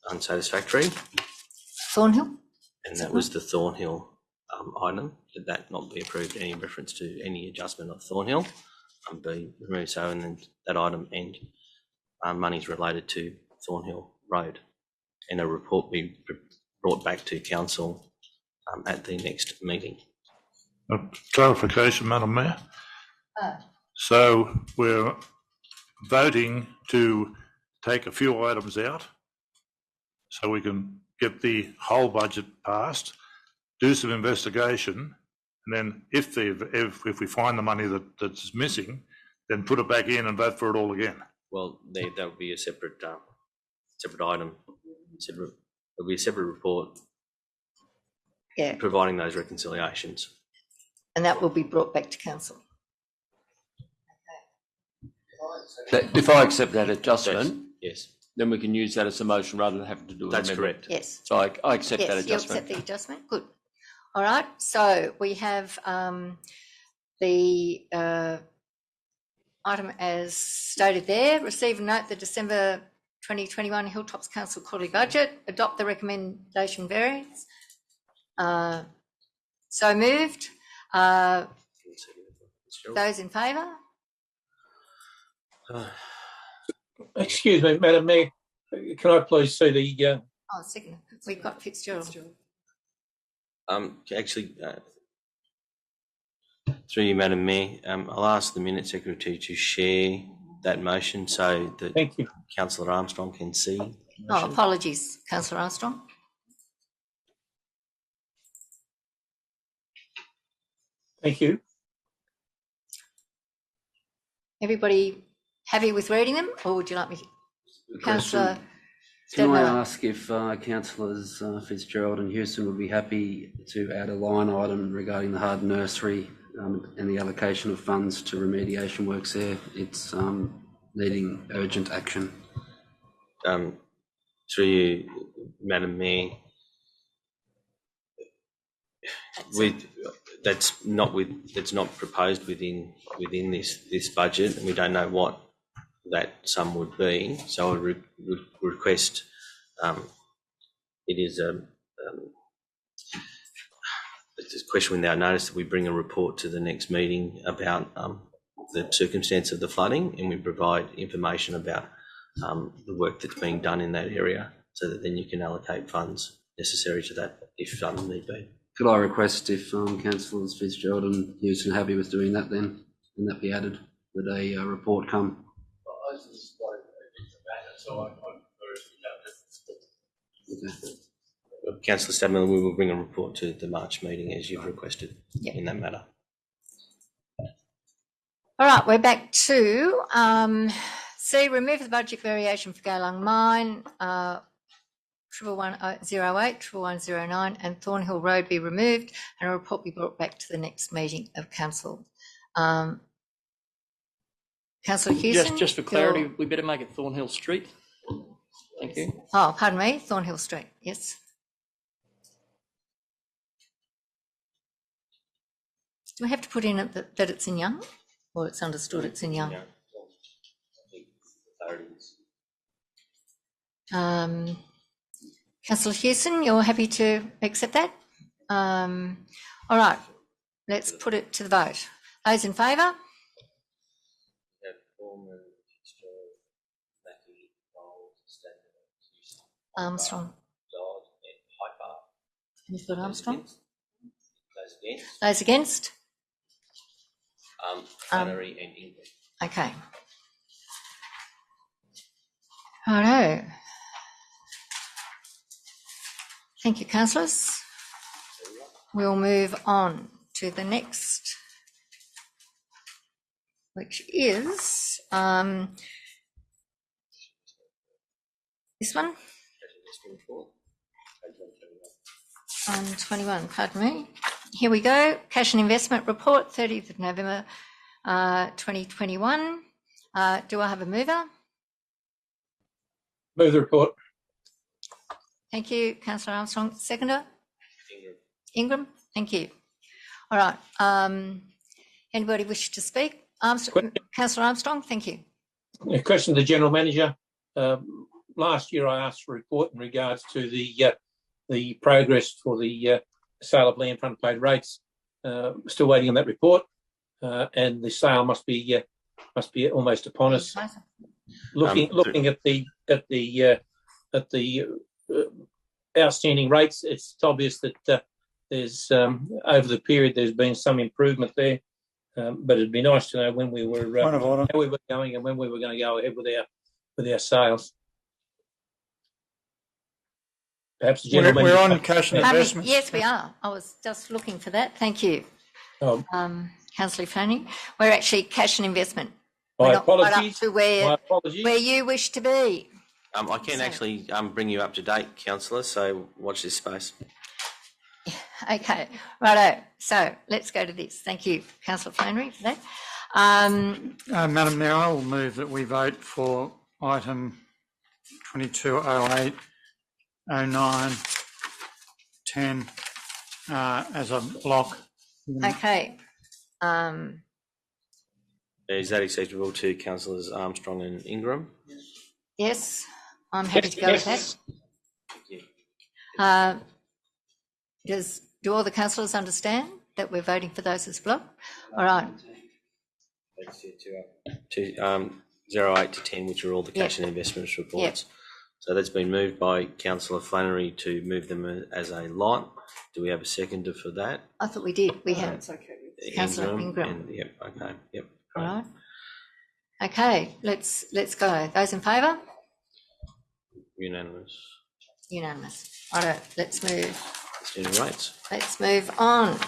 unsatisfactory. Thornhill? And that was the Thornhill item. Did that not be approved? Any reference to any adjustment of Thornhill be removed? So, and then that item and monies related to Thornhill Road, and a report be brought back to council at the next meeting. Clarification, Madam Mayor. So we're voting to take a few items out so we can get the whole budget passed, do some investigation, and then if we find the money that's missing, then put it back in and vote for it all again. Well, that would be a separate item. There'll be a separate report. Yeah. Providing those reconciliations. And that will be brought back to council. Okay. If I accept that adjustment, yes, then we can use that as a motion rather than having to do it. That's correct. Yes. So I accept that adjustment. Yes, you accept the adjustment. Good. All right. So we have the item as stated there. Receive and note the December 2021 Hilltops Council quarterly budget. Adopt the recommendation variance. So moved. Those in favour? Excuse me, Madam Mayor, can I please see the... Oh, second. We've got Fitzgerald. Actually, through you, Madam Mayor, I'll ask the Minute Secretary to share that motion so that Thank you. Councillor Armstrong can see. Oh, apologies, Councillor Armstrong. Thank you. Everybody happy with reading them, or would you like me, Councillor? Can I ask if Councillors Fitzgerald and Hewson would be happy to add a line item regarding the Hard Nursery and the allocation of funds to remediation works there? It's needing urgent action. Through you, Madam Mayor, that's not proposed within this budget, and we don't know what that sum would be. So I would request it's a question without notice that we bring a report to the next meeting about the circumstance of the flooding, and we provide information about the work that's being done in that area, so that then you can allocate funds necessary to that if need be. Could I request if Councillors Fitzgerald and Hewson are happy with doing that, then can that be added? Would a report come? Okay. Councillor Stadmiller, we will bring a report to the March meeting as you've requested in that matter. All right, we're back to C, remove the budget variation for Gaylung Mine, 1108, 1109 and Thornhill Road be removed and a report be brought back to the next meeting of Council. Councillor Hewson? Just for clarity, we better make it Thornhill Street. Thank you. Oh, pardon me, Thornhill Street, yes. Do we have to put in it that it's in Young, or it's understood it's in Young? Councillor Hewson, you're happy to accept that? All right, let's put it to the vote. Those in favour? Armstrong. You've got Armstrong? Those against? Flannery and Ingram. Okay. Righto. Thank you, councillors. We'll move on to the next, which is this one. 21, pardon me. Here we go. Cash and investment report, 30th of November 2021. Do I have a mover? Move the report. Thank you, Councillor Armstrong. Seconder? Ingram. Thank you. All right. Anybody wish to speak? Councillor Armstrong, thank you. A question to the General Manager. Last year I asked for a report in regards to the progress for the sale of land for unpaid rates. Still waiting on that report, and the sale must be almost upon us. Looking at the outstanding rates, it's obvious that there's over the period there's been some improvement there, but it'd be nice to know when we were how we were going and when we were going to go ahead with our sales. Perhaps the gentleman. We're on cash and investments. Yes, we are. I was just looking for that. Thank you, Councillor Flannery. We're actually cash and investment. My We're not apologies. quite up to where you wish to be. I can actually bring you up to date, Councillor, so watch this space. Okay, righto. So let's go to this. Thank you, Councillor Flannery, for that. Madam Mayor, I will move that we vote for item 2208, 09, 10 as a block. Okay. Is that acceptable to Councillors Armstrong and Ingram? Yes, I'm happy to go with that. Do all the councillors understand that we're voting for those as block? All right. 08 to 10, which are all the cash and investments reports. So that's been moved by Councillor Flannery to move them as a lot. Do we have a seconder for that? I thought we did. We have. Councillor Ingram. Yep. Okay. Yep. All right. Okay. Let's go. Those in favour? Unanimous. Unanimous. All right. Let's move. Outstanding rates. Let's move on.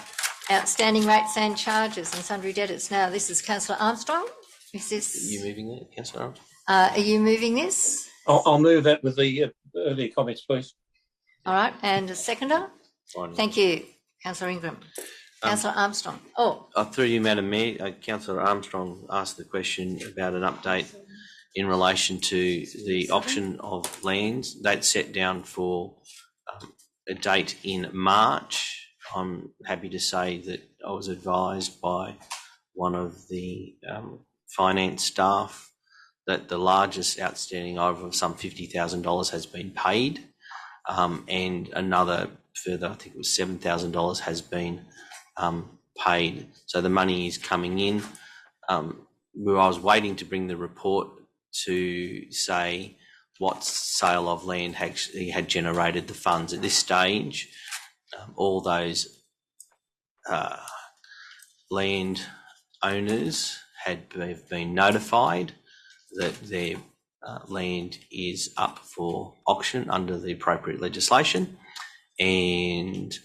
Outstanding rates and charges and sundry debtors. Now this is Councillor Armstrong. Is this? Are you moving it, Councillor Armstrong? Are you moving this? I'll move that with the earlier comments, please. All right, and a seconder? Fine. Thank you, Councillor Ingram. Councillor Armstrong. Through you, Madam Mayor, Councillor Armstrong asked the question about an update in relation to the auction of lands, that's set down for a date in March. I'm happy to say that I was advised by one of the finance staff that the largest outstanding over of some $50,000 has been paid, and another further, I think it was $7,000 has been paid. So the money is coming in. I was waiting to bring the report to say what sale of land actually had generated the funds. At this stage, all those land owners have been notified that their land is up for auction under the appropriate legislation, and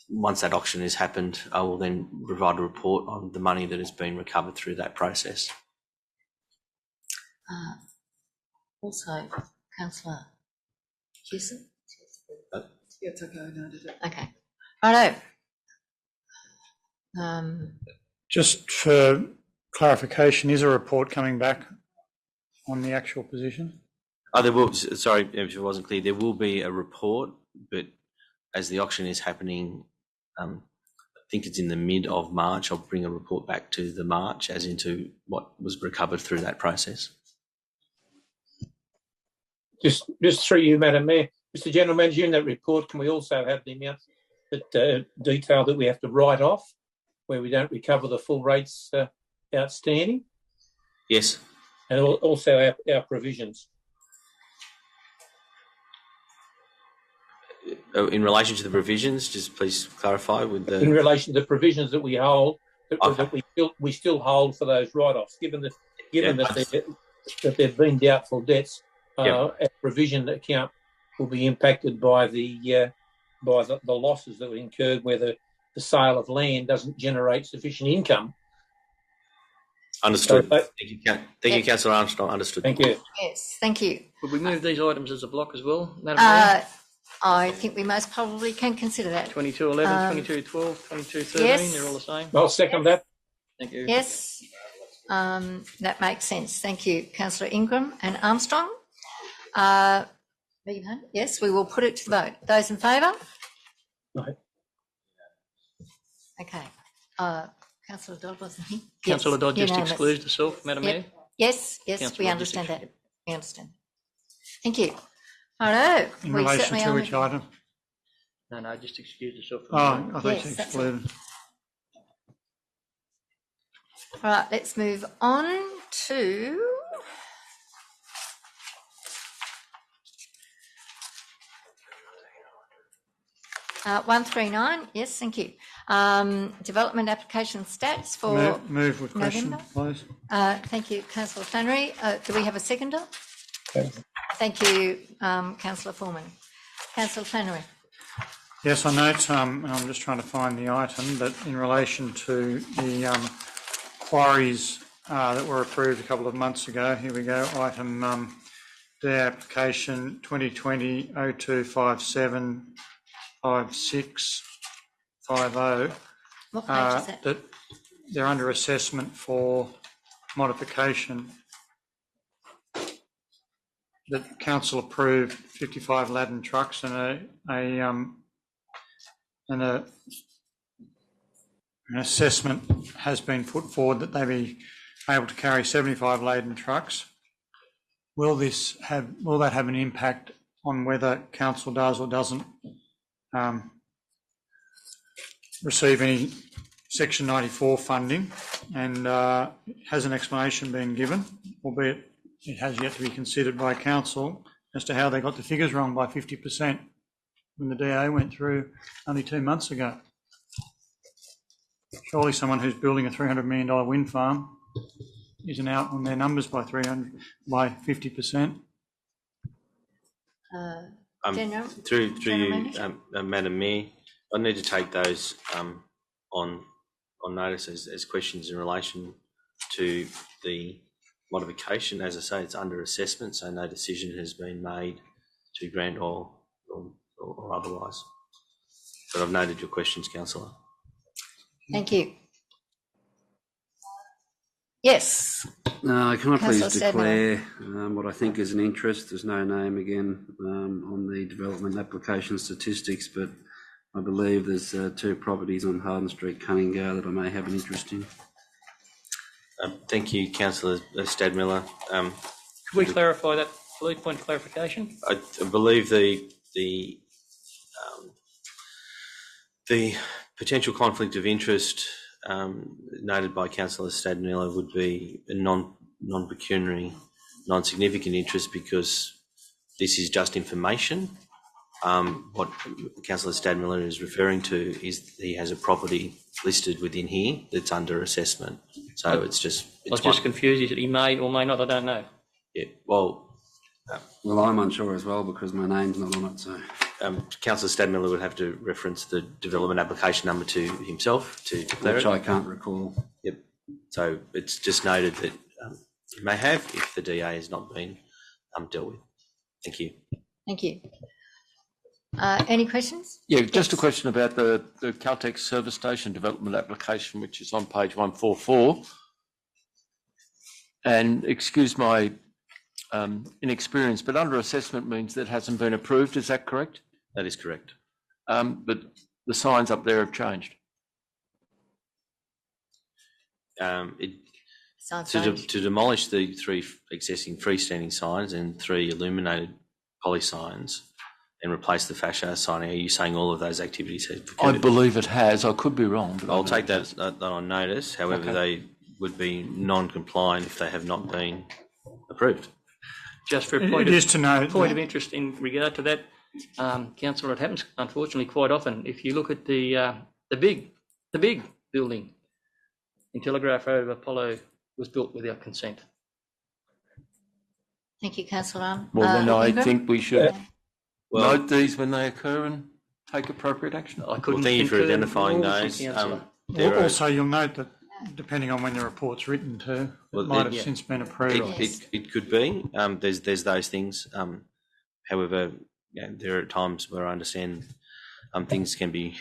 once that auction has happened, I will then provide a report on the money that has been recovered through that process. Also, Councillor Hewson? It's okay, I noted it. Okay. Righto. Just for clarification, is a report coming back on the actual position? Oh, there will. Sorry if it wasn't clear. There will be a report, but as the auction is happening, I think it's in the mid of March. I'll bring a report back to the March as into what was recovered through that process. Just through you, Madam Mayor. Mr. General Manager, in that report, can we also have the amount that detail that we have to write off where we don't recover the full rates outstanding? Yes. And also our provisions. In relation to the provisions, just please clarify with the... In relation to the provisions that we hold, that we still hold for those write-offs, given that they've been doubtful debts, our provision account will be impacted by the losses that were incurred where the sale of land doesn't generate sufficient income. Understood. Thank you, Councillor Armstrong. Understood. Thank you. Yes, thank you. Would we move these items as a block as well, Madam Mayor? I think we most probably can consider that. 2211, 2212, 2213, yes. they're all the same. I'll second that. Thank you. Yes, that makes sense. Thank you, Councillor Ingram and Armstrong. Yes, we will put it to vote. Those in favour? No. Okay. Councillor Dodd, wasn't he? Councillor Dodd just unanimous. excludes herself, Madam Mayor. Yes, Councillor we understand that. We understand. Thank you. Righto. In relation to which item? No, just excuse herself. Oh, I think she excluded. All right, let's move on to (139). Yes, thank you. Development application stats for move with question, November. please. Thank you, Councillor Flannery. Do we have a seconder? Thanks. Thank you, Councillor Foreman. Councillor Flannery. Yes, I note, and I'm just trying to find the item, but in relation to the quarries that were approved a couple of months ago, here we go, item D application 2020-02575650. What page is that? That they're under assessment for modification. The council approved 55 laden trucks and an assessment has been put forward that they be able to carry 75 laden trucks. Will that have an impact on whether council does or doesn't receive any Section 94 funding? And has an explanation been given, albeit it has yet to be considered by council, as to how they got the figures wrong by 50% when the DA went through only 2 months ago? Surely someone who's building a $300 million wind farm isn't out on their numbers by 50%. Through you, Madam Mayor, I need to take those on notice as questions in relation to the modification. As I say, it's under assessment, so no decision has been made to grant or otherwise. But I've noted your questions, Councillor. Thank you. Yes. Can I please Councillor declare what I think is an interest? There's no name again on the development application statistics, but I believe there's 2 properties on Harden Street, Cunningar, that I may have an interest in. Thank you, Councillor Stadmiller. Could we clarify that, please? Point of clarification. I believe the potential conflict of interest noted by Councillor Stadmiller would be a non-pecuniary, non-significant interest, because this is just information. What Councillor Stadmiller is referring to is he has a property listed within here that's under assessment. So it's just... I was just confused. Is it he may or may not? I don't know. Yeah, well... well, I'm unsure as well because my name's not on it, so... Councillor Stadmiller would have to reference the development application number to himself to declare which it. I can't recall. Yep. So it's just noted that you may have if the DA has not been dealt with. Thank you. Thank you. Any questions? Yeah, just a question about the Caltex service station development application, which is on page 144. And excuse my inexperience, but under assessment means that hasn't been approved. Is that correct? That is correct. But the signs up there have changed. To demolish the 3 existing freestanding signs and 3 illuminated poly signs and replace the fascia signing, are you saying all of those activities have occurred? I believe it has. I could be wrong. But I'll take that on notice. However, Okay. they would be non-compliant if they have not been approved. Just for a It point is to note of that- interest in regard to that, Councillor, it happens unfortunately quite often. If you look at the big building in Telegraph Road, Apollo was built without consent. Thank you, Councillor. Well, then I Ingram? think we should Well- note these when they occur and take appropriate action. I couldn't. Thank you for concur identifying more, those. Councillor. Also, you'll note that depending on when the report's written too, Well, it might have yeah. since been approved. It could be. There's those things. However, there are times where I understand things can be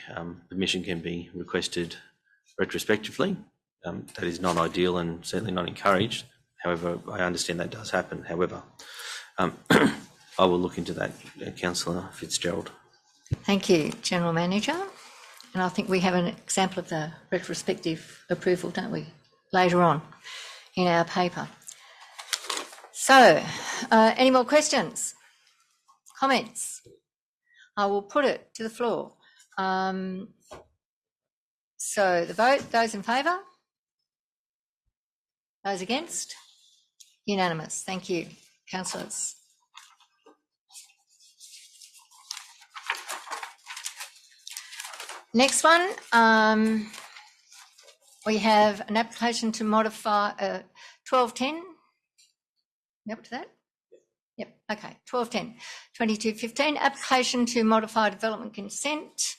permission can be requested retrospectively. That is not ideal and certainly not encouraged. However, I understand that does happen. However, I will look into that, Councillor Fitzgerald. Thank you, General Manager. And I think we have an example of the retrospective approval, don't we, later on in our paper. So, any more questions? Comments? I will put it to the floor. So the vote, those in favour? Those against? Unanimous. Thank you, councillors. Next one, we have an application to modify 1210. You up to that? Yep, okay, 1210, 2215, application to modify development consent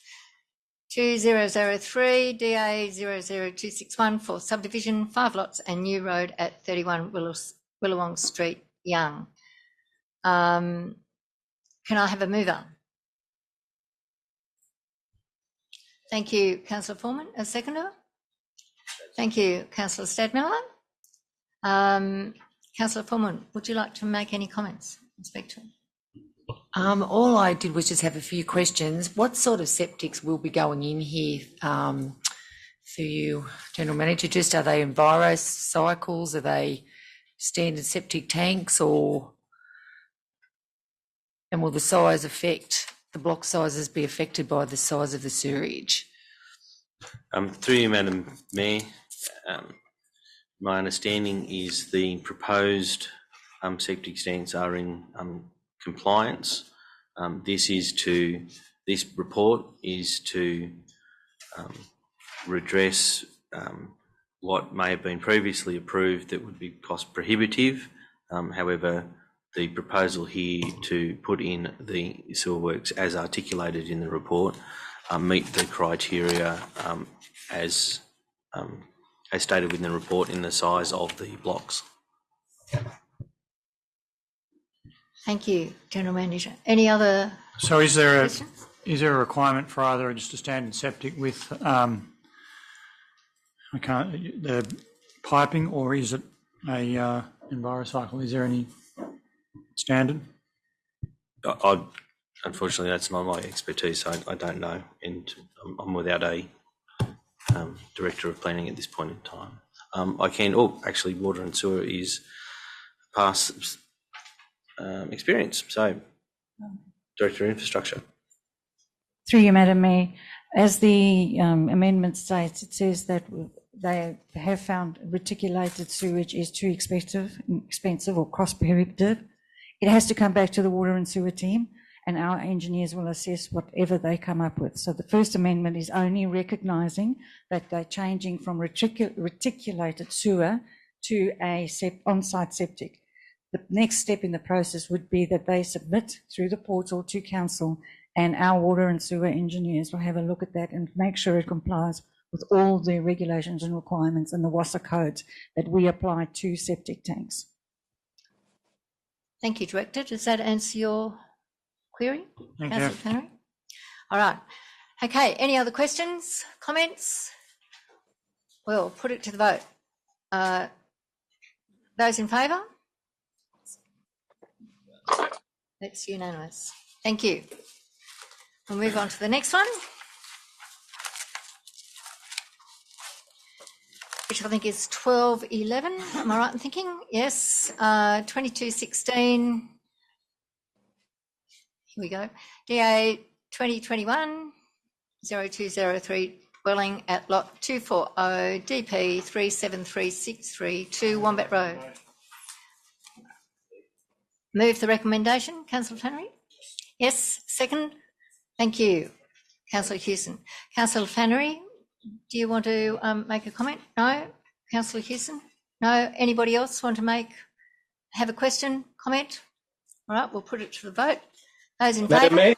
2003 DA 00261 for subdivision, 5 lots and new road at 31 Willawong Street, Young. Can I have a mover? Thank you, Councillor Foreman. A seconder? Thank you, Councillor Stadmiller. Councillor Foreman, would you like to make any comments and speak to him? All I did was just have a few questions. What sort of septics will be going in here for you, General Manager? Just are they enviro cycles? Are they standard septic tanks, or and will the size affect the block sizes be affected by the size of the sewerage? Through you, Madam Mayor, my understanding is the proposed septic stands are in compliance. This report is to redress what may have been previously approved that would be cost prohibitive. However, the proposal here to put in the sewer works as articulated in the report meet the criteria as stated within the report in the size of the blocks. Thank you, General Manager. Any other So is there questions? a requirement for either just a standard septic with the piping, or is it a EnviroCycle? Is there any standard? Unfortunately, that's not my expertise, so I don't know, and I'm without a director of planning at this point in time. I can. Oh, actually, water and sewer is past experience. So, director of infrastructure. Through you, Madam Mayor, as the amendment states, it says that they have found reticulated sewage is too expensive or cost prohibitive. It has to come back to the water and sewer team, and our engineers will assess whatever they come up with. So the first amendment is only recognising that they're changing from reticulated sewer to a on-site septic. The next step in the process would be that they submit through the portal to council, and our water and sewer engineers will have a look at that and make sure it complies with all the regulations and requirements and the WASA codes that we apply to septic tanks. Thank you, Director. Does that answer your query? Thank Councillor you. Flannery? All right. Okay, any other questions, comments? We'll put it to the vote. Those in favour? That's unanimous. Thank you. We'll move on to the next one, which I think is 1211. Am I right in thinking? Yes. 2216. Here we go. DA 2021-0203, dwelling at lot 240 DP 373632 Wombat Road. Move the recommendation. Councillor Flannery? Yes. Second? Thank you. Councillor Hewson. Councillor Flannery, do you want to make a comment? No? Councillor Hewson? No? Anybody else want to have a question, comment? All right, we'll put it to the vote. Those in favour? Madam Mayor?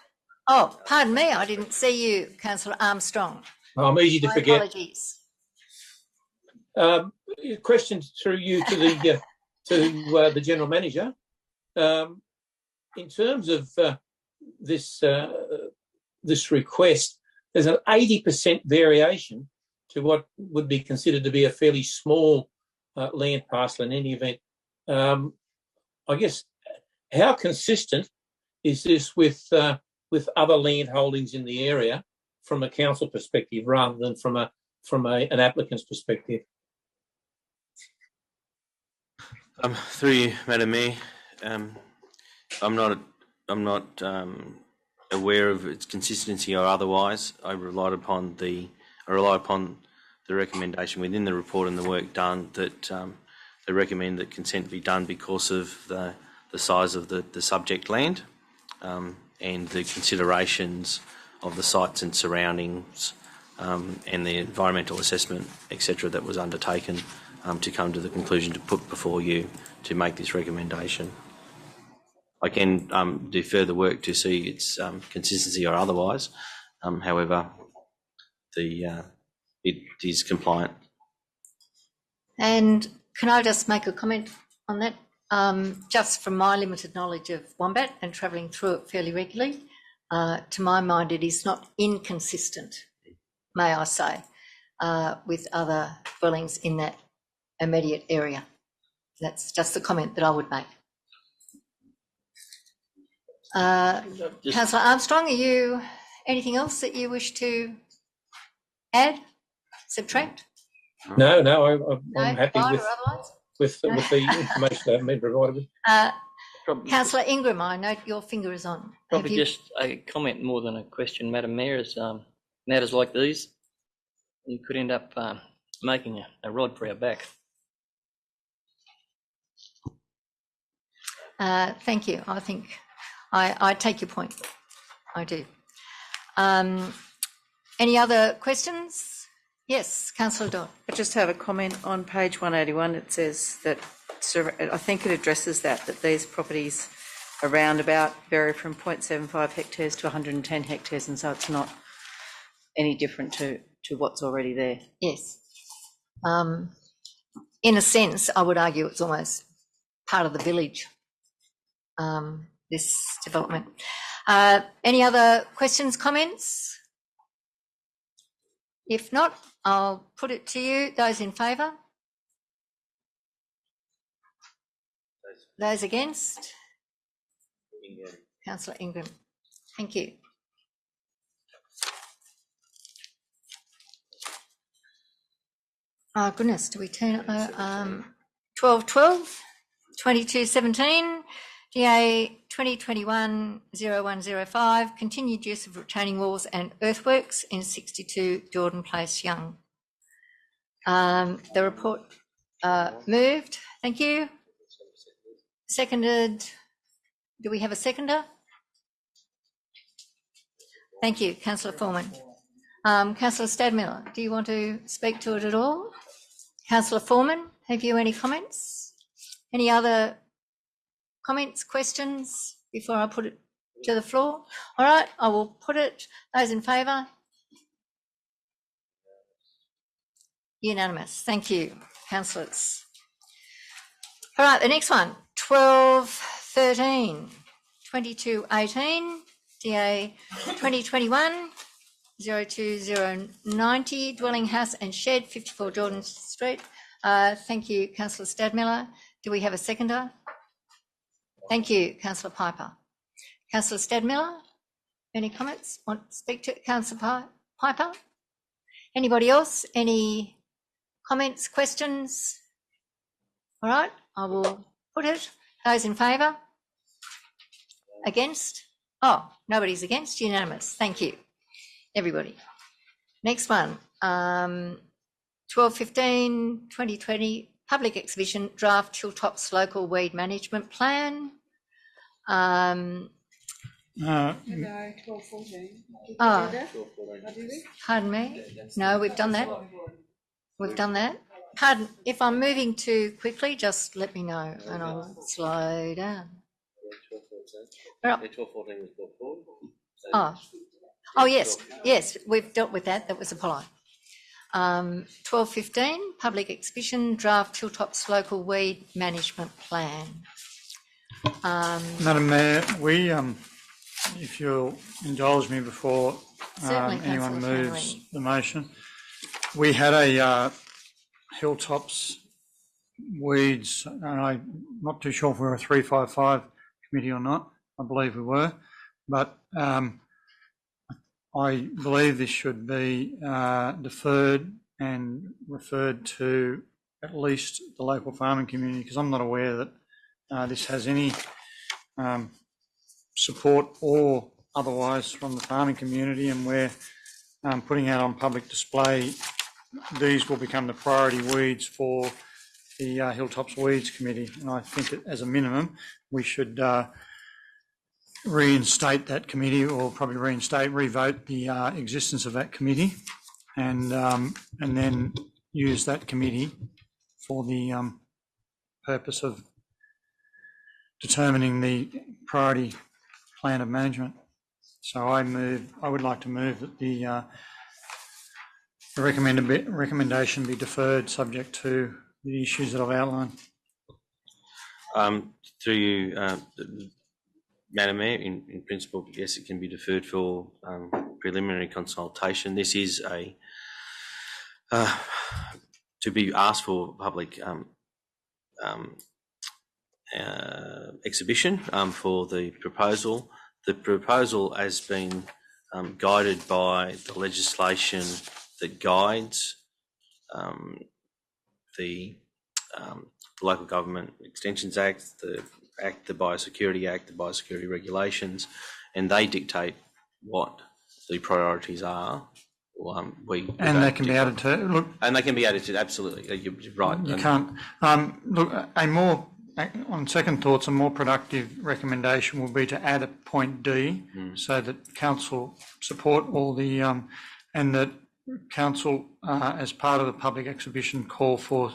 Oh, pardon me, I didn't see you, Councillor Armstrong. I'm easy to My forget. apologies. Question through you to the General Manager. In terms of this request, there's an 80% variation to what would be considered to be a fairly small land parcel in any event. I guess, how consistent is this with other land holdings in the area from a council perspective rather than from an applicant's perspective? Through you, Madam Mayor, I'm not aware of its consistency or otherwise. I rely upon the recommendation within the report and the work done that they recommend that consent be done because of the size of the subject land and the considerations of the sites and surroundings and the environmental assessment, etc., that was undertaken to come to the conclusion to put before you to make this recommendation. I can do further work to see its consistency or otherwise. However, it is compliant. And can I just make a comment on that? Just from my limited knowledge of Wombat and travelling through it fairly regularly, to my mind, it is not inconsistent, may I say, with other dwellings in that immediate area. That's just the comment that I would make. Councillor Armstrong, are you anything else that you wish to add, subtract? No, I'm happy with the information that I've been provided with. Councillor Ingram, I note your finger is on. Probably just a comment more than a question, Madam Mayor, as matters like these, you could end up making a rod for our back. Thank you. I think I take your point. I do. Any other questions? Yes, Councillor Dodd. I just have a comment on page 181. It says that, I think it addresses that these properties around about vary from 0.75 hectares to 110 hectares, and so it's not any different to what's already there. Yes. In a sense, I would argue it's almost part of the village, this development. Any other questions, comments? If not, I'll put it to you. Those in favour? Those against? Councillor Ingram. Thank you. Oh goodness, do we turn 1212, 2217, DA 2021-0105, continued use of retaining walls and earthworks in 62 Jordan Place, Young. The report moved. Thank you. Seconded. Do we have a seconder? Thank you, Councillor Foreman. Councillor Stadmiller, do you want to speak to it at all? Councillor Foreman, have you any comments? Any other comments, questions before I put it to the floor? All right, I will put it. Those in favour? Unanimous. Thank you, councillors. All right, the next one, 1213, 2218, DA 2021-02090, dwelling house and shed, 54 Jordan Street. Thank you, Councillor Stadmiller. Do we have a seconder? Thank you, Councillor Piper. Councillor Stadmiller, any comments? Want to speak to Councillor Piper? Anybody else? Any comments, questions? All right, I will put it. Those in favour? Against? Oh, nobody's against. Unanimous. Thank you, everybody. Next one, 1215, 2020, public exhibition, draft Hilltops local weed management plan. 1214. Oh, pardon me. No, we've done that. We've done that. Pardon, if I'm moving too quickly, just let me know and I'll slow down. Oh, yes, we've dealt with that. That was a polite. 1215, public exhibition, draft Hilltops local weed management plan. Madam Mayor, we, if you'll indulge me before anyone moves the motion, we had a Hilltops weeds, and I'm not too sure if we were a 355 committee or not. I believe we were, but I believe this should be deferred and referred to at least the local farming community, because I'm not aware that this has any support or otherwise from the farming community, and we're putting out on public display. These will become the priority weeds for the Hilltops Weeds Committee, and I think that as a minimum we should reinstate that committee, or probably revote the existence of that committee, and then use that committee for the purpose of determining the priority plan of management. So I would like to move that the recommendation be deferred, subject to the issues that I've outlined. Through you, Madam Mayor, in principle, yes, it can be deferred for preliminary consultation. This is a to be asked for public exhibition for the proposal. The proposal has been guided by the legislation that guides the Local Government Extensions Act, the Biosecurity Act, the Biosecurity Regulations, and they dictate what the priorities are. And they can be added to. Look, and they can be added to. Absolutely, you're right. You can't. Look, on second thoughts, a more productive recommendation will be to add a point D, so that council support all the and that council, as part of the public exhibition, call for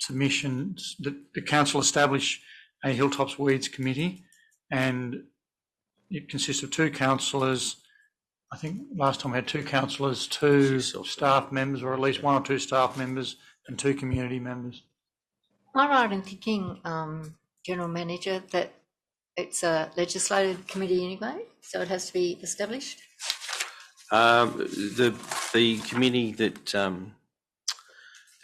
submissions, that the council establish a Hilltops Weeds Committee, and it consists of 2 councillors. I think last time we had 2 councillors, 2 staff members, or at least 1 or 2 staff members, and 2 community members. Am I right in thinking, General Manager, that it's a legislative committee anyway, so it has to be established? The committee that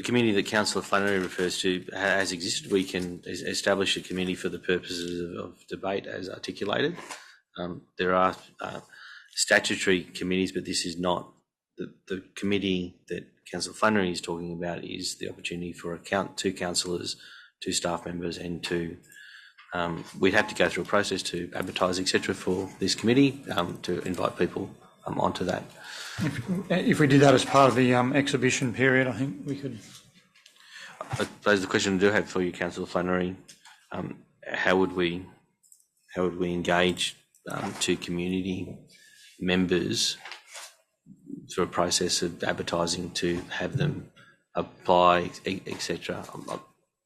the committee that Councillor Flannery refers to has existed. We can establish a committee for the purposes of debate as articulated. There are statutory committees, but this is not. The committee that Councillor Flannery is talking about is the opportunity for two councillors, 2 staff members and 2. We'd have to go through a process to advertise, etc., for this committee to invite people onto that. If we did that as part of the exhibition period, I think we could. I suppose the question I do have for you, Councillor Flannery, how would we engage 2 community members through a process of advertising to have them apply, etc.?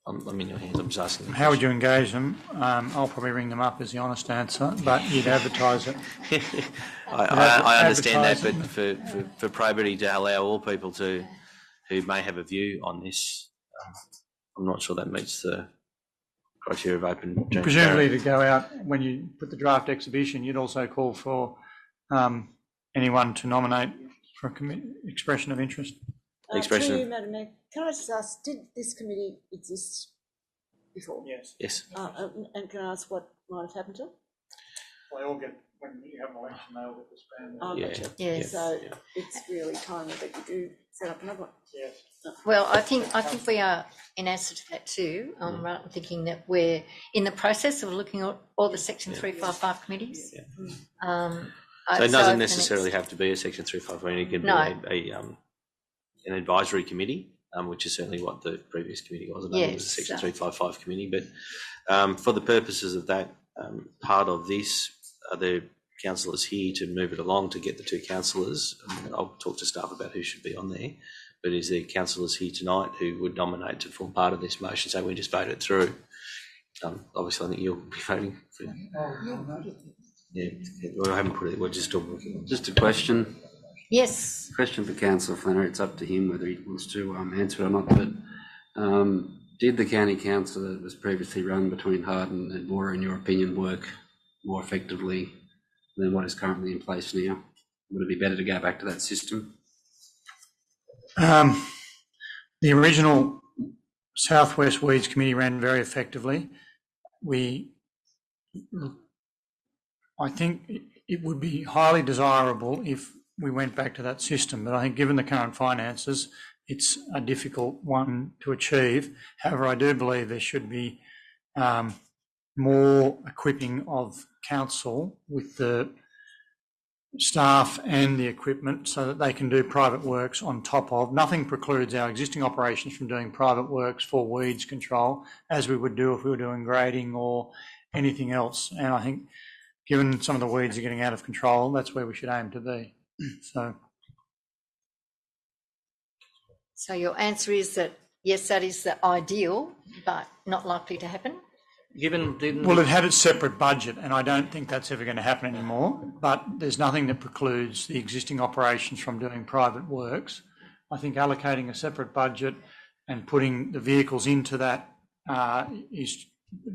I'm in your hands. I'm just asking. How would you engage them? I'll probably ring them up, is the honest answer, but you'd advertise it. I understand that, but for probity to allow all people who may have a view on this, I'm not sure that meets the criteria of open. Presumably, to go out when you put the draft exhibition, you'd also call for anyone to nominate for expression of interest. Expression. To you, Madam Mayor, can I just ask, did this committee exist before? Yes. Yes. And can I ask what might have happened to it? They all get, when you have an election, they all get disbanded. Oh, gotcha. Yeah. So it's really timely that you do set up another one. Yes. Well, I think we are, in answer to that too, right, I'm thinking that we're in the process of looking at all the Section 355 committees. So it doesn't necessarily have to be a Section 355. It could be an advisory committee, which is certainly what the previous committee was. It was a Section 355 committee, but for the purposes of that part of this, are there councillors here to move it along to get the 2 councillors? I'll talk to staff about who should be on there, but is there councillors here tonight who would nominate to form part of this motion so we just vote it through? Obviously, I think you'll be voting for it. Yeah, well, I haven't put it, we're just talking. Just a question. Yes. Question for Councillor Flannery. It's up to him whether he wants to answer it or not. But did the county council that was previously run between Harden and Moora, in your opinion, work more effectively than what is currently in place now? Would it be better to go back to that system? The original Southwest Weeds Committee ran very effectively. I think it would be highly desirable if we went back to that system, but I think given the current finances, it's a difficult one to achieve. However, I do believe there should be more equipping of council with the staff and the equipment so that they can do private works on top of. Nothing precludes our existing operations from doing private works for weeds control, as we would do if we were doing grading or anything else. And I think given some of the weeds are getting out of control, that's where we should aim to be. So your answer is that, yes, that is the ideal, but not likely to happen? Well, it had its separate budget, and I don't think that's ever going to happen anymore, but there's nothing that precludes the existing operations from doing private works. I think allocating a separate budget and putting the vehicles into that is,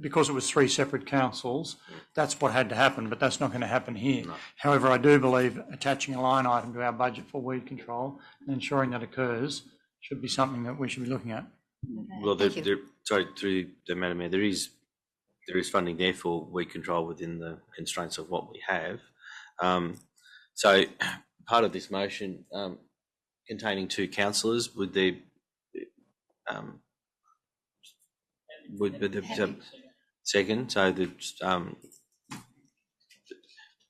because it was 3 separate councils, that's what had to happen, but that's not going to happen here. No. However, I do believe attaching a line item to our budget for weed control and ensuring that occurs should be something that we should be looking at. Well, sorry, through the Madam Mayor, there is funding there for weed control within the constraints of what we have. So part of this motion containing 2 councillors, would there second? So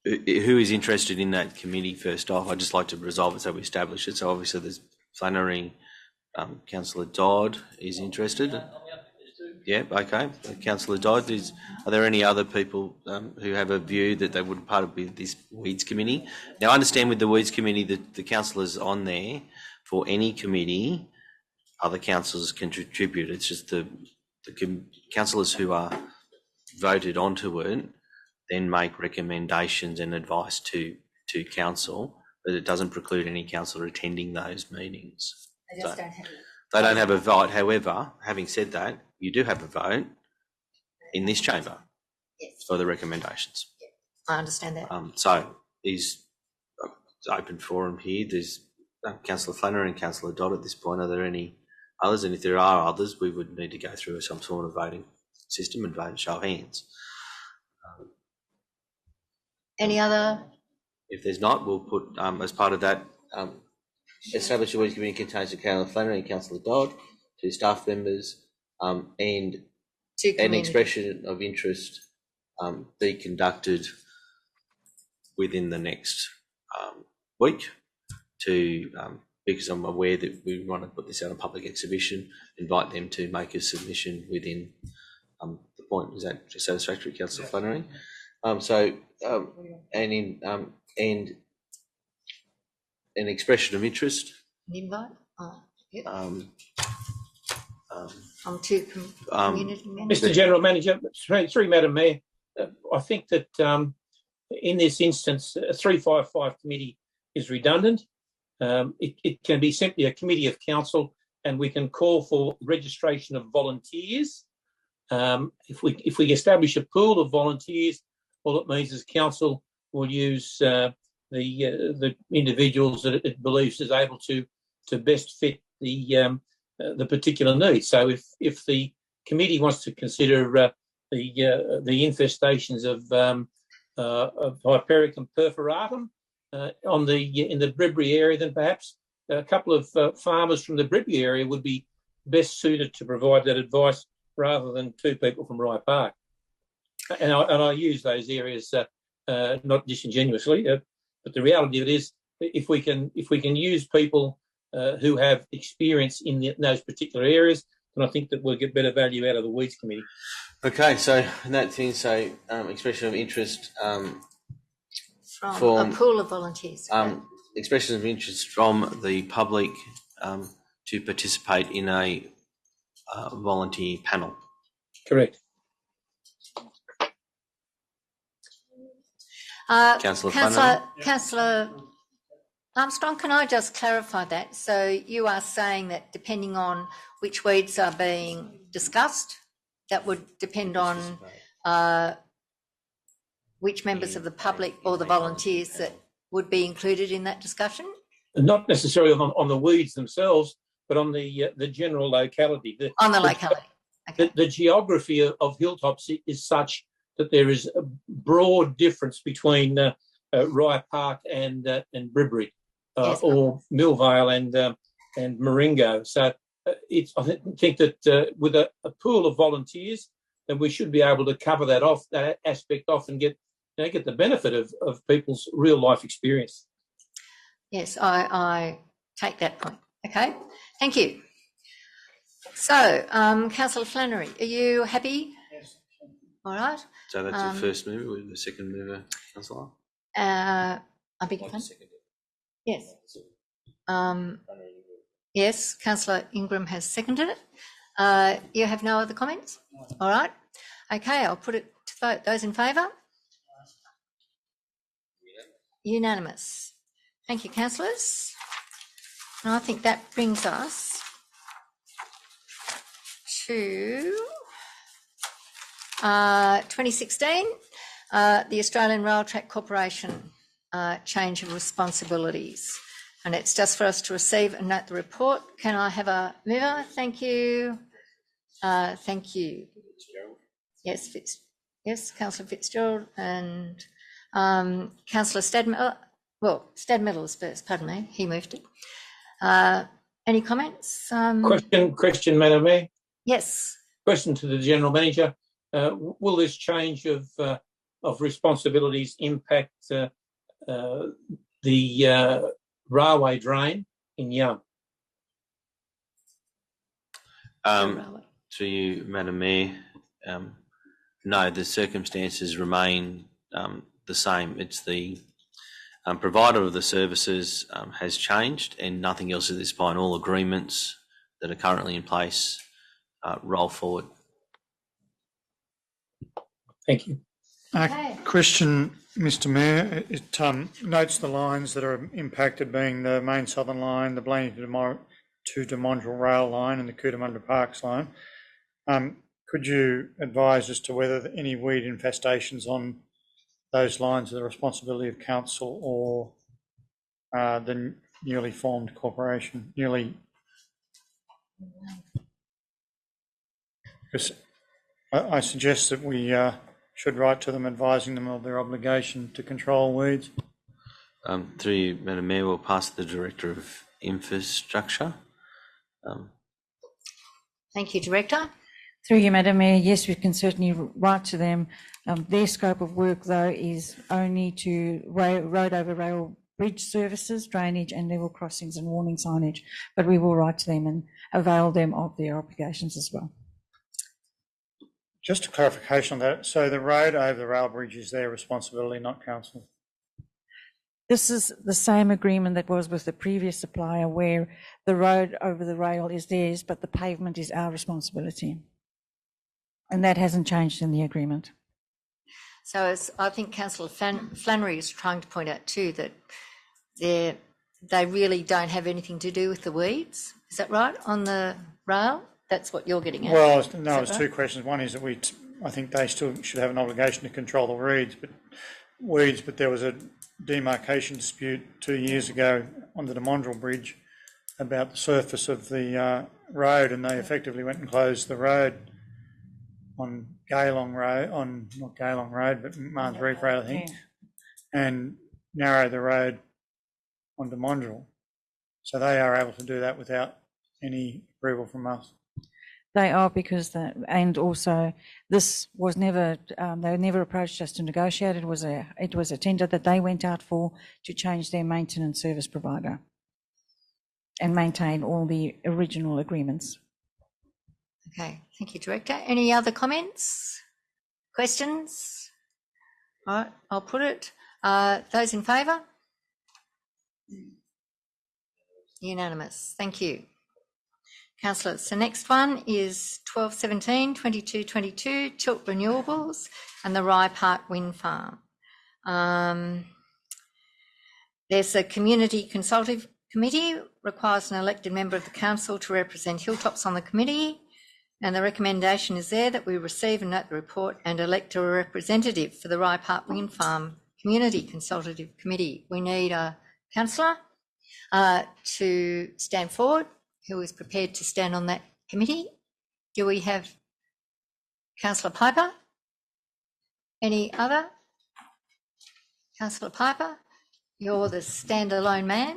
who is interested in that committee first off? I'd just like to resolve it so we establish it. So obviously there's Flannery, Councillor Dodd is interested. Yeah, okay. Councillor Dodd, are there any other people who have a view that they would part of this Weeds Committee? Now, I understand with the Weeds Committee that the councillors on there, for any committee, other councillors can contribute. It's just the councillors who are voted onto it then make recommendations and advice to council, but it doesn't preclude any councillor attending those meetings. They just don't have it. They don't have a vote. However, having said that, you do have a vote in this chamber for the recommendations. I understand that. So it's open forum here. There's Councillor Flannery and Councillor Dodd at this point. Are there any others, and if there are others, we would need to go through some sort of voting system and vote show of hands. Any other? If there's not, we'll put as part of that, establish a Weeds Committee contains Councillor Flannery and Councillor Dodd, 2 staff members, and an expression of interest be conducted within the next week to because I'm aware that we want to put this out on public exhibition, invite them to make a submission within the point. Is that satisfactory, Councillor Flannery? And an expression of interest. An invite? Oh, yep. To community manager. Mr. General Manager, through Madam Mayor, I think that in this instance, a 355 committee is redundant. It can be simply a committee of council, and we can call for registration of volunteers. If we establish a pool of volunteers, all it means is council will use the individuals that it believes is able to best fit the particular need. So if the committee wants to consider the infestations of Hypericum perforatum in the Brebbury area, then perhaps a couple of farmers from the Brebbury area would be best suited to provide that advice rather than 2 people from Rye Park. And I use those areas not disingenuously, but the reality of it is, if we can use people who have experience in those particular areas, then I think that we'll get better value out of the Weeds Committee. Okay, so in that thing, expression of interest from a pool of volunteers. Expression of interest from the public to participate in a volunteer panel. Correct. Councillor Armstrong, can I just clarify that? So you are saying that depending on which weeds are being discussed, that would depend on which members of the public or the volunteers that would be included in that discussion? Not necessarily on the weeds themselves, but on the general locality. Okay. The geography of Hilltops is such that there is a broad difference between Rye Park and Brebbury, or Millvale and Marengo. So I think that with a pool of volunteers, then we should be able to cover that aspect off, and get the benefit of people's real life experience. Yes, I take that point. Okay, thank you. So, Councillor Flannery, are you happy? Yes. All right. So that's the first mover. With the second mover, Councillor? I beg your pardon? Yes. Yes, Councillor Ingram has seconded it. You have no other comments? All right. Okay, I'll put it to vote. Those in favour? Unanimous. Thank you, councillors. And I think that brings us to 2016, the Australian Rail Track Corporation change of responsibilities. And it's just for us to receive and note the report. Can I have a mover? Thank you. Thank you. Yes, Councillor Fitzgerald and Councillor Stadmiller. Well, Stadmiller was first, pardon me. He moved it. Any comments? Question, Madam Mayor. Yes. Question to the General Manager. Will this change of responsibilities impact the railway drain in Yum? To you, Madam Mayor, no, the circumstances remain the same. It's the provider of the services has changed, and nothing else at this point. All agreements that are currently in place roll forward. Thank you. Question, Mr Mayor. It notes the lines that are impacted being the main southern line, the Blaney to Demondrell rail line and the Cootamundra Parks line. Could you advise as to whether any weed infestations on those lines are the responsibility of council or the newly formed corporation, newly Because I suggest that we should write to them advising them of their obligation to control weeds. Through you, Madam Mayor, we'll pass to the Director of Infrastructure. Thank you, Director. Through you, Madam Mayor, yes, we can certainly write to them. Their scope of work, though, is only to road over rail bridge services, drainage and level crossings and warning signage, but we will write to them and avail them of their obligations as well. Just a clarification on that. So the road over the rail bridge is their responsibility, not council? This is the same agreement that was with the previous supplier where the road over the rail is theirs, but the pavement is our responsibility. And that hasn't changed in the agreement. So as I think Councillor Flannery is trying to point out too, that they really don't have anything to do with the weeds. Is that right, on the rail? That's what you're getting at. Well, no, it's two questions. One is that I think they still should have an obligation to control the weeds, but there was a demarcation dispute 2 years ago on the Demondrel Bridge about the surface of the road, and they effectively went and closed the road on Gaylong Road, not Gaylong Road, but Marnes Reef Road, I think, and narrowed the road on Demondrel. So they are able to do that without any approval from us. They are, because and also this was never, they never approached us to negotiate. It was a tender that they went out for to change their maintenance service provider and maintain all the original agreements. Okay, thank you, Director. Any other comments, questions? All right, I'll put it. Those in favour? Unanimous. Thank you. Councillors, the next one is 1217, 2222, Tilt Renewables and the Rye Park Wind Farm. There's a Community Consultative Committee, requires an elected member of the council to represent Hilltops on the committee, and the recommendation is there that we receive and note the report and elect a representative for the Rye Park Wind Farm Community Consultative Committee. We need a councillor to stand forward who is prepared to stand on that committee. Do we have Councillor Piper? Any other? Councillor Piper, you're the standalone man.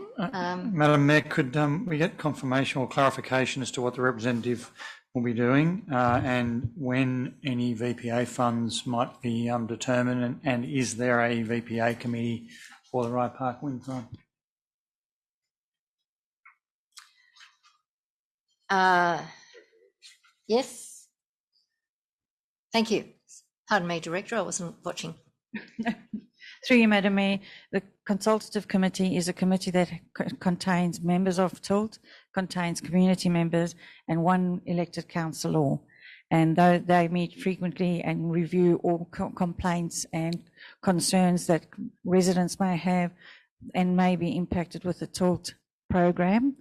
Madam Mayor, could we get confirmation or clarification as to what the representative will be doing and when any VPA funds might be determined, and is there a VPA committee for the Rye Park Wind Farm? Yes. Thank you. Pardon me, Director, I wasn't watching. Through you, Madam Mayor, the Consultative Committee is a committee that contains members of TILT, contains community members and one elected councillor. And they meet frequently and review all complaints and concerns that residents may have and may be impacted with the TILT program.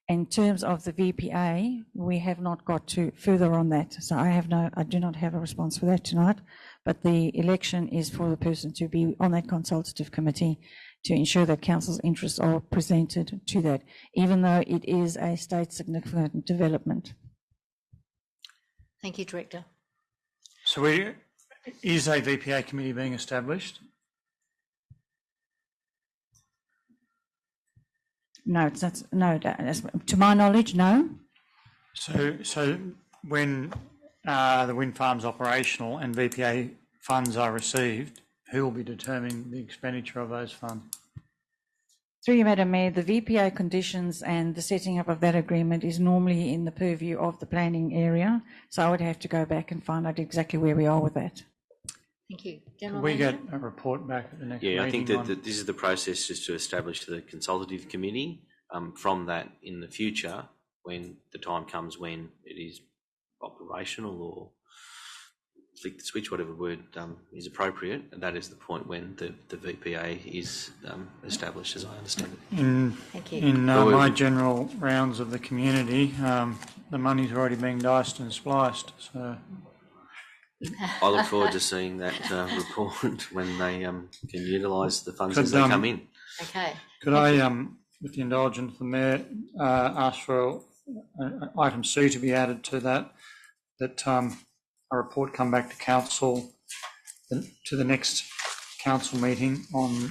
In terms of the VPA, we have not got to further on that. So I do not have a response for that tonight, but the election is for the person to be on that consultative committee to ensure that council's interests are presented to that, even though it is a state significant development. Thank you, Director. So is a VPA committee being established? No, it's not. No, to my knowledge, no. So when the wind farm's operational and VPA funds are received, who will be determining the expenditure of those funds? Through you, Madam Mayor, the VPA conditions and the setting up of that agreement is normally in the purview of the planning area. So I would have to go back and find out exactly where we are with that. Thank you. Can we get a report back at the next meeting? Yeah, I think that this is the process just to establish the consultative committee. From that, in the future, when the time comes when it is operational or flick the switch, whatever word is appropriate, and that is the point when the VPA is established, as I understand it. Thank you. In my general rounds of the community, the money's already being diced and spliced. So I look forward to seeing that report when they can utilise the funds as they come in. Okay. Could I, with the indulgence of the Mayor, ask for item C to be added to that, that a report come back to council, to the next council meeting on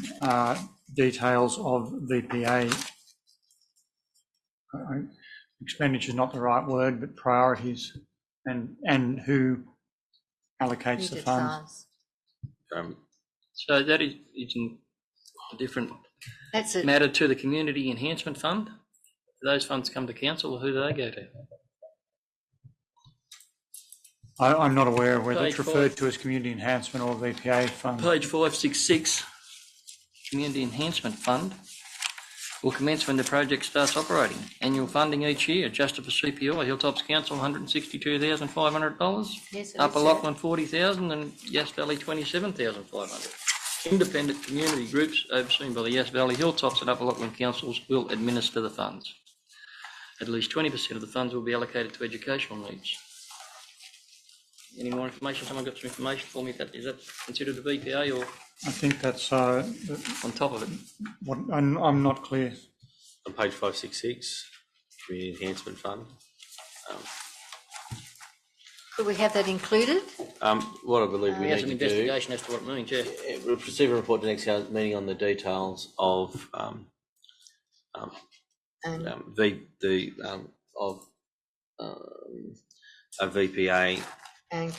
details of VPA. Expenditure is not the right word, but priorities and who allocates the funds. So that is a different matter to the Community Enhancement Fund. Do those funds come to council, or who do they go to? I'm not aware of whether it's referred to as Community Enhancement or VPA Fund. Page 566, Community Enhancement Fund will commence when the project starts operating. Annual funding each year, adjusted for CPI, Hilltops Council $162,500, Yes, Upper Lachlan $40,000 and Yass Valley $27,500. Independent community groups overseen by the Yass Valley, Hilltops and Upper Lachlan councils will administer the funds. At least 20% of the funds will be allocated to educational needs. Any more information? Someone got some information for me? Is that considered a VPA, or? I think that's on top of it. I'm not clear. On page 566, Community Enhancement Fund. Could we have that included? What I believe we need to do. An investigation as to what it means, yeah. We'll receive a report to next meeting on the details of a VPA and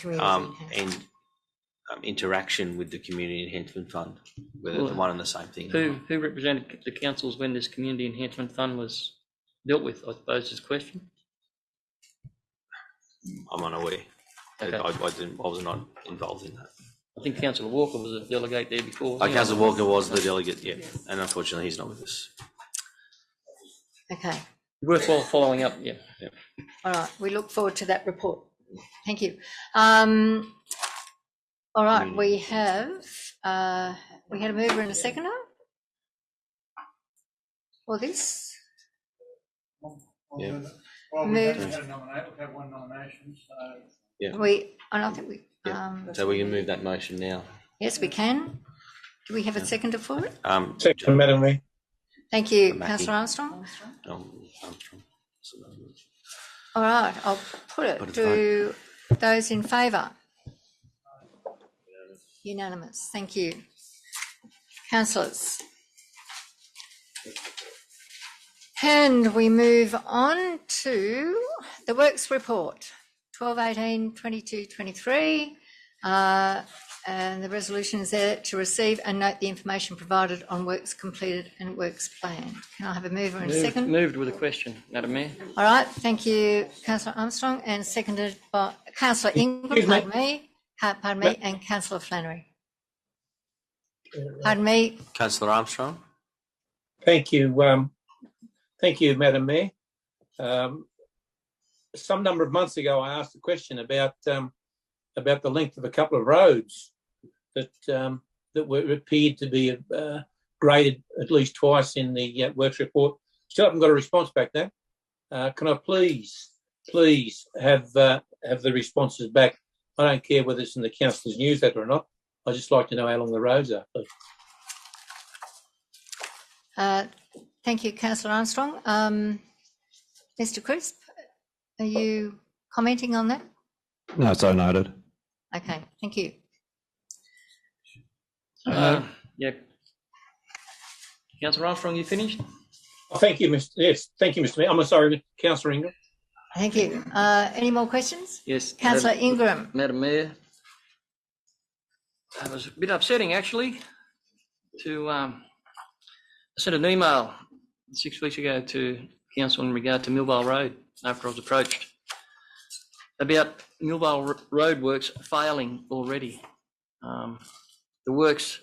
and interaction with the Community Enhancement Fund, whether they're one and the same thing. Who represented the councils when this Community Enhancement Fund was dealt with, I suppose, is the question? I'm unaware. Okay. I was not involved in that. I think Councillor Walker was a delegate there before. Councillor Walker was the delegate, yeah, and unfortunately he's not with us. Okay. Worthwhile following up, yeah. All right, we look forward to that report. Thank you. All right, we had a mover and a seconder for this. Yeah. Well, we had one nomination, so. Yeah. I think we. So we can move that motion now. Yes, we can. Do we have a seconder for it? Second, Madam Mayor. Thank you, Councillor Armstrong. Armstrong. All right, I'll put it to those in favour. Unanimous. Thank you. Councillors. And we move on to the works report, 12/18/22/23, and the resolution is there to receive and note the information provided on works completed and works planned. Can I have a mover and a second? Moved with a question, Madam Mayor. All right, thank you, Councillor Armstrong, and seconded by Councillor Ingram, pardon me, and Councillor Flannery. Pardon me. Councillor Armstrong. Thank you. Thank you, Madam Mayor. Some number of months ago, I asked a question about the length of a couple of roads that appeared to be graded at least twice in the works report. Still haven't got a response back there. Can I please have the responses back? I don't care whether it's in the councillor's newsletter or not. I'd just like to know how long the roads are, please. Thank you, Councillor Armstrong. Mr. Crisp, are you commenting on that? No, so noted. Okay, thank you. Yeah. Councillor Armstrong, you finished? Thank you, Mr. Yes, thank you, Mr. Mayor. I'm sorry, Councillor Ingram. Thank you. Any more questions? Yes. Councillor Ingram. Madam Mayor, it was a bit upsetting actually to I sent an email 6 weeks ago to council in regard to Millvale Road after I was approached about Millvale Road works failing already. The works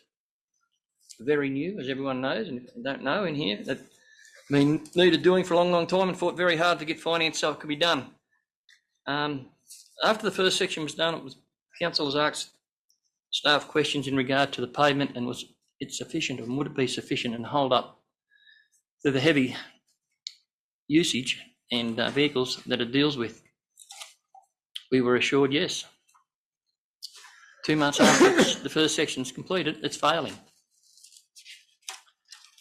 are very new, as everyone knows, and if you don't know in here, that been needed doing for a long time and fought very hard to get finance so it could be done. After the first section was done, council was asked staff questions in regard to the pavement and was it sufficient and would it be sufficient and hold up to the heavy usage and vehicles that it deals with. We were assured yes. 2 months after the first section's completed, it's failing.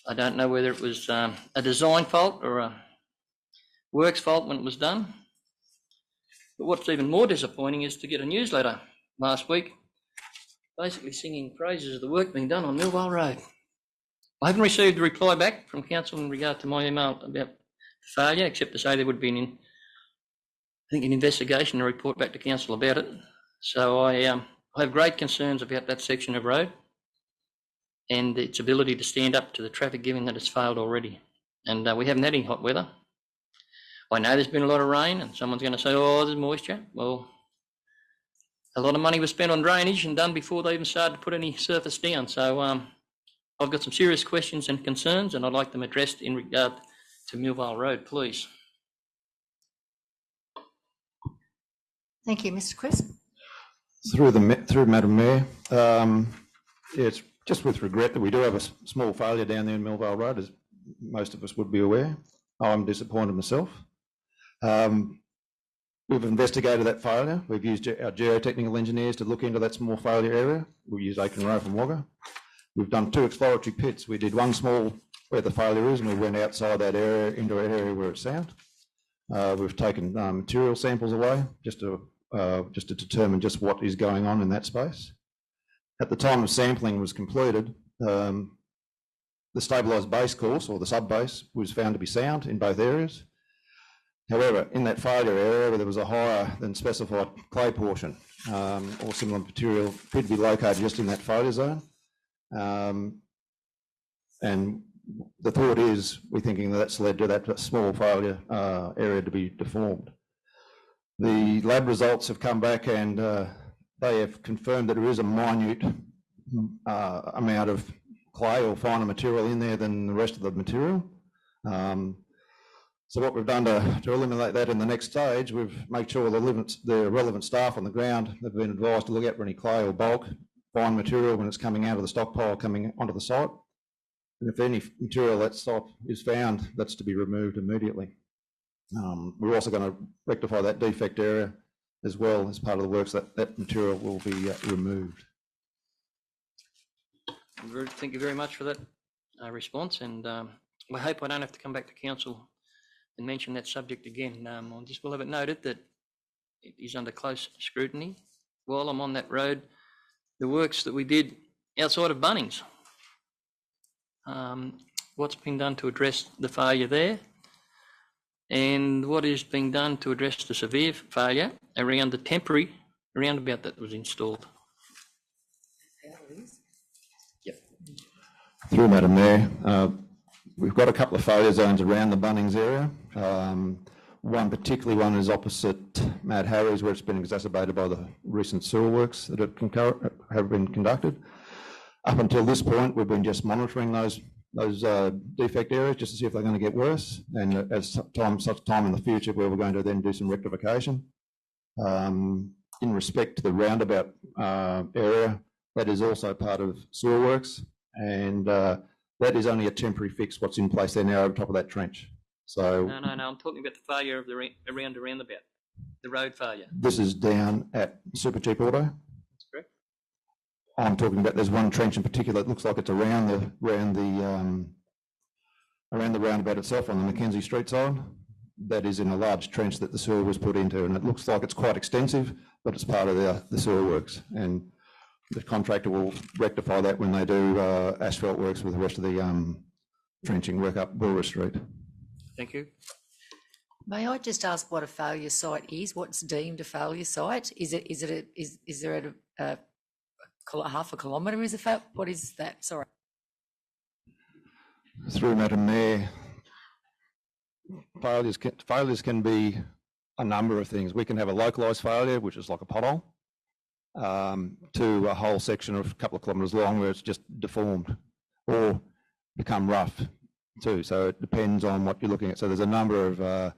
I don't know whether it was a design fault or works fault when it was done. But what's even more disappointing is to get a newsletter last week basically singing praises of the work being done on Millvale Road. I haven't received a reply back from council in regard to my email about the failure, except to say there would be an investigation and a report back to council about it. So I have great concerns about that section of road and its ability to stand up to the traffic, given that it's failed already. And we haven't had any hot weather. I know there's been a lot of rain, and someone's going to say, oh, there's moisture. Well, a lot of money was spent on drainage and done before they even started to put any surface down. So I've got some serious questions and concerns, and I'd like them addressed in regard to Millvale Road, please. Thank you, Mr. Chris. Through Madam Mayor, it's just with regret that we do have a small failure down there in Millvale Road, as most of us would be aware. I'm disappointed myself. We've investigated that failure. We've used our geotechnical engineers to look into that small failure area. We used Aiken Row from Wagga. We've done 2 exploratory pits. We did one small where the failure is, and we went outside that area into an area where it's sound. We've taken material samples away just to determine just what is going on in that space. At the time of sampling was completed, the stabilised base course, or the sub-base, was found to be sound in both areas. However, in that failure area where there was a higher than specified clay portion or similar material appeared to be located just in that failure zone. And the thought is, we're thinking that that's led to that small failure area to be deformed. The lab results have come back and they have confirmed that there is a minute amount of clay or finer material in there than the rest of the material. So what we've done to eliminate that in the next stage, we've made sure the relevant staff on the ground have been advised to look out for any clay or bulk, fine material when it's coming out of the stockpile coming onto the site. And if any material that site is found, that's to be removed immediately. We're also going to rectify that defect area as well as part of the works, that material will be removed. Thank you very much for that response, and I hope I don't have to come back to council and mention that subject again. I just will have it noted that it is under close scrutiny. While I'm on that road, the works that we did outside of Bunnings, what's been done to address the failure there, and what is being done to address the severe failure around the temporary roundabout that was installed. Yep. Through Madam Mayor, we've got a couple of failure zones around the Bunnings area. One particularly one is opposite Mad Harry's, where it's been exacerbated by the recent sewer works that have been conducted. Up until this point, we've been just monitoring those defect areas just to see if they're going to get worse, and as such time in the future where we're going to then do some rectification. In respect to the roundabout area, that is also part of sewer works, and that is only a temporary fix. What's in place there now over top of that trench. So no, I'm talking about the failure of around the roundabout, the road failure. This is down at Super Cheap Auto. That's correct. I'm talking about, there's one trench in particular that looks like it's around the roundabout itself on the Mackenzie Street side. That is in a large trench that the sewer was put into, and it looks like it's quite extensive, but it's part of the sewer works, and the contractor will rectify that when they do asphalt works with the rest of the trenching work up Brewer Street. Thank you. May I just ask what a failure site is? What's deemed a failure site? Is there a half a kilometre? Is it what is that? Sorry. Through Madam Mayor, failures can be a number of things. We can have a localised failure, which is like a pothole, to a whole section of a couple of kilometres long where it's just deformed or become rough too. So it depends on what you're looking at. So there's a number of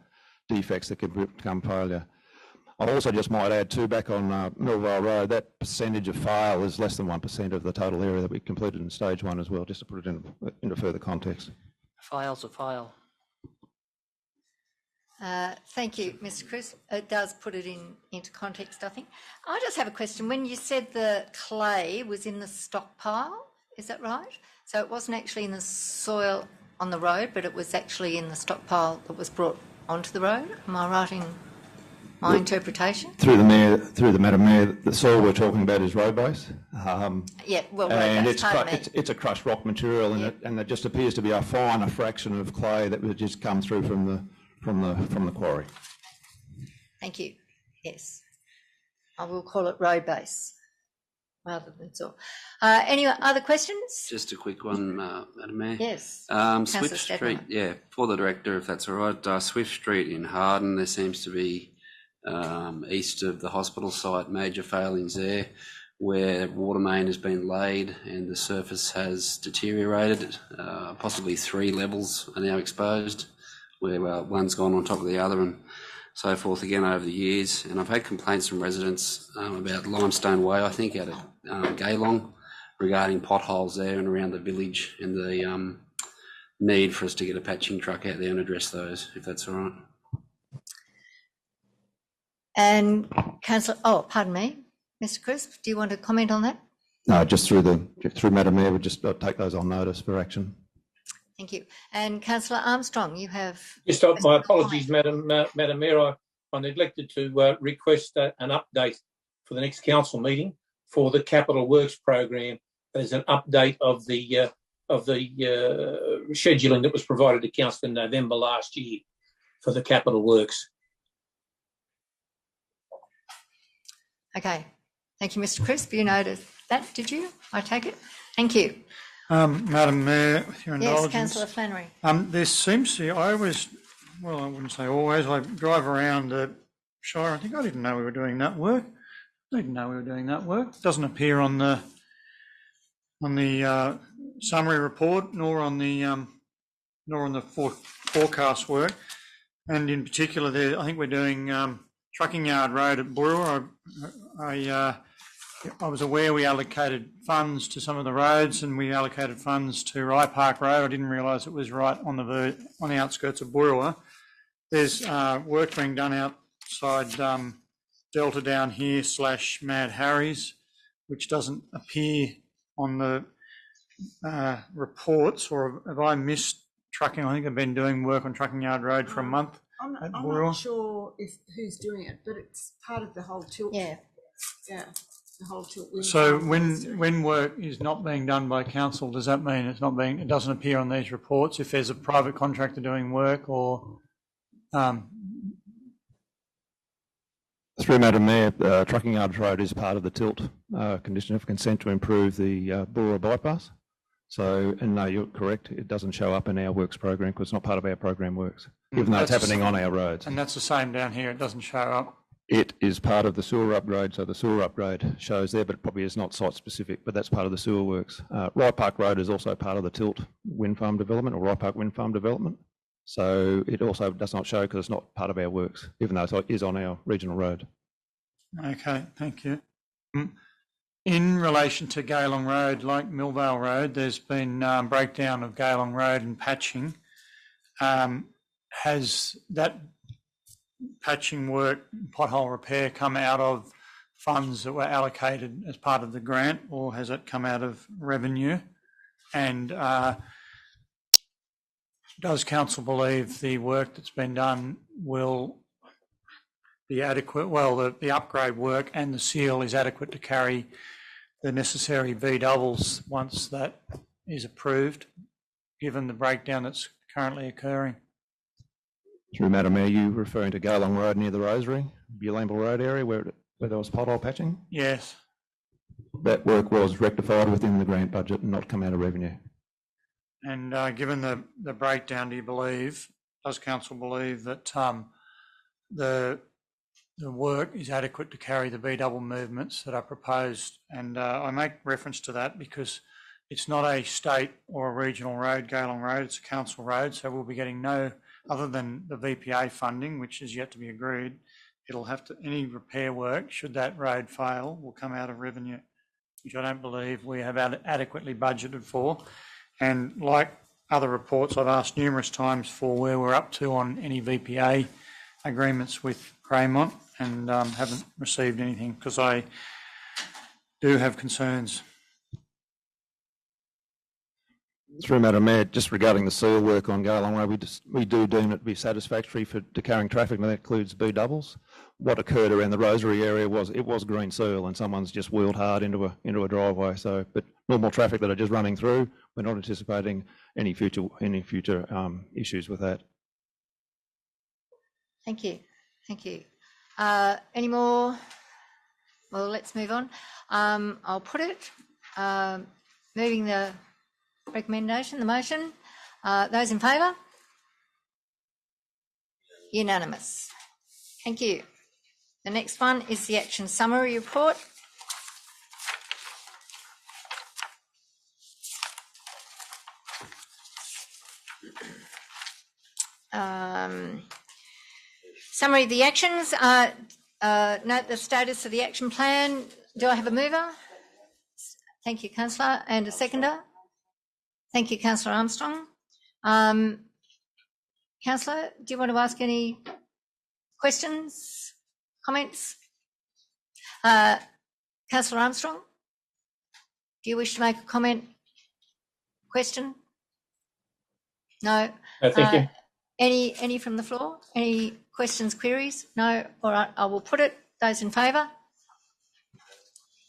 defects that can become failure. I also just might add too, back on Millvale Road, that percentage of fail is less than 1% of the total area that we completed in stage 1 as well, just to put it into further context. File's a file. Thank you, Mr. Chris. It does put it into context, I think. I just have a question. When you said the clay was in the stockpile, is that right? So it wasn't actually in the soil on the road, but it was actually in the stockpile that was brought onto the road. Am I right in my interpretation? Through the Madam Mayor, the soil we're talking about is road base. Yeah, well, road and base, it's a crushed rock material, and it just appears to be a finer fraction of clay that would just come through from the quarry. Thank you. Yes, I will call it road base rather than soil. Any other questions? Just a quick one, Madam Mayor. Yes. Swift Street, yeah, for the Director, if that's all right. Swift Street in Harden, there seems to be east of the hospital site major failings there, where water main has been laid and the surface has deteriorated. Possibly 3 levels are now exposed, where one's gone on top of the other and so forth again over the years. And I've had complaints from residents about Limestone Way, I think, out at Geelong, regarding potholes there and around the village, and the need for us to get a patching truck out there and address those, if that's all right. And Councillor, pardon me, Mr. Crisp, do you want to comment on that? No, just through Madam Mayor, we'll just take those on notice for action. Thank you. And Councillor Armstrong, you have... Just my apologies, Madam Mayor. I neglected to request an update for the next council meeting for the Capital Works program. There's an update of the scheduling that was provided to council in November last year for the Capital Works. Okay. Thank you, Mr. Crisp. You noted that, did you? I take it. Thank you. Madam Mayor, with your indulgence. Yes, Councillor Flannery. There seems to, I wouldn't say always, I drive around the Shire. I think I didn't know we were doing that work. It doesn't appear on the summary report, nor on the forecast work. And in particular, there, I think we're doing Trucking Yard Road at Boorowa. I was aware we allocated funds to some of the roads, and we allocated funds to Rye Park Road. I didn't realise it was right on the outskirts of Boorowa. There's work being done outside Delta down here / Mad Harry's, which doesn't appear on the reports, or have I missed trucking? I think I've been doing work on Trucking Yard Road for a month. I'm not sure who's doing it, but it's part of the whole tilt. Yeah. The whole tilt. So when work is not being done by council, does that mean it doesn't appear on these reports if there's a private contractor doing work, or? Through Madam Mayor, Trucking Yard Road is part of the tilt condition of consent to improve the Boorowa bypass. So, and no, you're correct, it doesn't show up in our works program because it's not part of our program works, even though it's happening on our roads. And that's the same down here, it doesn't show up? It is part of the sewer upgrade, so the sewer upgrade shows there, but it probably is not site specific, but that's part of the sewer works. Rye Park Road is also part of the tilt wind farm development, or Rye Park wind farm development. So it also does not show because it's not part of our works, even though it is on our regional road. Okay, thank you. In relation to Geelong Road, like Millvale Road, there's been breakdown of Geelong Road and patching. Has that patching work, pothole repair, come out of funds that were allocated as part of the grant, or has it come out of revenue? And does council believe the work that's been done will be adequate? Well, the upgrade work and the seal is adequate to carry the necessary V doubles once that is approved, given the breakdown that's currently occurring. Through Madam Mayor, you referring to Geelong Road near the Rosary, Bulamble Road area where there was pothole patching? Yes. That work was rectified within the grant budget and not come out of revenue. And given the breakdown, does council believe that the work is adequate to carry the B-double movements that are proposed? And I make reference to that because it's not a state or a regional road, Geelong Road, it's a council road, so we'll be getting no, other than the VPA funding, which is yet to be agreed, it'll have to, any repair work, should that road fail, will come out of revenue, which I don't believe we have adequately budgeted for. And like other reports, I've asked numerous times for where we're up to on any VPA agreements with Greymont, and haven't received anything because I do have concerns. Through Madam Mayor, just regarding the seal work on Go Long Way, we do deem it to be satisfactory for carrying traffic, and that includes B doubles. What occurred around the Rosary area was green seal, and someone's just wheeled hard into a driveway. So, but normal traffic that are just running through, we're not anticipating any future issues with that. Thank you. Any more? Well, let's move on. I'll put it. Moving the recommendation, the motion. Those in favour? Unanimous. Thank you. The next one is the action summary report. Summary of the actions. Note the status of the action plan. Do I have a mover? Thank you, Councillor. And a seconder? Thank you, Councillor Armstrong. Councillor, do you want to ask any questions, comments? Councillor Armstrong, do you wish to make a comment, question? No. Thank you. Any from the floor? Any questions, queries? No. All right, I will put it. Those in favour?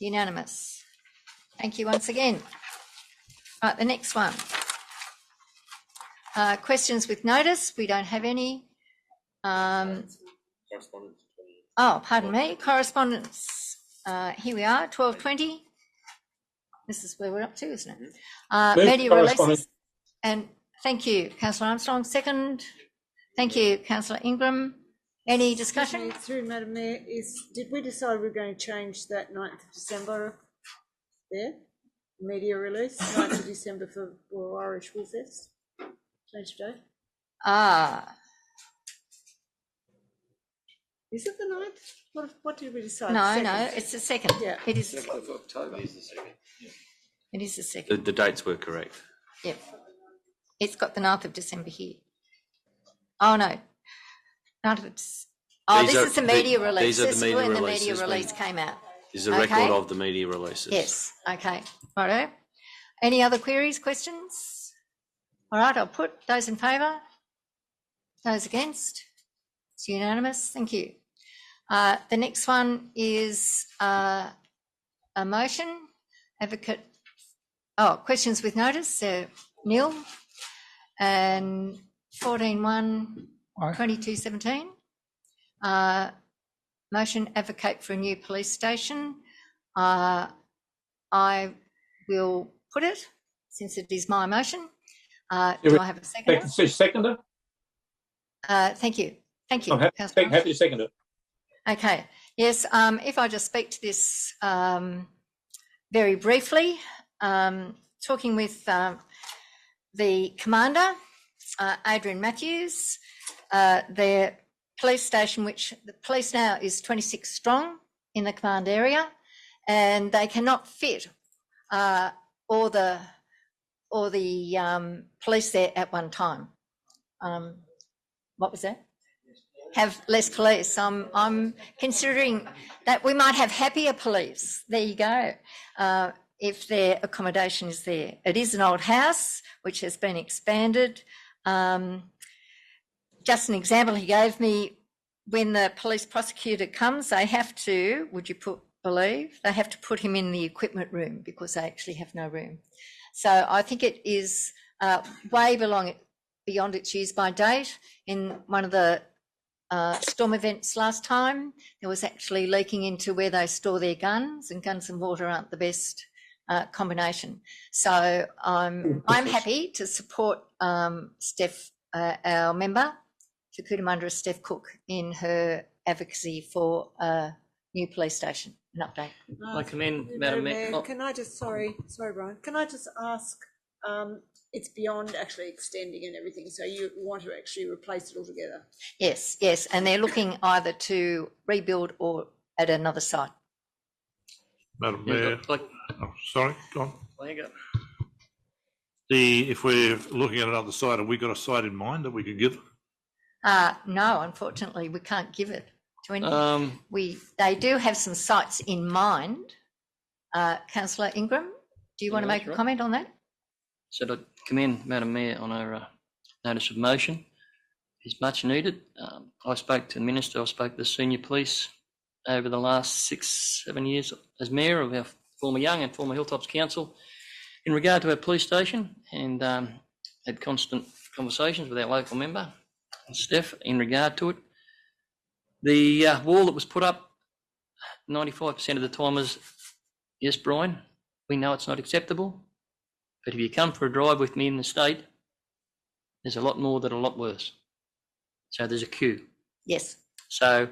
Unanimous. Thank you once again. Right, the next one. Questions with notice. We don't have any. Oh, pardon me. Correspondence. Here we are, 12:20. This is where we're up to, isn't it? Media releases. And thank you, Councillor Armstrong. Second. Thank you, Councillor Ingram. Any discussion? Through Madam Mayor, did we decide we're going to change that 9th of December there? Media release, 9th of December for Royal Irish Woolfest. Change of date. Is it the 9th? What did we decide? No, it's the 2nd. Yeah. It is. 2nd of October. It is the 2nd. Yeah. It is the 2nd. The dates were correct. Yep. It's got the 9th of December here. Oh, no. 9th of this is the media release. These are the this is media when the releases. media release came out. This is a record of the media releases. Yes. Okay. Righto. Any other queries, questions? All right, I'll put those in favour. Those against? It's unanimous. Thank you. The next one is a motion. Advocate. Oh, questions with notice. Neil. And 14.1.2217. Motion, advocate for a new police station. I will put it, since it is my motion. Do I have a seconder? Seconder? Thank you. I'm happy to second it. Okay. Yes, if I just speak to this very briefly, talking with the commander, Adrian Matthews, their police station, which the police now is 26 strong in the command area, and they cannot fit all the police there at one time. What was that? Have less police. I'm considering that we might have happier police. There you go. If their accommodation is there. It is an old house which has been expanded. Just an example he gave me, when the police prosecutor comes, they have to, would you believe, they have to put him in the equipment room because they actually have no room. So I think it is way beyond its use by date. In one of the storm events last time, there was actually leaking into where they store their guns, and guns and water aren't the best combination. So I'm happy to support Steph, our member, Tukudamundra Steph Cook, in her advocacy for a new police station. An update. I commend Madam Mayor. Can I just, sorry Brian, can I just ask, it's beyond actually extending and everything, so you want to actually replace it altogether? Yes, and they're looking either to rebuild or at another site. Madam Mayor, sorry, go on. There you go. If we're looking at another site, have we got a site in mind that we could give? No, unfortunately, we can't give it to anyone. They do have some sites in mind. Councillor Ingram, do you want to make a comment on that? So to commend Madam Mayor on her notice of motion. It's much needed. I spoke to the Minister, I spoke to the senior police over the last 6-7 years as Mayor of our former Young and former Hilltops Council in regard to our police station, and had constant conversations with our local member and Steph in regard to it. The wall that was put up 95% of the time was, yes, Brian, we know it's not acceptable, but if you come for a drive with me in the state, there's a lot more that are a lot worse. So there's a queue. Yes. So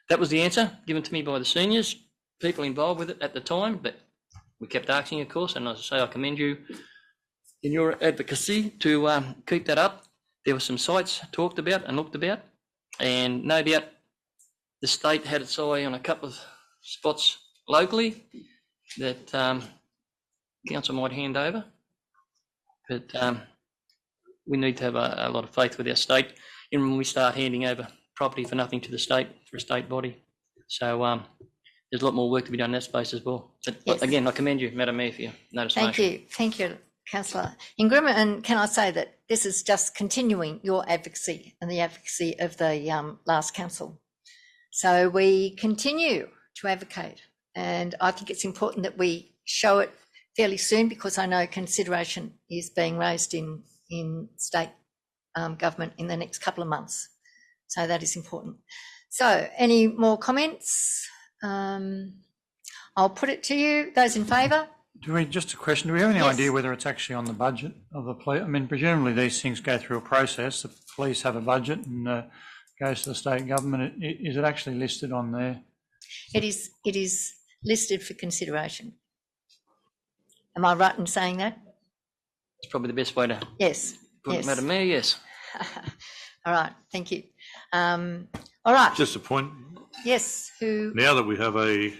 that was the answer given to me by the seniors, people involved with it at the time, but we kept asking, of course, and as I say, I commend you in your advocacy to keep that up. There were some sites talked about and looked about, and no doubt the state had its eye on a couple of spots locally that council might hand over, but we need to have a lot of faith with our state and when we start handing over property for nothing to the state, for a state body. So there's a lot more work to be done in that space as well. But Yes. again, I commend you, Madam Mayor, for your notice of motion. Thank you, Councillor Ingram. And can I say that this is just continuing your advocacy and the advocacy of the last council. So we continue to advocate, and I think it's important that we show it fairly soon, because I know consideration is being raised in state government in the next couple of months. So that is important. So any more comments? I'll put it to you. Those in favour? Just a question, do we have any Yes. idea whether it's actually on the budget of the police? I mean, presumably these things go through a process. The police have a budget and goes to the state government. Is it actually listed on there? It is listed for consideration. Am I right in saying that? It's probably the best way to Yes. put Yes. it, Madam Mayor, yes. All right, thank you. All right. Just a point. Yes, who? Now that we have a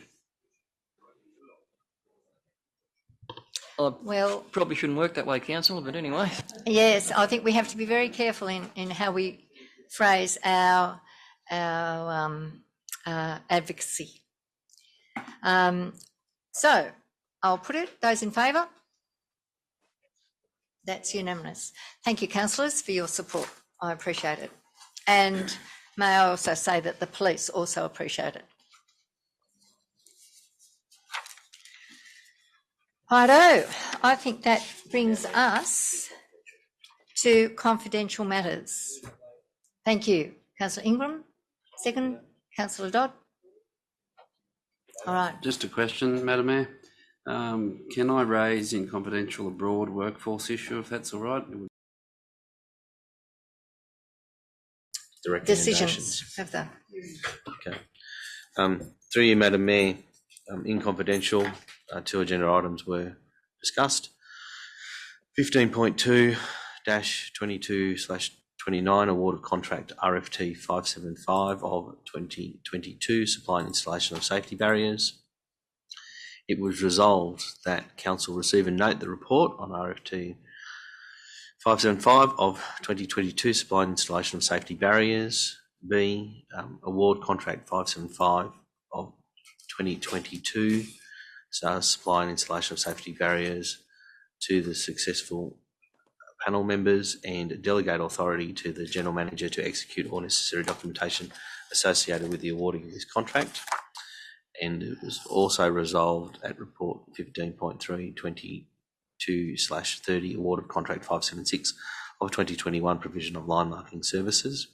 Well, probably shouldn't work that way, Councillor, but anyway. Yes, I think we have to be very careful in how we phrase our advocacy. So I'll put it. Those in favour? That's unanimous. Thank you, councillors, for your support. I appreciate it. And may I also say that the police also appreciate it. Righto, I think that brings us to confidential matters. Thank you, Councillor Ingram. Second, Councillor Dodd. All right. Just a question, Madam Mayor. Can I raise in confidential a broad workforce issue, if that's all right? The Decisions of the. Okay. Through you, Madam Mayor, in confidential, 2 agenda items were discussed. 15.2-22/29 award of contract RFT 575 of 2022 supply and installation of safety barriers. It was resolved that Council receive and note the report on RFT 575 of 2022 supply and installation of safety barriers. B, award contract 575 of 2022 supply and installation of safety barriers to the successful panel members, and delegate authority to the General Manager to execute all necessary documentation associated with the awarding of this contract. And it was also resolved at report 15.3/22/30 award of contract 576 of 2021 provision of line marking services.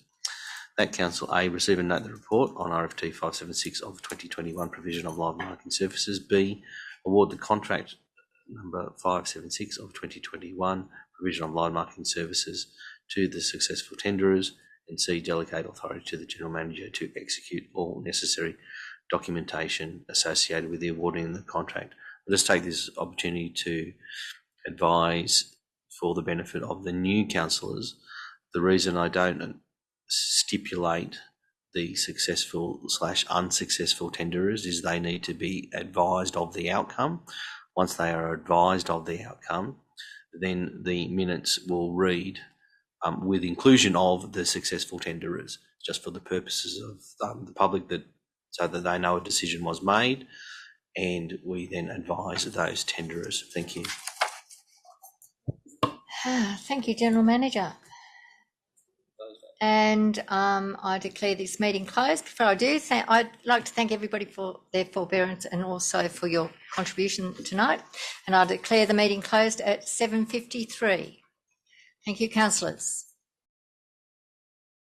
That Council A, receive and note the report on RFT 576 of 2021 provision of line marking services. B, award the contract number 576 of 2021 provision of line marking services to the successful tenderers. And C, delegate authority to the General Manager to execute all necessary documentation associated with the awarding of the contract. I'll just take this opportunity to advise, for the benefit of the new councillors, the reason I don't stipulate the successful/unsuccessful tenderers is they need to be advised of the outcome. Once they are advised of the outcome, then the minutes will read with inclusion of the successful tenderers, just for the purposes of the public, that so that they know a decision was made, and we then advise those tenderers. Thank you. Thank you, General Manager. And I declare this meeting closed. Before I do, I'd like to thank everybody for their forbearance and also for your contribution tonight. And I declare the meeting closed at 7:53. Thank you, councillors.